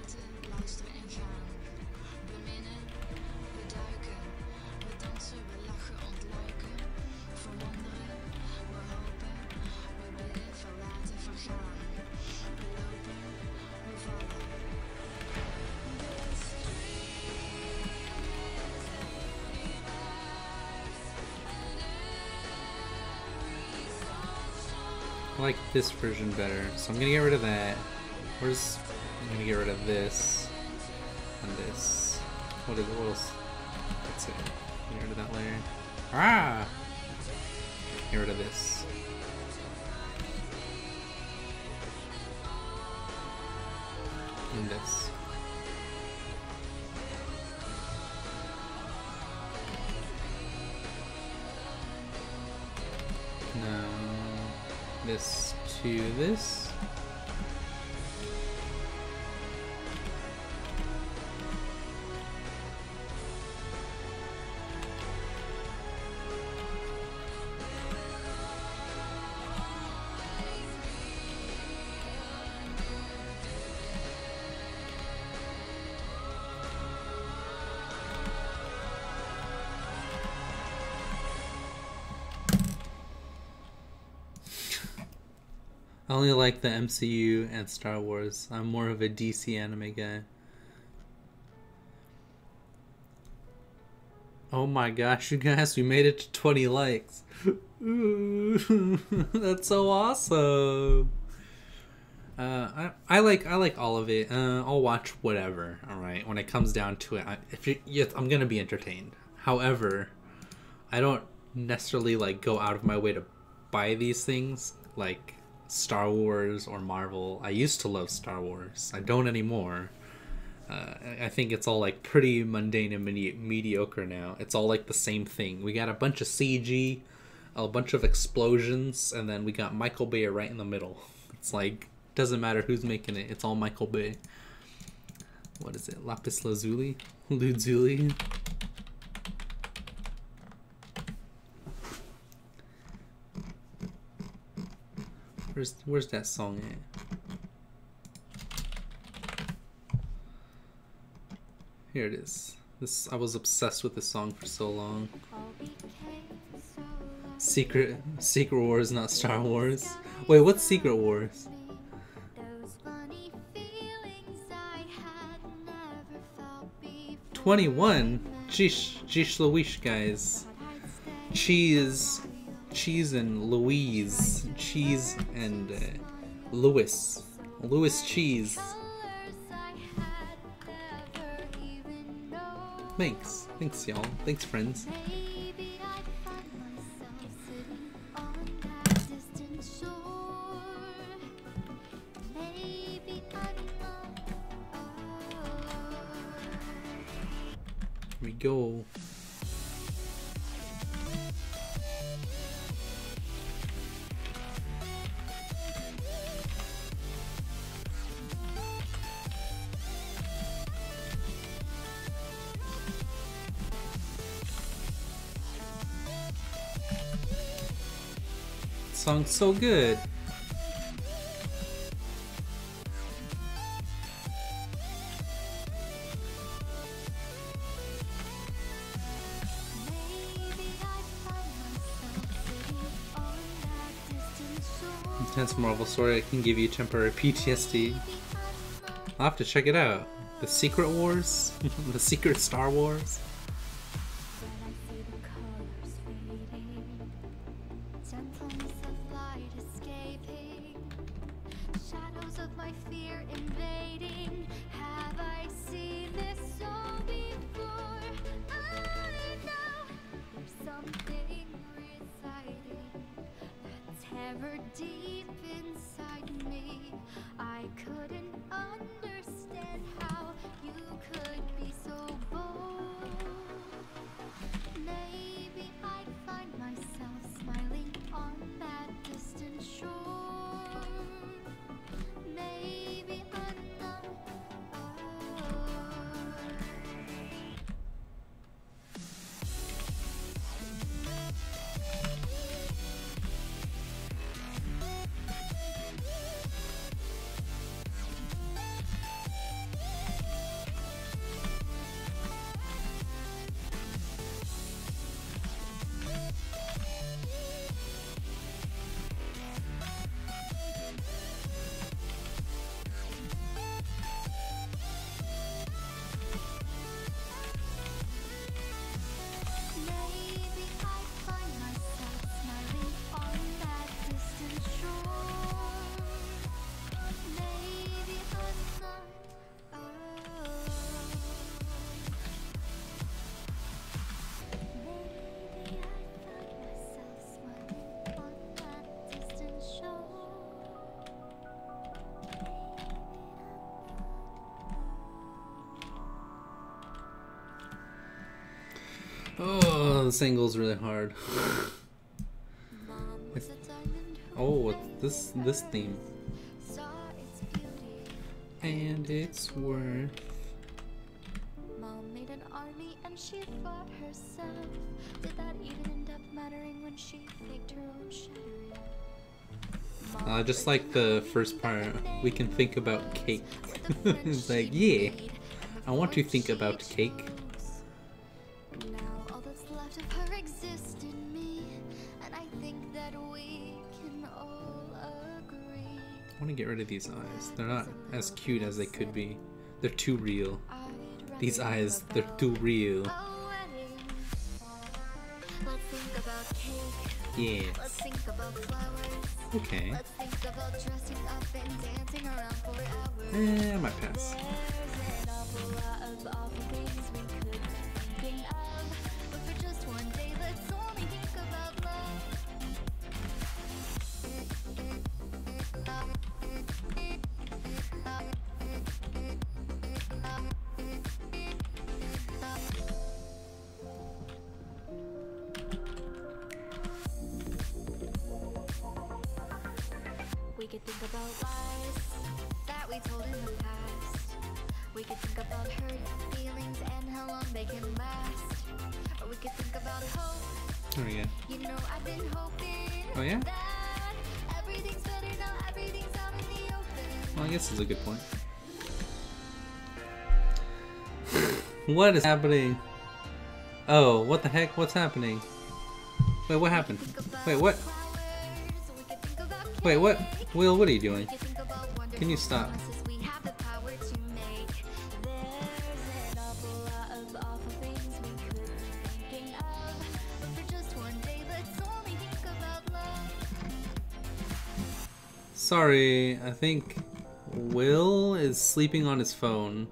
I like this version better, so I'm gonna get rid of that. I'm gonna get rid of this and this. What else? That's it. Get rid of that layer. Ah! Get rid of this. And this. this to this. I only like the MCU and Star Wars. I'm more of a DC anime guy. Oh my gosh, you guys, we made it to 20 likes. Ooh, that's so awesome. I like all of it. I'll watch whatever. All right, when it comes down to it, yes, I'm gonna be entertained. However, I don't necessarily like go out of my way to buy these things like Star Wars or Marvel. I used to love Star Wars. I don't anymore. I think it's all like pretty mundane and mediocre now. It's all like the same thing. We got a bunch of CG, a bunch of explosions, and then we got Michael Bay right in the middle. It's like, doesn't matter who's making it. It's all Michael Bay. What is it? Lapis Lazuli? Lazuli? Where's that song at? Here it is. I was obsessed with this song for so long. Secret Wars, not Star Wars. Wait, what's Secret Wars? 21? Jeesh Louise, guys. Cheese and Louise. Cheese and Louis Cheese. Thanks y'all. Thanks friends. Here we go. Song's so good. Intense Marvel story can give you temporary PTSD. I'll have to check it out. The Secret Wars? The Secret Star Wars? Deep inside me, I couldn't understand how you could be so bold. Maybe I'd find myself smiling on that distant shore. Maybe I'm not. Oh, this angle's really hard. Oh, what's this theme? Saw its beauty. And it's worth. Mom made an army and she fought herself. Did that even end up mattering when she faked her own shattering? Just like the first part, we can think about cake. It's like, yeah, I want to think about cake. Now all that's left of her exists in me, and I think that we can all agree. I want to get rid of these eyes. They're not as cute as they could be. They're too real. These eyes, they're too real. Let's think about cake. Yes. Let's think about flowers. Okay. Let's think about dressing up and dancing around for hours. I might pass. There's an awful lot of awful things we could be thinking of, but for just one day, let's only think about love. We could think about lies that we told in the past. We could think about hurt feelings and how long they can last. Or we could think about hope. There we go. You know I've been hoping Oh yeah? that everything's better now, everything's out in the open. Well, I guess it's a good point. What is happening? Oh, what the heck? What's happening? Wait, what happened? Wait, what? Wait, what? Will, what are you doing? Can you stop? Sorry, I think Will is sleeping on his phone.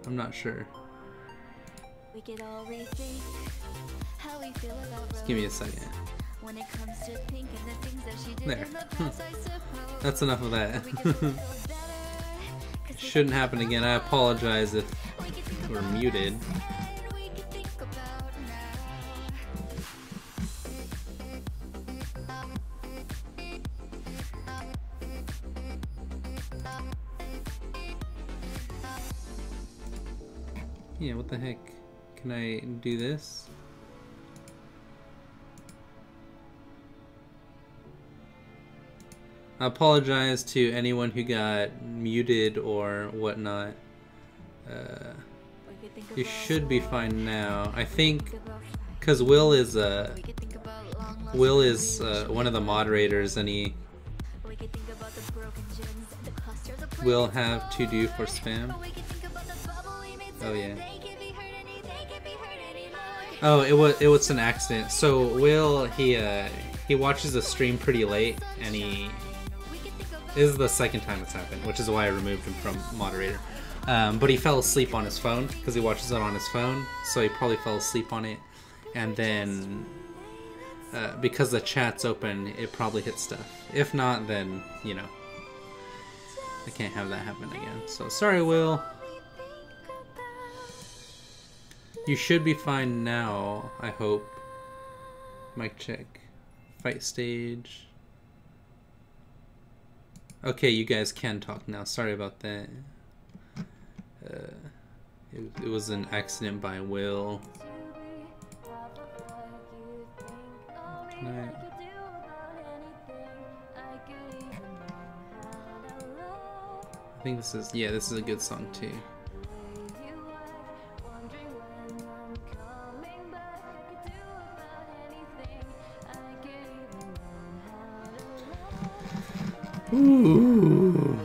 I'm not sure. We could all rethink how we feel about Just give me a second. when it comes to pink and the things that she did There. in the past, I suppose. That's enough of that. We could feel better, 'cause we Shouldn't happen again. I apologize if we could think we're about muted. what we could think about Yeah, what the heck? Can I do this? I apologize to anyone who got muted or whatnot. We could think You about should be fine now. I think think about because Will is we could think about long lost Will is memories. one of the moderators, and he We could think about the broken gems, the clusters of will planets have to do for more. spam. We could think about the bubble we made so Oh, that yeah. they can't be hurt they can't be hurt anymore. Oh, it was an accident. So Will he watches the stream pretty late, and he We could think about this is the second time it's happened, which is why I removed him from moderator. But he fell asleep on his phone because he watches it on his phone, so he probably fell asleep on it, and then because the chat's open, it probably hit stuff. If not, then you know I can't have that happen again. So sorry, Will. You should be fine now, I hope. Mic check. Fight stage. Okay, you guys can talk now. Sorry about that. It was an accident by Will. Can I- I think this is, yeah, this is a good song too. Ooh.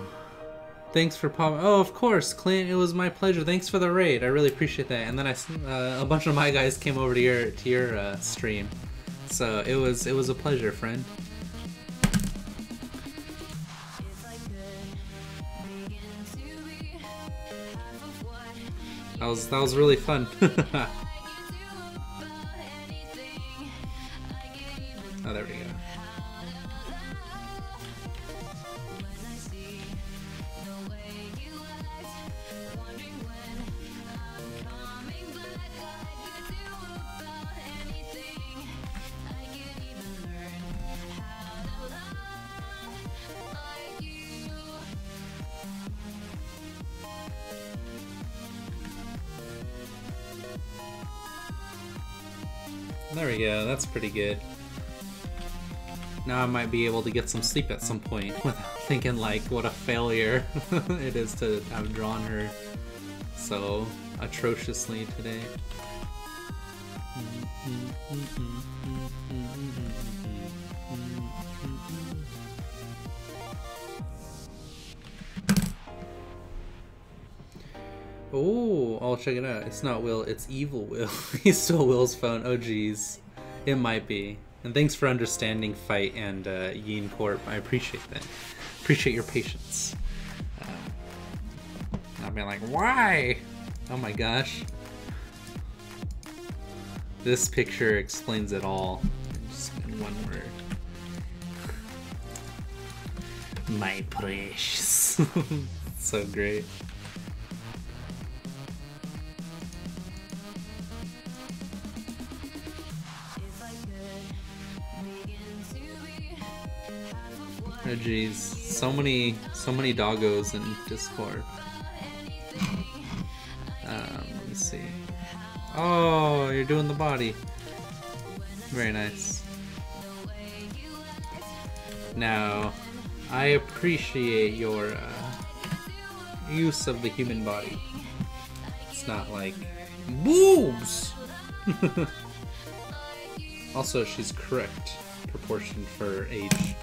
Thanks for popping. Oh, of course, Clint. It was my pleasure. Thanks for the raid. I really appreciate that. And then a bunch of my guys came over to your stream, so it was a pleasure, friend. That was really fun. Oh, there we go. There we go, that's pretty good. Now I might be able to get some sleep at some point without thinking like what a failure it is to have drawn her so atrociously today. Oh, I'll check it out. It's not Will, it's Evil Will. He's still Will's phone. Oh geez. It might be. And thanks for understanding Fight and Yin Corp. I appreciate that. Appreciate your patience. I'll be like, why? Oh my gosh. This picture explains it all. Just in one word. My precious. So great. Oh geez, so many doggos in Discord. Let me see. Oh, you're doing the body. Very nice. Now, I appreciate your use of the human body. It's not like boobs. Also, she's correct proportion for age.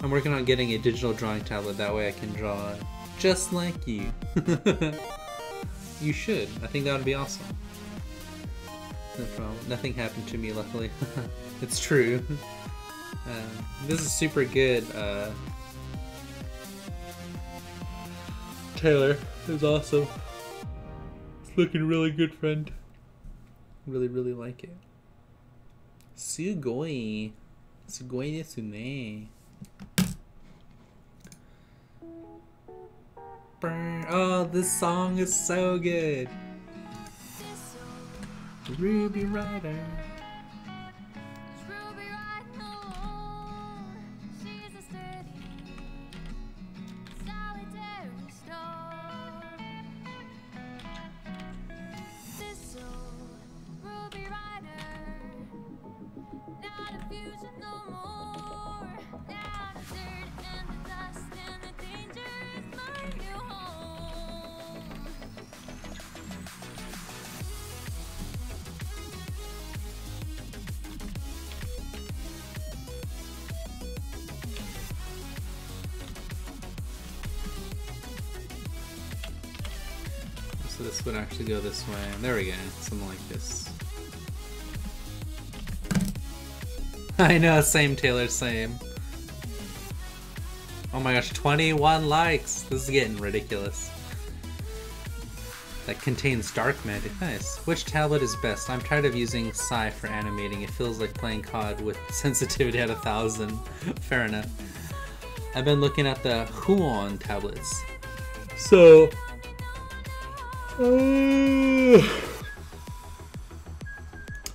I'm working on getting a digital drawing tablet, that way I can draw just like you. You should. I think that would be awesome. No problem. Nothing happened to me, luckily. It's true. This is super good. Taylor is awesome. It's looking really good, friend. Really, really like it. Sugoi. Sugoi desu ne. Oh, this song is so good. Ruby Rider. So this would actually go this way. There we go. Something like this. I know, same Taylor, same. Oh my gosh, 21 likes! This is getting ridiculous. That contains dark magic. Nice. Which tablet is best? I'm tired of using Psy for animating. It feels like playing COD with sensitivity at 1000. Fair enough. I've been looking at the Huon tablets. So... I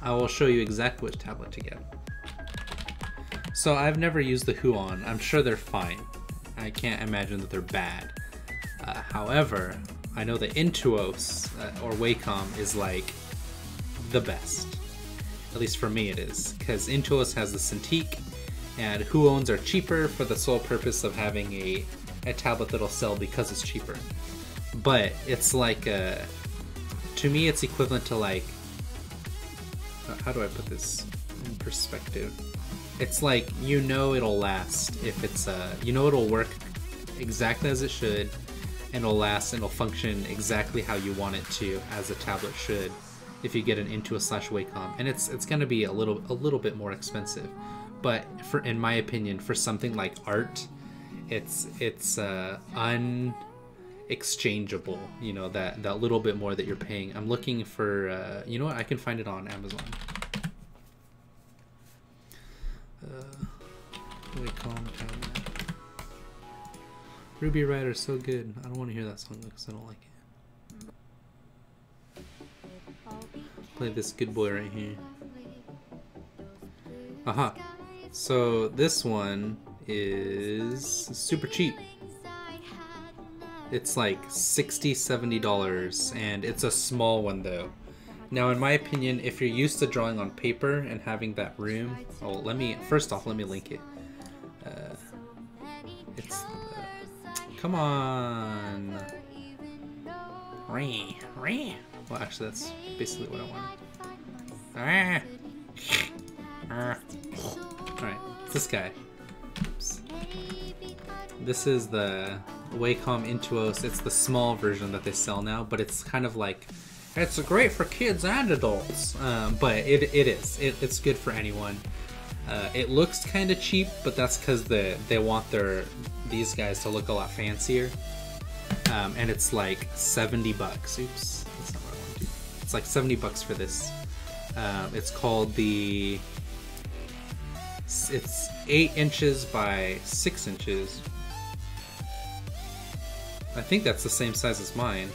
will show you exactly which tablet to get. So I've never used the Huon. I'm sure they're fine. I can't imagine that they're bad. However, I know the Intuos or Wacom is like the best. At least for me it is. Because Intuos has the Cintiq and Huons are cheaper for the sole purpose of having a tablet that'll sell because it's cheaper. But it's like, to me it's equivalent to like, how do I put this in perspective? It's like, you know it'll last if it's, you know it'll work exactly as it should, and it'll last and it'll function exactly how you want it to, as a tablet should, if you get an Intuos/Wacom. And it's going to be a little bit more expensive. But for, in my opinion, for something like art, it's exchangeable, you know, that little bit more that you're paying. I'm looking for, you know what, I can find it on Amazon. Wacom tablet. Ruby Rider's so good. I don't want to hear that song because I don't like it. Play this good boy right here. Aha. So this one is super cheap. It's like $60–70, and it's a small one though. Now, in my opinion, if you're used to drawing on paper and having that room, oh, first off, let me link it. Come on. Well, actually, that's basically what I wanted. Alright, it's this guy. Oops. This is the Wacom Intuos. It's the small version that they sell now, but it's kind of like, it's great for kids and adults. But it's good for anyone. It looks kind of cheap, but that's because they want these guys to look a lot fancier. And it's like $70. Oops, that's not what I want to do. It's like $70 for this. It's called it's 8 inches by 6 inches. I think that's the same size as mine.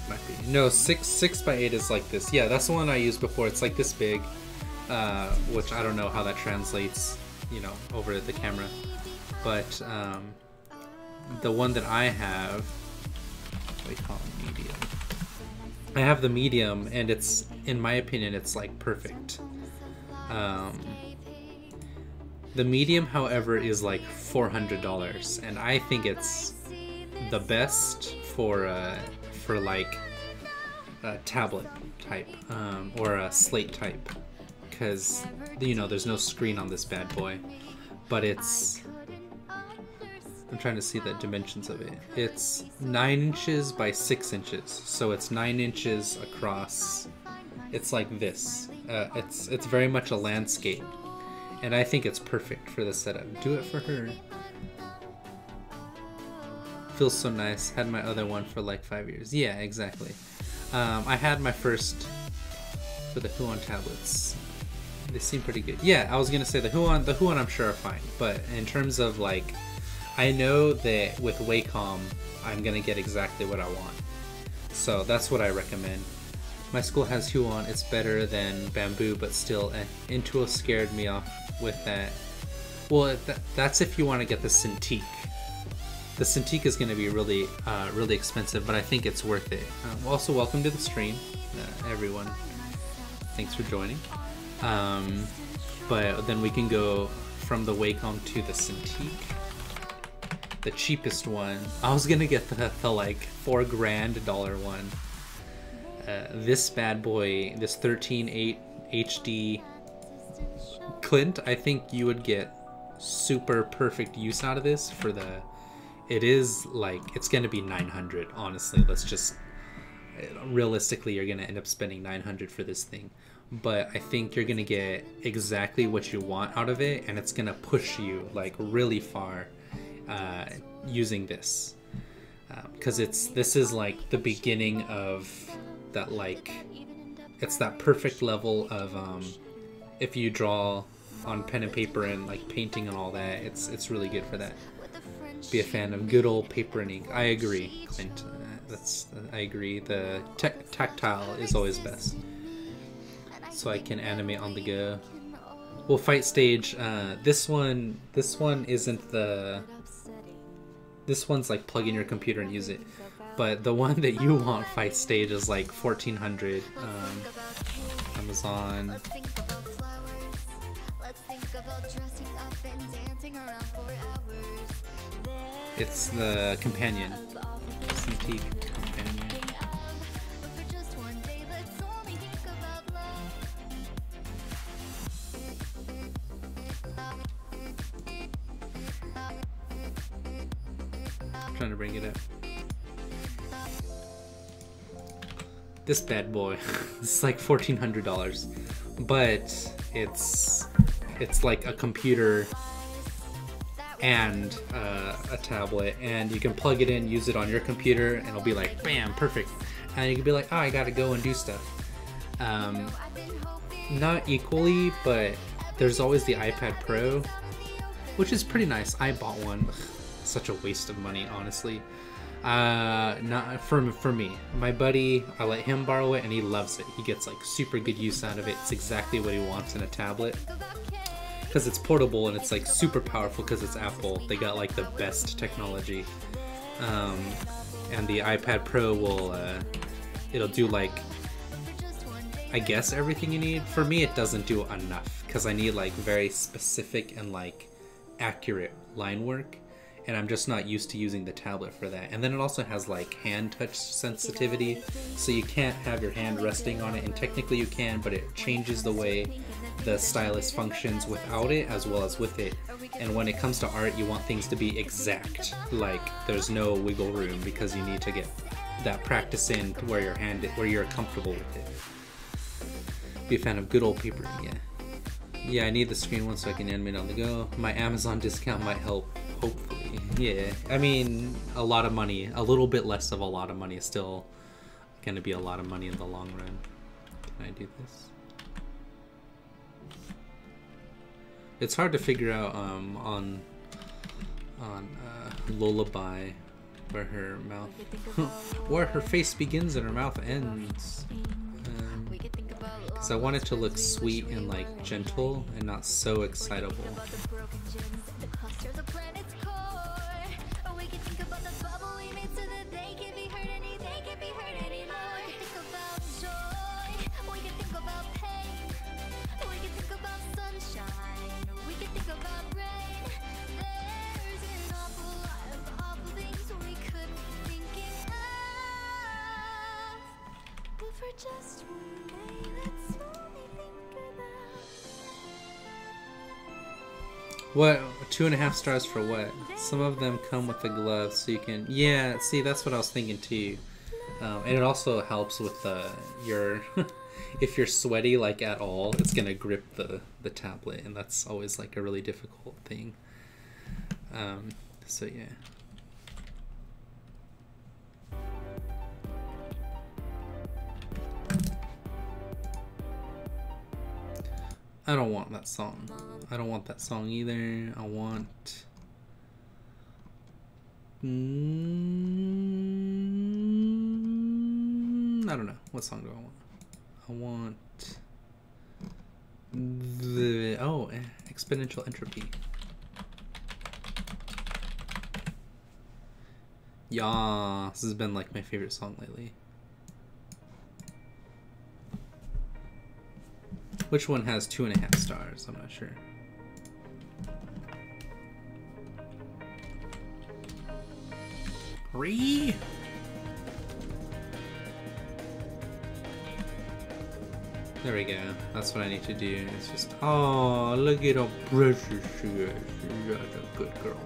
Might be. No, 6 by 8 is like this. Yeah, that's the one I used before. It's like this big, which I don't know how that translates, you know, over the camera. But the one that I have, we call it medium. I have the medium, and it's, in my opinion, it's like perfect. The medium, however, is like $400, and I think it's the best for like a tablet type or a slate type, because, you know, there's no screen on this bad boy, but it's, I'm trying to see the dimensions of it. It's 9 inches by 6 inches, so it's 9 inches across. It's like this. It's very much a landscape, and I think it's perfect for the setup. Do it for her. Feels so nice. Had my other one for like 5 years. Yeah, exactly. I had my first for the Huon tablets. They seem pretty good. Yeah, I was gonna say the Huon I'm sure are fine, but in terms of like, I know that with Wacom I'm gonna get exactly what I want, so that's what I recommend. My school has Huon. It's better than Bamboo, but still, Intuos scared me off with that. Well, that's if you want to get the Cintiq. The Cintiq is going to be really, really expensive, but I think it's worth it. Also, welcome to the stream, everyone. Thanks for joining. But then we can go from the Wacom to the Cintiq. The cheapest one. I was gonna get the like $4 grand one. This bad boy, this 13.8 HD Clint, I think you would get super perfect use out of this for the, it is like, it's gonna be 900, honestly. Let's just, realistically, you're gonna end up spending 900 for this thing, but I think you're gonna get exactly what you want out of it, and it's gonna push you like really far using this, because this is like the beginning of that, like, it's that perfect level of if you draw on pen and paper and like painting and all that, it's really good for that. Be a fan of good old paper and ink. I agree, Clint. I agree. The tactile is always best. So I can animate on the go. Well, fight stage. This one isn't the. This one's like plug in your computer and use it. But the one that you want, fight stage, is like 1400. Amazon. It's the companion. Cintiq companion. I'm trying to bring it up. This bad boy. It's like $1,400, but it's like a computer and a tablet, and you can plug it in, use it on your computer, and it'll be like, bam, perfect. And you can be like, oh, I gotta go and do stuff. Not equally, but there's always the iPad Pro, which is pretty nice. I bought one. Ugh, such a waste of money, honestly. Not for me. My buddy, I let him borrow it, and he loves it. He gets like super good use out of it. It's exactly what he wants in a tablet, because it's portable and it's like super powerful because it's Apple. They got like the best technology. and the iPad Pro will it'll do like, I guess, everything you need. For me, it doesn't do enough because I need like very specific and like accurate line work, and I'm just not used to using the tablet for that. And then it also has like hand touch sensitivity, so you can't have your hand resting on it, and technically you can, but it changes the way the stylus functions without it as well as with it. And when it comes to art, you want things to be exact, like there's no wiggle room, because you need to get that practice in to where you're comfortable with it. Be a fan of good old paper, yeah. Yeah, I need the screen one so I can animate on the go. My Amazon discount might help, hopefully. Yeah, I mean, a lot of money, a little bit less of a lot of money is still gonna be a lot of money in the long run. Can I do this? It's hard to figure out on Lullaby where her mouth, where her face begins and her mouth ends. Because I want it to look sweet and like gentle and not so excitable. Just one day, that's all we think about. What? 2.5 stars for what? Some of them come with the gloves, so you can... Yeah, see, that's what I was thinking too. And it also helps with your... if you're sweaty, like, at all, it's gonna grip the tablet, and that's always, like, a really difficult thing. So, yeah. I don't want that song. I don't want that song either. I want... I don't know. What song do I want? I want... the... Oh, Exponential Entropy. Yeah, this has been like my favorite song lately. Which one has 2.5 stars? I'm not sure. There we go. That's what I need to do. It's just, oh, look at how precious she is. She's a good girl.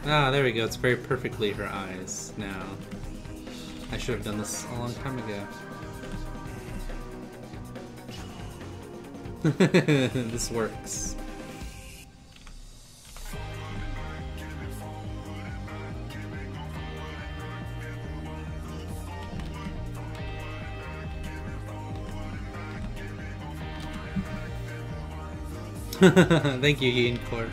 Ah, there we go. It's very perfectly her eyes now. I should have done this a long time ago. This works. Thank you, Ian Court.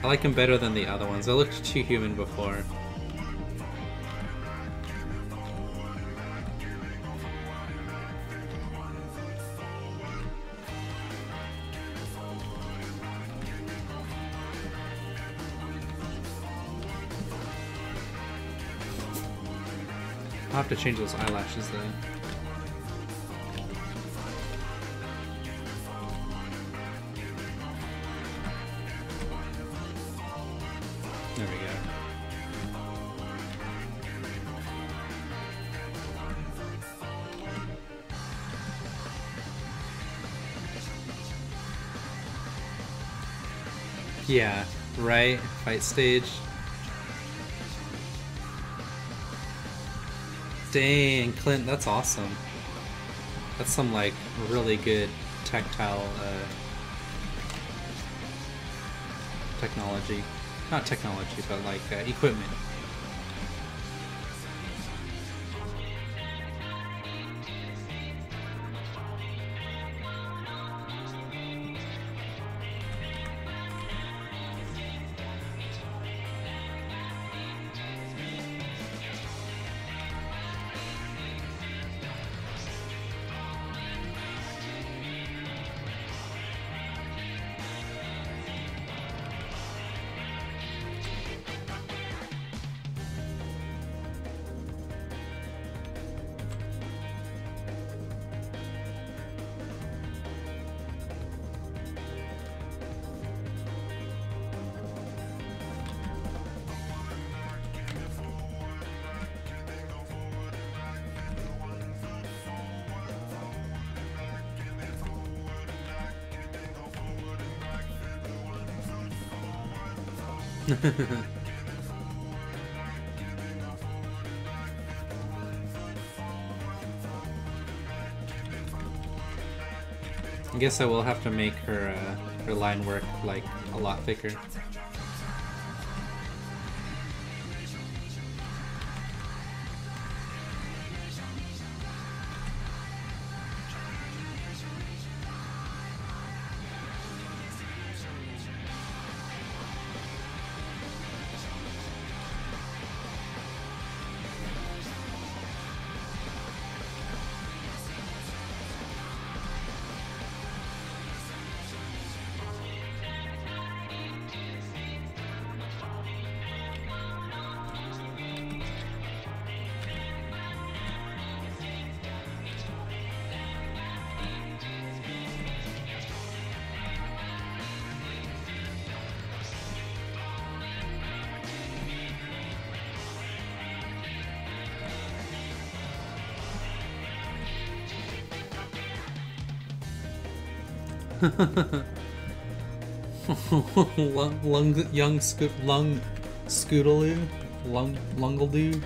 I like him better than the other ones. They looked too human before. I'll have to change those eyelashes though. There we go. Yeah, right? Fight stage. Dang, Clint, that's awesome. That's some like really good tactile technology. Not technology, but like equipment. I guess I will have to make her her line work like a lot thicker. Lung Scootaloo? Lungaloo?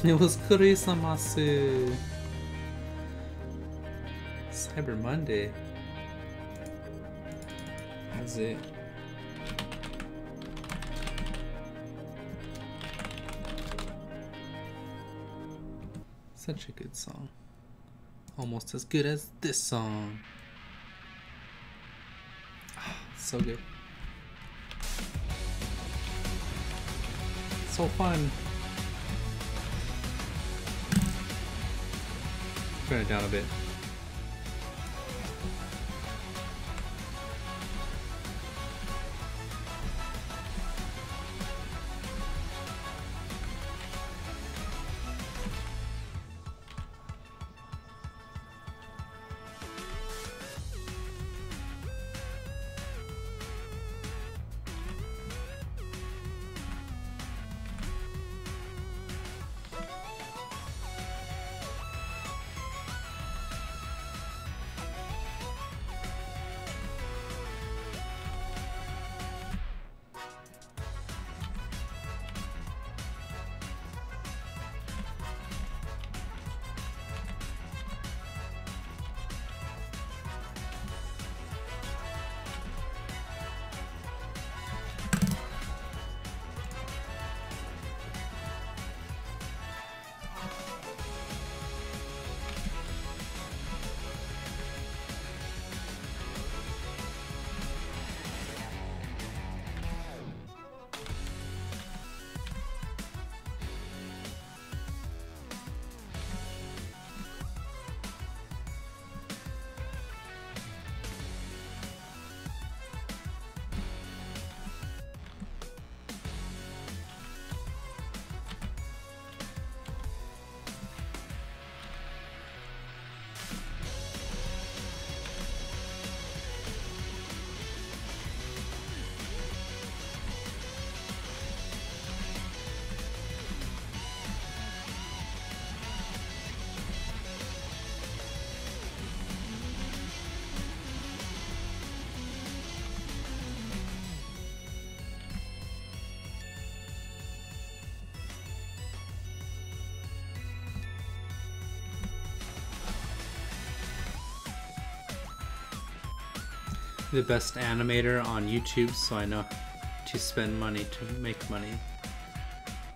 It was Kurisamasu. Cyber Monday. That's it. Such a good song. Almost as good as this song. So good. So fun. Turn it down a bit. the best animator on YouTube, so I know to spend money to make money.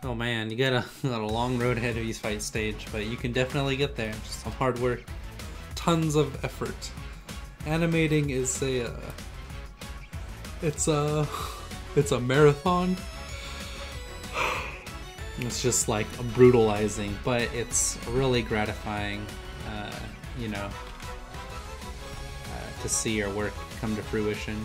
Oh man, you got a long road ahead of you fight stage, but you can definitely get there. Just some hard work, tons of effort. Animating is it's a marathon. It's just like brutalizing, but it's really gratifying, you know, to see your work come to fruition.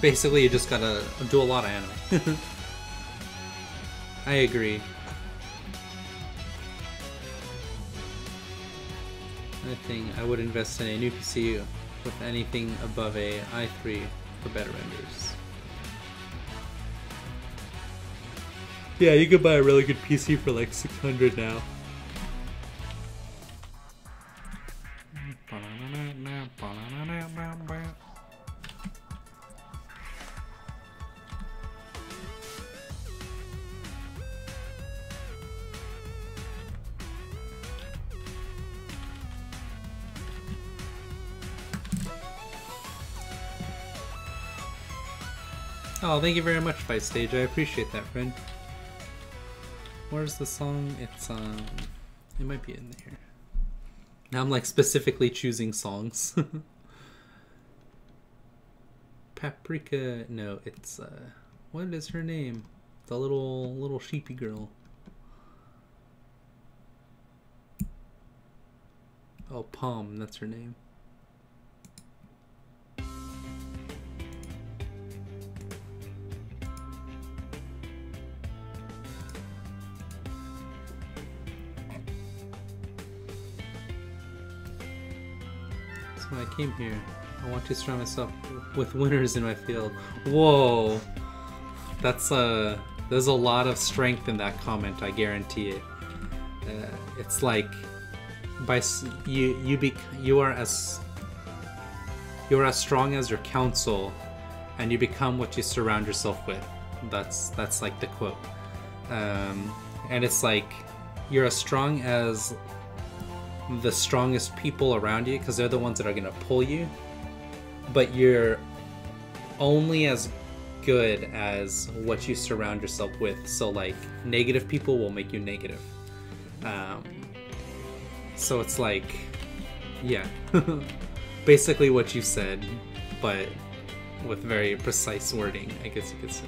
Basically, you just gotta do a lot of anime. I agree. I think I would invest in a new PC with anything above a i3 for better renders. Yeah, you could buy a really good PC for like 600 now. Oh, thank you very much, Fight Stage. I appreciate that, friend. Where's the song? It's it might be in there. Now I'm like specifically choosing songs. Paprika. No, it's what is her name? The little sheepy girl. Oh, Palm. That's her name. When I came here, I want to surround myself with winners in my field. Whoa, that's there's a lot of strength in that comment. I guarantee it. It's like you are as strong as your counsel, and you become what you surround yourself with. That's like the quote, and it's like you're as strong as the strongest people around you, because they're the ones that are going to pull you, but you're only as good as what you surround yourself with. So like negative people will make you negative, so it's like, yeah, basically what you said, but with very precise wording, I guess you could say.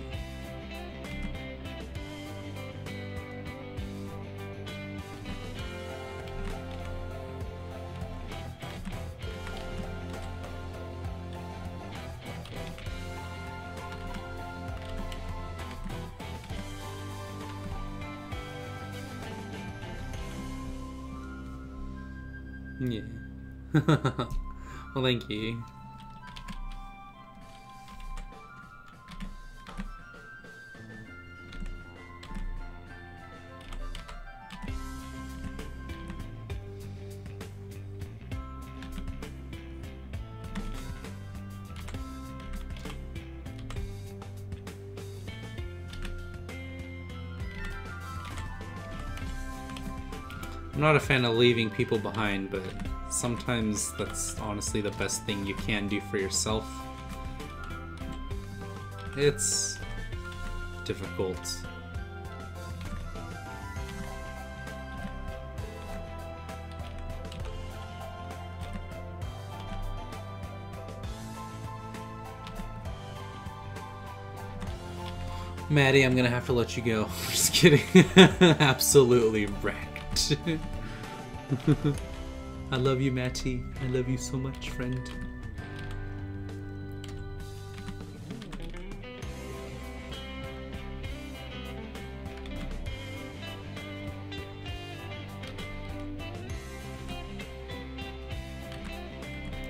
Yeah. Well, thank you. I'm not a fan of leaving people behind, but sometimes that's honestly the best thing you can do for yourself. It's difficult. Maddie, I'm gonna have to let you go. Just kidding. Absolutely wrecked. I love you, Matty. I love you so much, friend.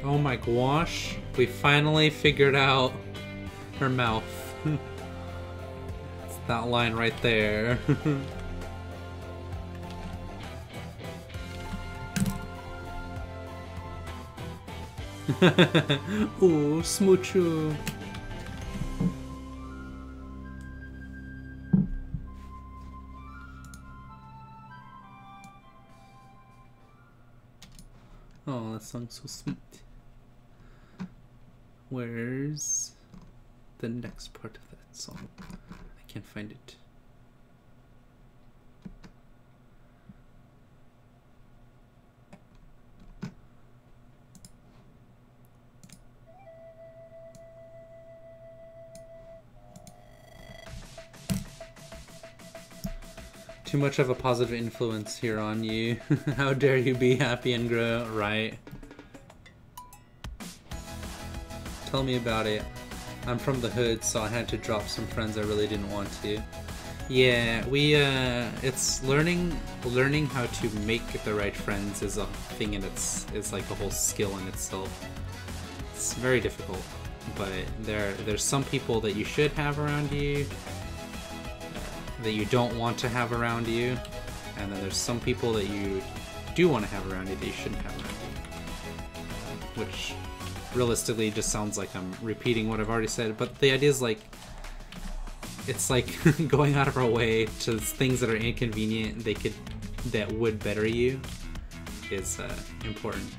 Oh my gosh. We finally figured out her mouth. It's that line right there. Ooh, smoochoo. song's so sweet. Where's the next part of that song? I can't find it. Too much of a positive influence here on you. How dare you be happy and grow, right? Tell me about it. I'm from the hood, so I had to drop some friends I really didn't want to. Yeah, we it's learning how to make the right friends is a thing, and it's like a whole skill in itself. It's very difficult, but there's some people that you should have around you that you don't want to have around you, and then there's some people that you do want to have around you that you shouldn't have around you. Which realistically just sounds like I'm repeating what I've already said, but the idea is like, it's like going out of our way to things that are inconvenient that would better you is important.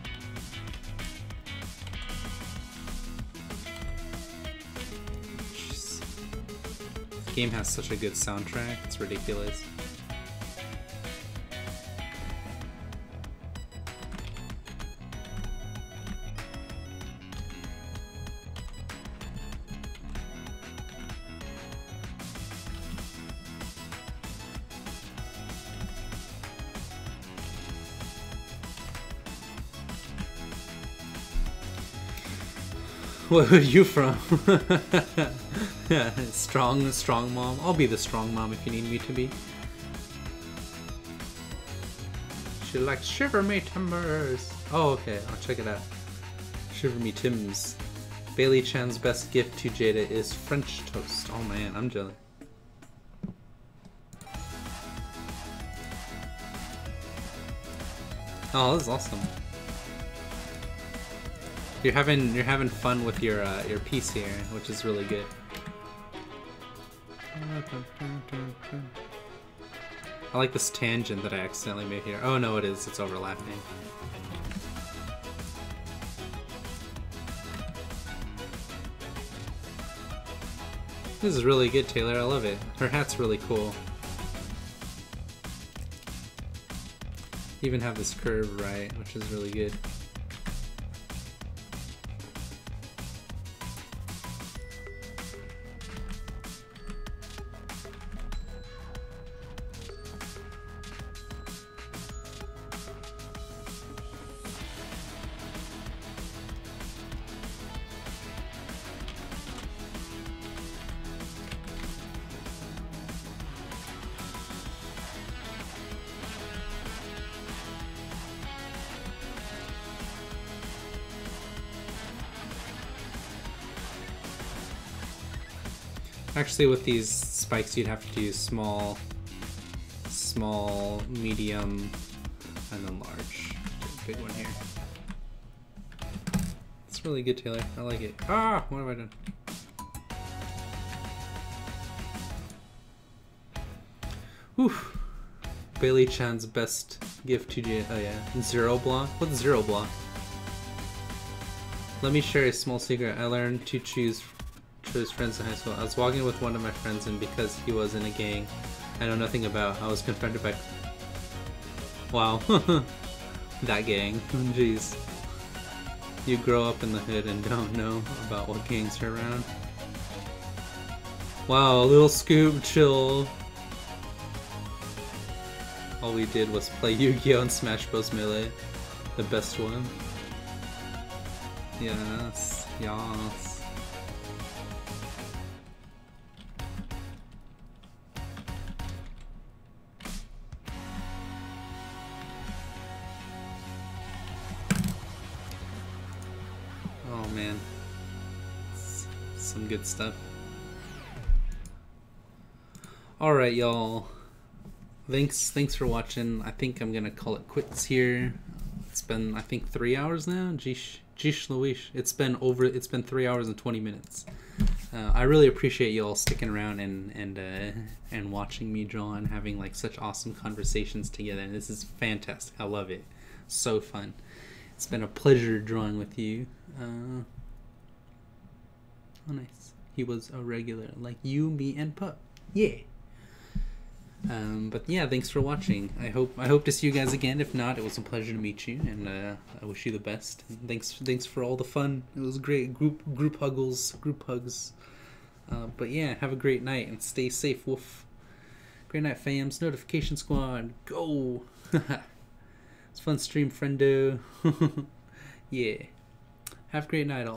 Game has such a good soundtrack, it's ridiculous. Where are you from? Strong mom. I'll be the strong mom if you need me to be. She likes Shiver Me Timbers. Oh, okay, I'll check it out. Shiver Me Tims. Bailey Chan's best gift to Jada is French toast. Oh man, I'm jealous. Oh, this is awesome. You're having fun with your piece here, which is really good. I like this tangent that I accidentally made here. Oh no, it's overlapping. This is really good, Taylor. I love it. Her hat's really cool. You even have this curve right, which is really good. Actually, with these spikes, you'd have to do small, medium, and then large. Big one here. It's really good, Taylor. I like it. Ah! What have I done? Whew. Bailey Chan's best gift to Jay. Oh yeah. Zero block? What's zero block? Let me share a small secret. I learned to choose friends in high school. I was walking with one of my friends, and because he was in a gang I know nothing about, I was confronted by... Wow. That gang. Jeez. You grow up in the hood and don't know about what gangs are around. Wow, little Scoop, chill. All we did was play Yu-Gi-Oh! And Smash Bros. Melee. The best one. Yes. Yes. Oh man, some good stuff. All right, y'all. Thanks for watching. I think I'm gonna call it quits here. It's been, I think, 3 hours now. Jeesh Louise. It's been 3 hours and 20 minutes. I really appreciate y'all sticking around and watching me draw and having like such awesome conversations together. This is fantastic. I love it. So fun. It's been a pleasure drawing with you. Oh, nice. He was a regular, like you, me, and Pup. Yeah. But yeah, thanks for watching. I hope to see you guys again. If not, it was a pleasure to meet you, and I wish you the best. And thanks for all the fun. It was great. Group hugs. But yeah, have a great night and stay safe, woof. Great night, fams. Notification squad, go. It's a fun stream, friendo. Yeah. Have a great night, all.